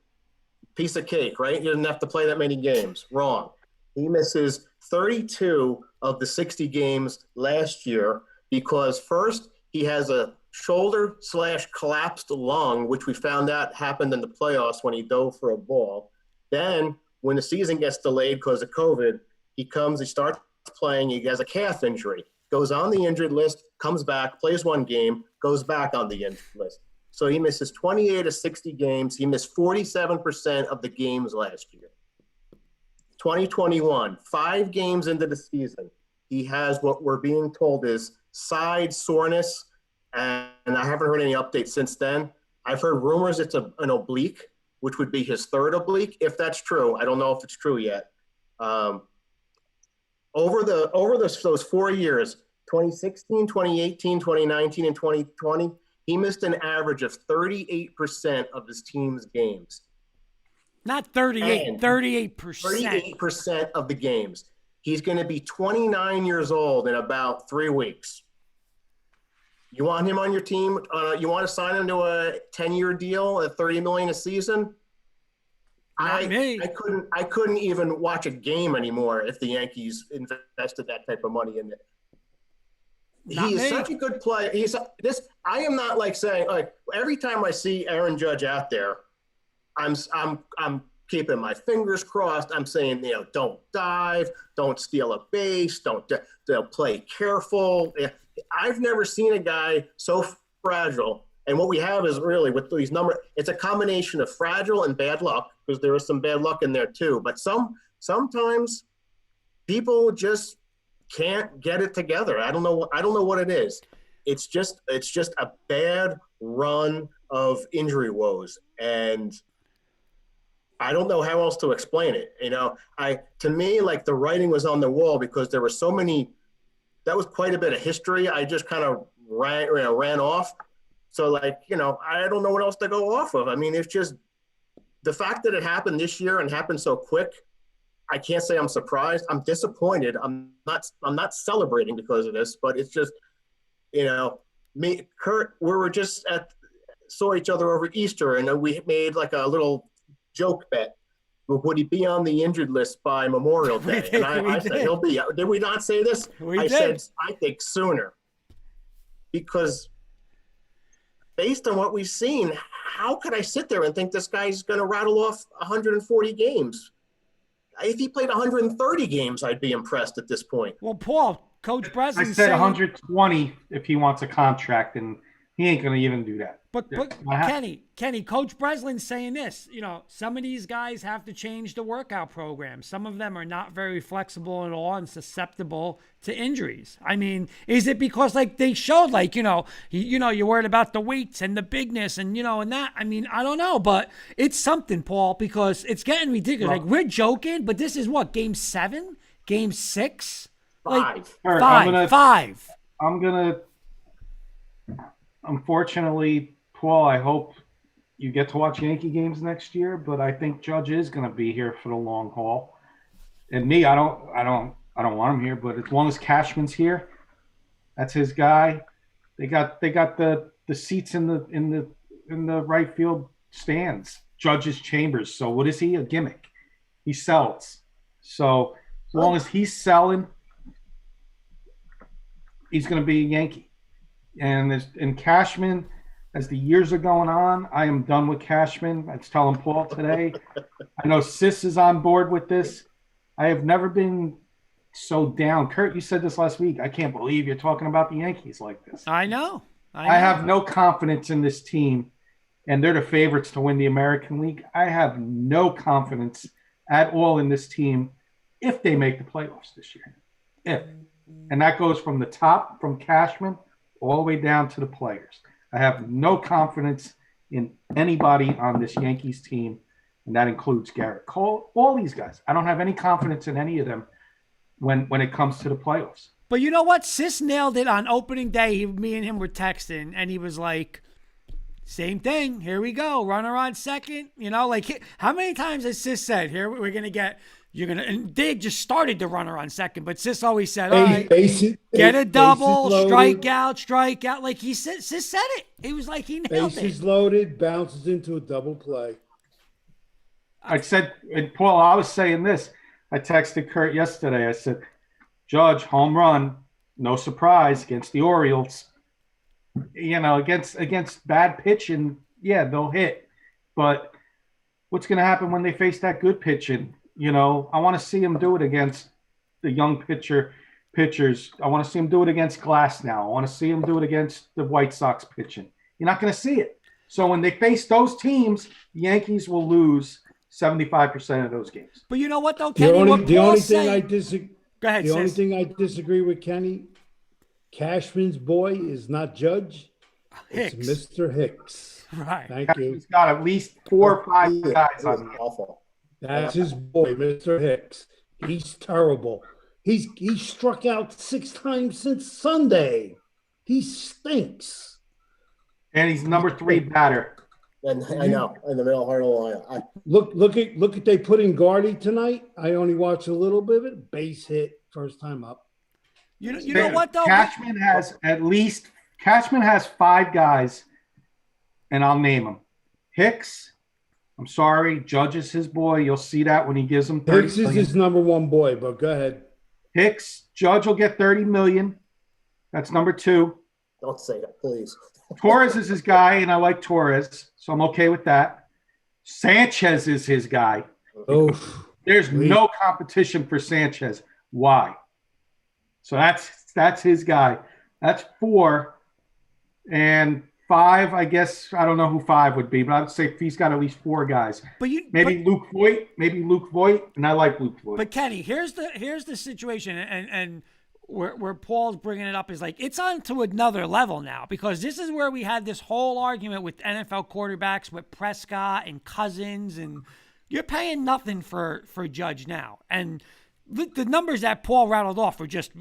piece of cake, right? He doesn't have to play that many games. Wrong. He misses 32 of the 60 games last year because first he has a shoulder/collapsed lung, which we found out happened in the playoffs when he dove for a ball. Then when the season gets delayed because of COVID, he starts playing, he has a calf injury, goes on the injured list, comes back, plays one game, goes back on the injured list. So he misses 28 of 60 games. He missed 47% of the games last year. 2021, 5 games into the season, he has what we're being told is side soreness, and I haven't heard any updates since then. I've heard rumors it's an oblique, which would be his third oblique. If that's true, I don't know if it's true yet. Those 4 years, 2016, 2018, 2019, and 2020, he missed an average of 38% of his team's games. Not 38, And 38%. 38% of the games. He's going to be 29 years old in about 3 weeks. You want him on your team? You want to sign him to a 10-year deal at $30 million a season? Not me. I couldn't even watch a game anymore if the Yankees invested that type of money in it. He is such a good player. I am not like saying like every time I see Aaron Judge out there, I'm keeping my fingers crossed. I'm saying, don't dive, don't steal a base, don't play careful. I've never seen a guy so fragile. And what we have is really with these numbers, it's a combination of fragile and bad luck, because there is some bad luck in there too. But sometimes people just can't get it together. I don't know what it is. It's just a bad run of injury woes, and I don't know how else to explain it. To me, like the writing was on the wall, because there were so many. That was quite a bit of history. I just kind of ran off. So I don't know what else to go off of. I mean, it's just the fact that it happened this year and happened so quick. I can't say I'm surprised. I'm disappointed. I'm not celebrating because of this, but it's just, me, Kurt, we were just saw each other over Easter, and we made like a little joke bet. Would he be on the injured list by Memorial Day? And I said he'll be. Did we not say this? I said I think sooner, because based on what we've seen, how could I sit there and think this guy's going to rattle off 140 games? If he played 130 games, I'd be impressed at this point. Well, Paul, Coach Breslin I said 120 if he wants a contract, and he ain't going to even do that. But Kenny, Coach Breslin's saying this. Some of these guys have to change the workout program. Some of them are not very flexible at all and susceptible to injuries. I mean, is it because they showed you're worried about the weights and the bigness and and that? I mean, I don't know, but it's something, Paul, because it's getting ridiculous. Well, we're joking, but this is what, game 7, game 6, Five. Five. I'm gonna. Unfortunately, Paul, I hope you get to watch Yankee games next year, but I think Judge is going to be here for the long haul. And me, I don't want him here, but as long as Cashman's here, that's his guy. They got the seats in the right field stands, Judge's chambers. So what is he? A gimmick. He sells. So as long as he's selling, he's going to be a Yankee. And Cashman, as the years are going on, I am done with Cashman. I was telling Paul today. I know Sis is on board with this. I have never been so down. Kurt, you said this last week. I can't believe you're talking about the Yankees like this. I know. I have no confidence in this team, and they're the favorites to win the American League. I have no confidence at all in this team if they make the playoffs this year. And that goes from the top, from Cashman, all the way down to the players. I have no confidence in anybody on this Yankees team, and that includes Garrett Cole, all these guys. I don't have any confidence in any of them when it comes to the playoffs. But you know what? Sis nailed it on opening day. Me and him were texting, and he was like, same thing. Here we go. Runner on second. How many times has Sis said, here we're going to get – and they just started the runner on second, but Sis always said, all right, get a double, strike out. Like he said, Sis said it. It was like he nailed it. Bases loaded, bounces into a double play. I said, and Paul, I was saying this. I texted Kurt yesterday. I said, Judge, home run, no surprise against the Orioles. Against bad pitching, yeah, they'll hit. But what's going to happen when they face that good pitching? I want to see him do it against the young pitchers. I want to see him do it against Glass now. I want to see him do it against the White Sox pitching. You're not going to see it. So when they face those teams, the Yankees will lose 75% of those games. But you know what, though, Kenny? The only thing I disagree with, Kenny, Cashman's boy is not Judge. It's Hicks. Mr. Hicks. Right. Thank you. He's got at least 4 or 5 Yeah, guys this on is the awful. That's his boy, Mr. Hicks. He's terrible. He struck out 6 times since Sunday. He stinks. and he's number 3 batter. And I know, in the middle of the line. Look at they put in Guardy tonight. I only watched a little bit of it. Base hit first time up. You know what though? Cashman has 5 guys, and I'll name them. Hicks, I'm sorry, Judge is his boy. You'll see that when he gives him 30 Hicks is million. his number 1 boy, but go ahead. Hicks, Judge will get 30 million. That's number 2. Don't say that, please. Torres is his guy, and I like Torres, so I'm okay with that. Sanchez is his guy. Oh, There's no competition for Sanchez. Why? So that's his guy. That's 4. And 5, I guess, I don't know who 5 would be, but I would say he's got at least 4 guys. Maybe Luke Voigt, and I like Luke Voigt. But Kenny, here's the situation, and where Paul's bringing it up is like it's on to another level now, because this is where we had this whole argument with NFL quarterbacks with Prescott and Cousins, and you're paying nothing for Judge now, and the numbers that Paul rattled off are just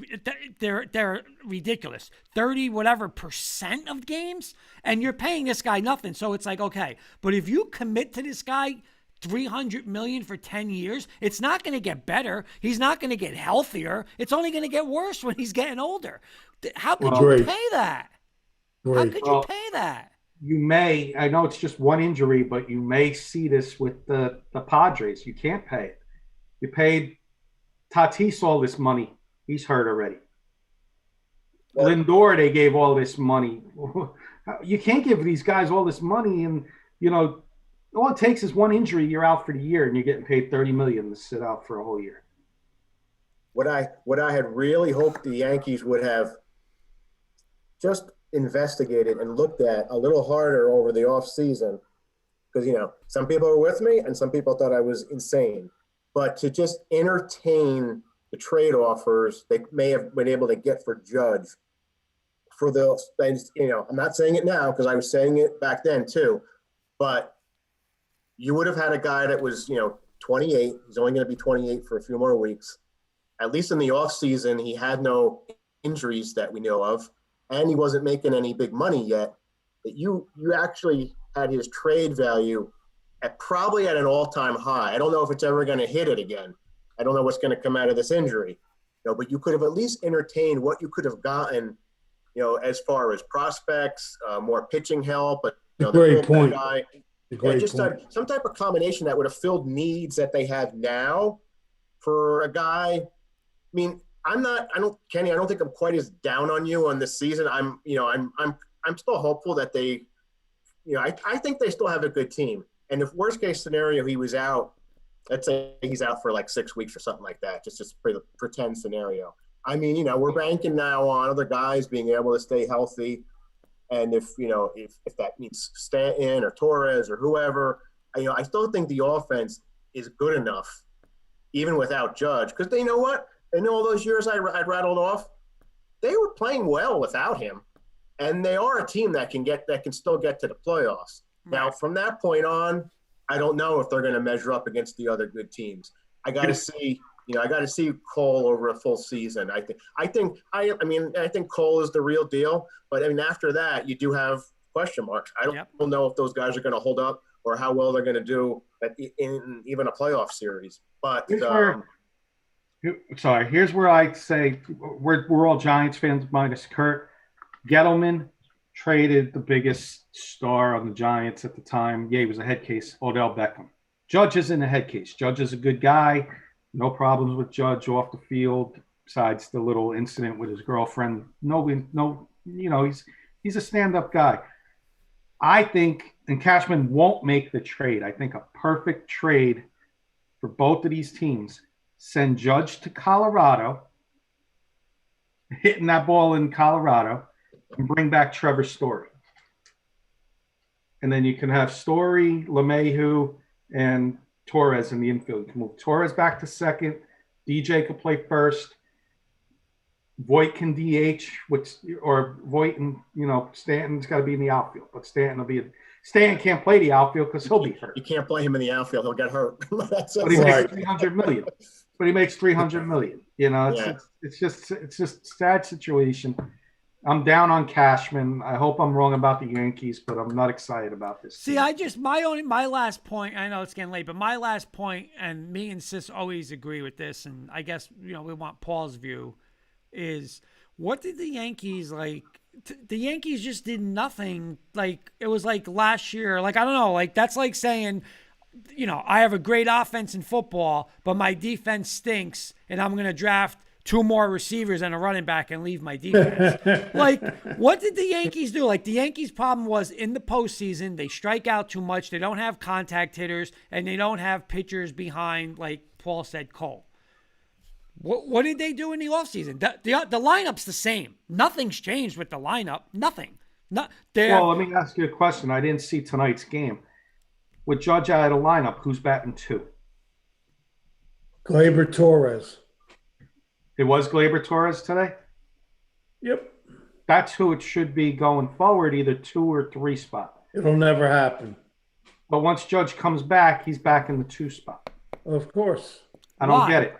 they're ridiculous. 30% of games, and you're paying this guy nothing. So it's like, okay, but if you commit to this guy $300 million for 10 years, it's not going to get better. He's not going to get healthier. It's only going to get worse when he's getting older. How could you pay that? How could you pay that? You may, I know it's just one injury, but you may see this with the Padres. You can't pay it. You paid Tatis all this money. He's hurt already. Lindor, they gave all this money. You can't give these guys all this money, and all it takes is one injury. You're out for the year, and you're getting paid $30 million to sit out for a whole year. What I had really hoped the Yankees would have just investigated and looked at a little harder over the offseason, because some people were with me and some people thought I was insane. But to just entertain the trade offers they may have been able to get for Judge for those things, I'm not saying it now because I was saying it back then too, but you would have had a guy that was, 28. He's only going to be 28 for a few more weeks. At least in the offseason, he had no injuries that we know of, and he wasn't making any big money yet. But you actually had his trade value probably at an all-time high. I don't know if it's ever going to hit it again. I don't know what's going to come out of this injury. But you could have at least entertained what you could have gotten, as far as prospects, more pitching help. But great point. Some type of combination that would have filled needs that they have now for a guy. I mean, Kenny, I don't think I'm quite as down on you on this season. I'm still hopeful that they, I think they still have a good team. And if worst case scenario, he was out, let's say he's out for like 6 weeks or something like that, just for the pretend scenario. I mean, we're banking now on other guys being able to stay healthy. And if that means Stanton or Torres or whoever, I still think the offense is good enough, even without Judge. Because they know what? In all those years I rattled off, they were playing well without him. And they are a team that can still get to the playoffs. Now, from that point on, I don't know if they're going to measure up against the other good teams. I got to see Cole over a full season. I think Cole is the real deal. But after that, you do have question marks. I don't know if those guys are going to hold up or how well they're going to do in even a playoff series. But here's where I say we're all Giants fans minus Kurt. Gettleman traded the biggest star on the Giants at the time. Yeah, he was a head case, Odell Beckham. Judge isn't a head case. Judge is a good guy. No problems with Judge off the field, besides the little incident with his girlfriend. He's a stand-up guy. I think, and Cashman won't make the trade. I think a perfect trade for both of these teams. Send Judge to Colorado, hitting that ball in Colorado, and bring back Trevor Story. And then you can have Story, LeMahieu, and Torres in the infield. You can move Torres back to second. DJ could play first. Voit can DH, or Voit and Stanton's got to be in the outfield, but Stanton can't play the outfield because he'll be hurt. You can't play him in the outfield; he'll get hurt. But he makes $300 million. But he makes $300 million. It's just a sad situation. I'm down on Cashman. I hope I'm wrong about the Yankees, but I'm not excited about this. See, my last point, I know it's getting late, but my last point, and me and Sis always agree with this, and I guess, we want Paul's view, is what did the Yankees like? The Yankees just did nothing. Like, it was like last year. Like, I don't know. Like, that's like saying, I have a great offense in football, but my defense stinks, and I'm going to draft 2 more receivers and a running back and leave my defense. Like, what did the Yankees do? Like, the Yankees' problem was in the postseason, they strike out too much. They don't have contact hitters, and they don't have pitchers behind, like Paul said, Cole. What did they do in the offseason? The lineup's the same. Nothing's changed with the lineup. Nothing. Well, let me ask you a question. I didn't see tonight's game. With Judge out of the lineup, who's batting 2? Gleyber Torres. It was Gleyber Torres today? Yep. That's who it should be going forward, either 2 or 3 spot. It'll never happen. But once Judge comes back, he's back in the 2 spot. Of course. I don't get it.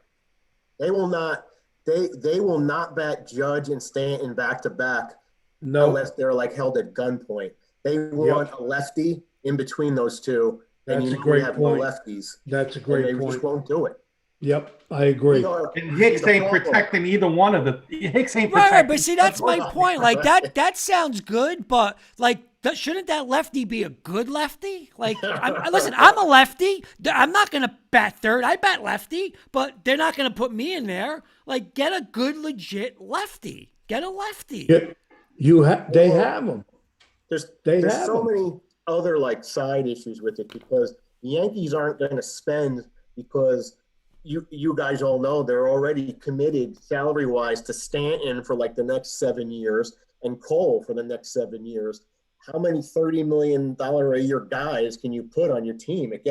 They will not. They will not bat Judge and Stanton back to back, unless they're like held at gunpoint. They want a lefty in between those two, and That's a great have point. no lefties. That's a great point. They just won't do it. Yep, I agree. And Hicks ain't protecting either one of the. Hicks ain't protecting. Right, but see, that's my point. Like, that sounds good, but like, shouldn't that lefty be a good lefty? Like, listen, I'm a lefty. I'm not going to bat third. I bat lefty, but they're not going to put me in there. Like, get a good, legit lefty. Get a lefty. Yeah, they have them. There's so many other like side issues with it, because the Yankees aren't going to spend, because you guys all know they're already committed salary-wise to Stanton for like the next 7 years and Cole for the next 7 years. How many $30 million a year guys can you put on your team? It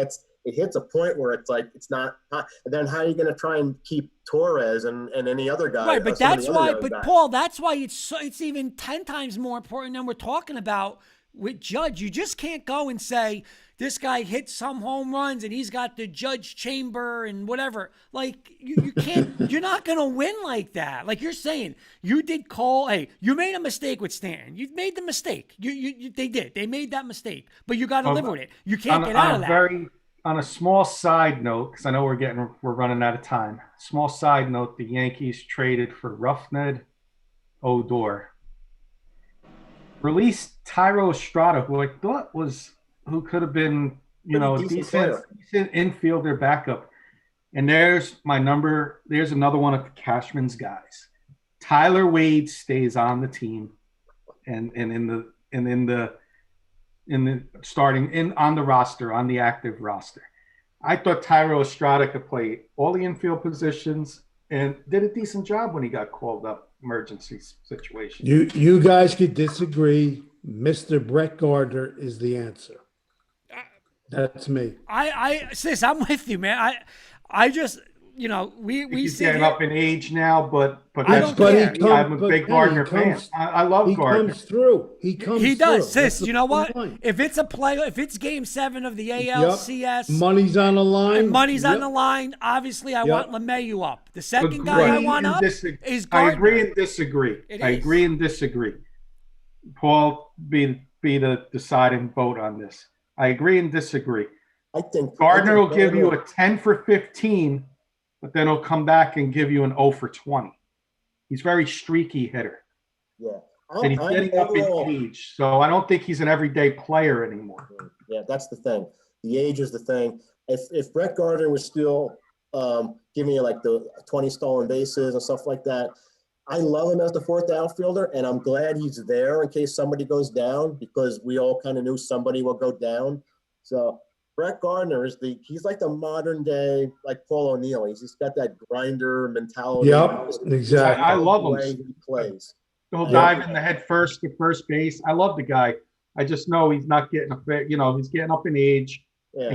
hits a point where it's like, it's not. And then how are you going to try and keep Torres and any other guy? Right, but that's why. But Paul, that's why it's even 10 times more important than we're talking about with Judge. You just can't go and say this guy hit some home runs and he's got the Judge chamber and whatever. Like, you can't. You're not going to win like that. Like you're saying, you did Cole. Hey, you made a mistake with Stanton. You made the mistake. They did. They made that mistake. But you got to live with it. You can't get out of that. On a small side note, because I know we're running out of time. Small side note: the Yankees traded for Rougned Odor, released Thairo Estrada, who I thought who could have been, a decent infielder backup. And there's my number. There's another one of Cashman's guys. Tyler Wade stays on the team, and in the starting on the roster, on the active roster. I thought Thairo Estrada could play all the infield positions and did a decent job when he got called up emergency situation. You guys could disagree. Mr. Brett Gardner is the answer. That's me. Sis, I'm with you, man. I just, we he's getting up in age now, but I'm a big Gardner fan. I love Gardner. He comes through. He does. Through. Sis, you know what? If it's if it's Game 7 of the ALCS, money's on the line. On the line. Obviously, I want LeMahieu up. The second guy I want up is Gardner. I agree and disagree. Agree and disagree. Paul, be the deciding vote on this. I agree and disagree. I think Gardner will give you a 10 for 15. But then he'll come back and give you an 0 for 20. He's a very streaky hitter. Yeah. And he's getting up in age. So I don't think he's an everyday player anymore. Yeah, that's the thing. The age is the thing. If Brett Gardner was still giving you like the 20 stolen bases and stuff like that, I love him as the fourth outfielder, and I'm glad he's there in case somebody goes down, because we all kind of knew somebody will go down. So Brett Gardner he's like the modern day, like Paul O'Neill. He's just got that grinder mentality. Yep, exactly. I love him. He plays. He'll dive in the head first to first base. I love the guy. I just know he's not getting he's getting up in age. Yeah,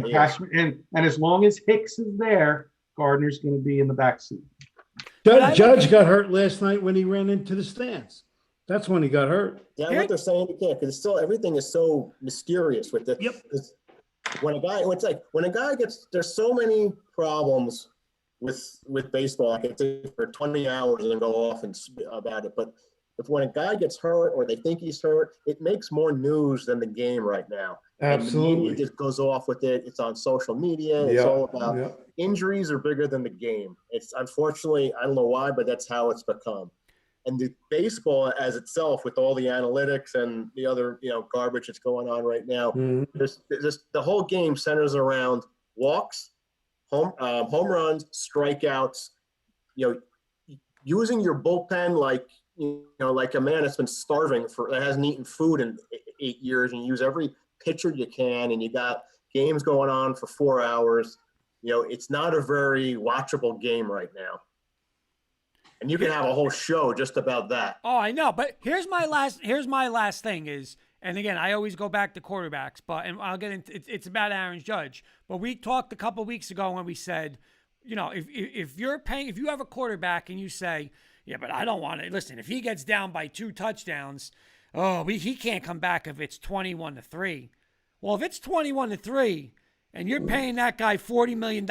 and as long as Hicks is there, Gardner's going to be in the backseat. Judge got hurt last night when he ran into the stands. That's when he got hurt. Yeah, what they're saying, because it's still everything is so mysterious with the. Yep. When a guy gets, there's so many problems with baseball. I can take for 20 hours and then go off and about it. But when a guy gets hurt or they think he's hurt, it makes more news than the game right now. Absolutely. And the media just goes off with it. It's on social media. It's all about injuries are bigger than the game. It's unfortunately, I don't know why, but that's how it's become. And the baseball as itself, with all the analytics and the other, garbage that's going on right now, there's the whole game centers around walks, home runs, strikeouts. Using your bullpen like a man that's been starving that hasn't eaten food in 8 years, and you use every pitcher you can, and you got games going on for 4 hours. It's not a very watchable game right now. And you can have a whole show just about that. Oh, I know. But here's my last thing is, and again, I always go back to quarterbacks, and I'll get into it's about Aaron Judge. But we talked a couple of weeks ago when we said, if you have a quarterback and you say, yeah, but I don't want to listen, if he gets down by 2 touchdowns, he can't come back if it's 21-3. Well, if it's 21-3 and you're paying that guy $40 million,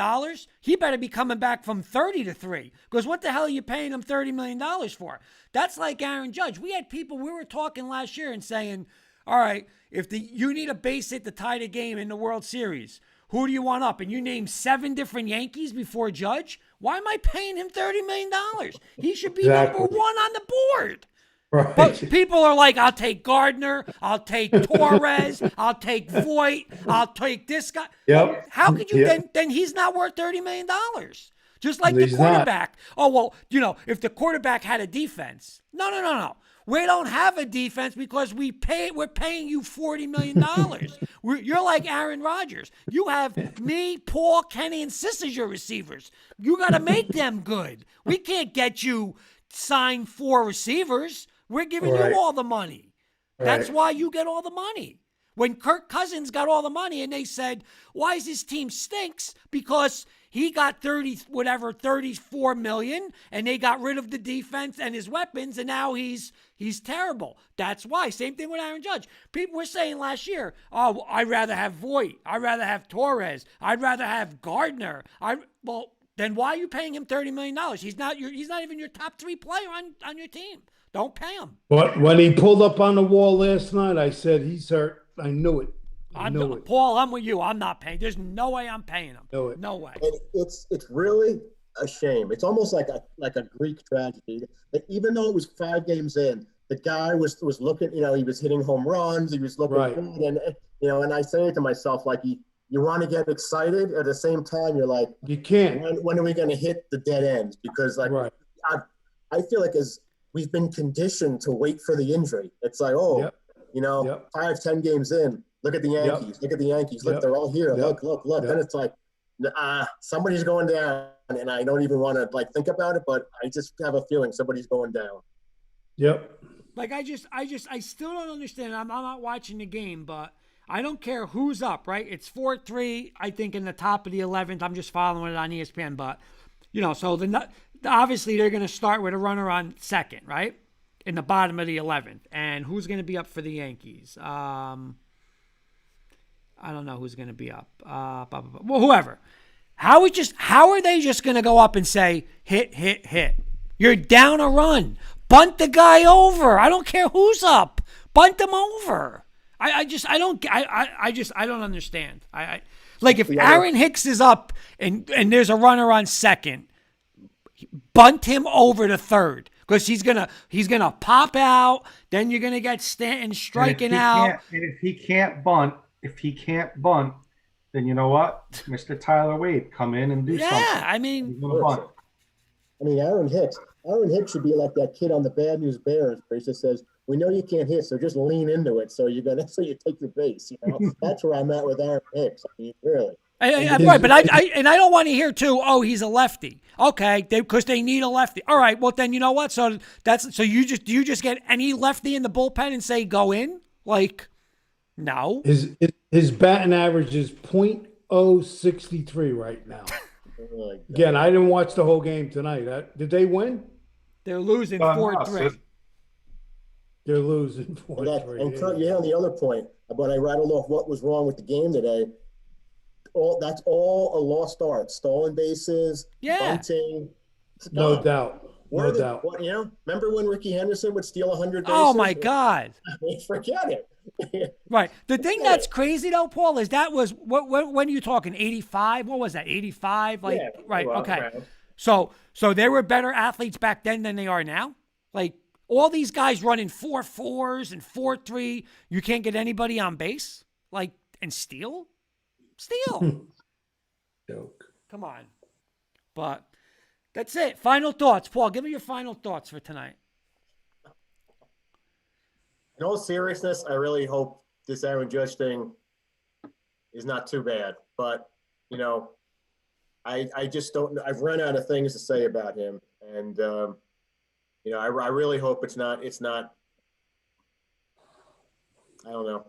he better be coming back from 30-3. Because what the hell are you paying him $30 million for? That's like Aaron Judge. We had people, we were talking last year and saying, all right, you need a base hit to tie the game in the World Series, who do you want up? And you name 7 different Yankees before Judge. Why am I paying him $30 million? He should be number 1 on the board. Right. But people are like, I'll take Gardner, I'll take Torres, I'll take Voit, I'll take this guy. Yep. How could you then he's not worth $30 million? Just like the He's quarterback. Oh, well, if the quarterback had a defense. No. We don't have a defense because we're paying you $40 million. You're like Aaron Rodgers. You have me, Paul, Kenny, and Sis as your receivers. You got to make them good. We can't get you signed 4 receivers. We're giving you all the money. That's why you get all the money. When Kirk Cousins got all the money and they said, why is his team stinks? Because he got 34 million and they got rid of the defense and his weapons and now he's terrible. That's why. Same thing with Aaron Judge. People were saying last year, oh, I'd rather have Voit. I'd rather have Torres. I'd rather have Gardner. Then why are you paying him $30 million? He's not even your top 3 player on your team. Don't pay him. But when he pulled up on the wall last night, I said, he's hurt. I knew it. I knew it. Paul, I'm with you. I'm not paying. There's no way I'm paying him. No way. And it's really a shame. It's almost like a Greek tragedy. That even though it was 5 games in, the guy was looking, he was hitting home runs. He was looking good. And I say to myself, like, you want to get excited. At the same time, you're like, you can't. When are we going to hit the dead ends? Because I feel like we've been conditioned to wait for the injury. It's like, 5-10 games in, look at the Yankees. Yep. Look at the Yankees. Look, they're all here. Yep. Look. Yep. Then it's like, somebody's going down, and I don't even want to think about it, but I just have a feeling somebody's going down. Yep. Like I still don't understand. I'm not watching the game, but I don't care who's up, right? It's 4-3, I think, in the top of the 11th. I'm just following it on ESPN, but so obviously they're going to start with a runner on second, right? In the bottom of the 11th. And who's going to be up for the Yankees? I don't know who's going to be up. Well, whoever. How are they just going to go up and say, hit? You're down a run. Bunt the guy over. I don't care who's up. Bunt them over. I don't understand. Like if Aaron Hicks is up and there's a runner on second, bunt him over to third because he's gonna pop out. Then you're gonna get Stanton striking out. And if he can't bunt, then you know what, Mr. Tyler Wade, come in and do something. Yeah, I mean, Aaron Hicks should be like that kid on the Bad News Bears, where he just says, "We know you can't hit, so just lean into it. So you take your base." That's where I'm at with Aaron Hicks. I mean, really. Right, but I don't want to hear too. Oh, he's a lefty. Okay, because they need a lefty. All right, well then you know what? So you just get any lefty in the bullpen and say go in? Like, no. His batting average is .063 right now. Oh, my God. Again, I didn't watch the whole game tonight. Did they win? They're losing No, 4-3. They're losing And, that, 4-3. and Kurt, you hit on the other point, but I rattled off what was wrong with the game today. That's all a lost art. Stolen bases, Yeah. bunting. It's No gone. doubt. Where No the- doubt. What, remember when Ricky Henderson would steal 100 bases? Oh my God. Forget it. Right. The thing that's crazy though, Paul, is that was when are you talking? 85? What was that? 85? Like, Yeah, right. well, Okay. around. So there were better athletes back then than they are now. Like all these guys running 4.4s and 4.3. You can't get anybody on base. Like, and steal. Joke. Come on. But that's it. Final thoughts. Paul, give me your final thoughts for tonight. In all seriousness, I really hope this Aaron Judge thing is not too bad. But, I just don't – I've run out of things to say about him. And, I really hope it's not – I don't know.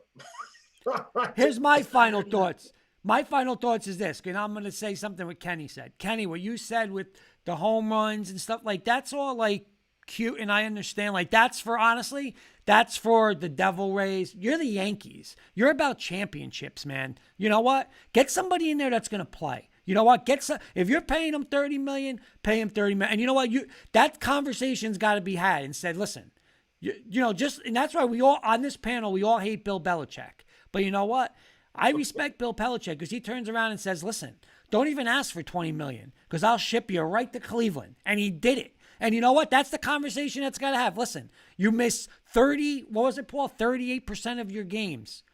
Here's my final thoughts. My final thoughts is this, and I'm going to say something what Kenny said. Kenny, what you said with the home runs and stuff, like that's all like cute, and I understand. Like that's for the Devil Rays. You're the Yankees. You're about championships, man. You know what? Get somebody in there that's going to play. You know what? If you're paying them $30 million, pay him $30 million. And you know what? That conversation's got to be had and said, listen, and that's why we all on this panel we all hate Bill Belichick. But you know what? I respect Bill Belichick because he turns around and says, listen, don't even ask for $20 million because I'll ship you right to Cleveland. And he did it. And you know what? That's the conversation that's got to have. Listen, you miss 38% of your games.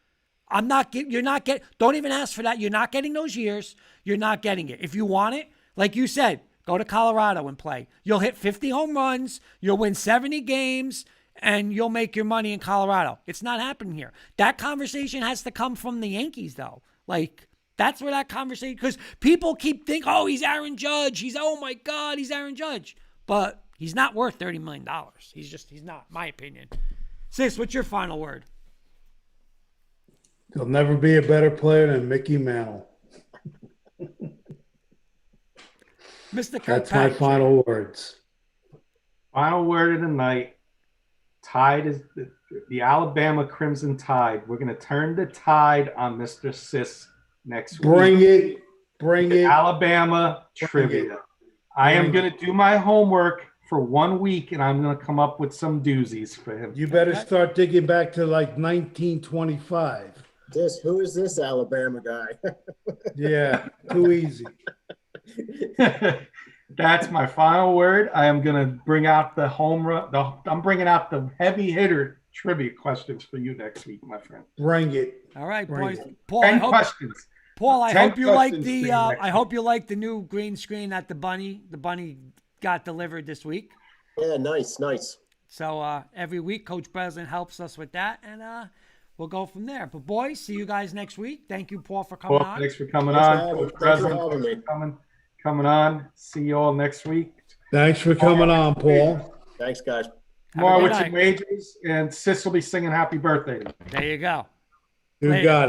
Don't even ask for that. You're not getting those years. You're not getting it. If you want it, like you said, go to Colorado and play. You'll hit 50 home runs. You'll win 70 games. And you'll make your money in Colorado. It's not happening here. That conversation has to come from the Yankees, though. Like, that's where that conversation, because people keep thinking, oh, he's Aaron Judge. Oh my God, he's Aaron Judge. But he's not worth $30 million. He's not, my opinion. Sis, what's your final word? There'll never be a better player than Mickey Mantle. Mr. That's my Kirkpatrick. final words. Final word of the night. Tide is the Alabama Crimson Tide. We're going to turn the tide on Mr. Sis next week. Bring it. Alabama trivia. I am going to do my homework for 1 week, and I'm going to come up with some doozies for him. You better start digging back to like 1925. Who is this Alabama guy? Yeah, too easy. That's my final word. I am going to bring out the home run. I'm bringing out the heavy hitter trivia questions for you next week, my friend. Bring it. All right, Bring boys. it. Paul, 10 questions. Paul, I 10 hope you like questions the for you next I hope you like the new green screen that the bunny got delivered this week. Yeah, nice. So every week, Coach Brislin helps us with that, and we'll go from there. But boys, see you guys next week. Thank you, Paul, for coming Paul, on. thanks for coming Thanks for on. having- Coach thanks for Breslin, having me. thanks for coming on. See you all next week. Thanks for coming on, Paul. Thanks, guys. More good with night. your majors, and Sis will be singing happy birthday. There you go. You Later. got it.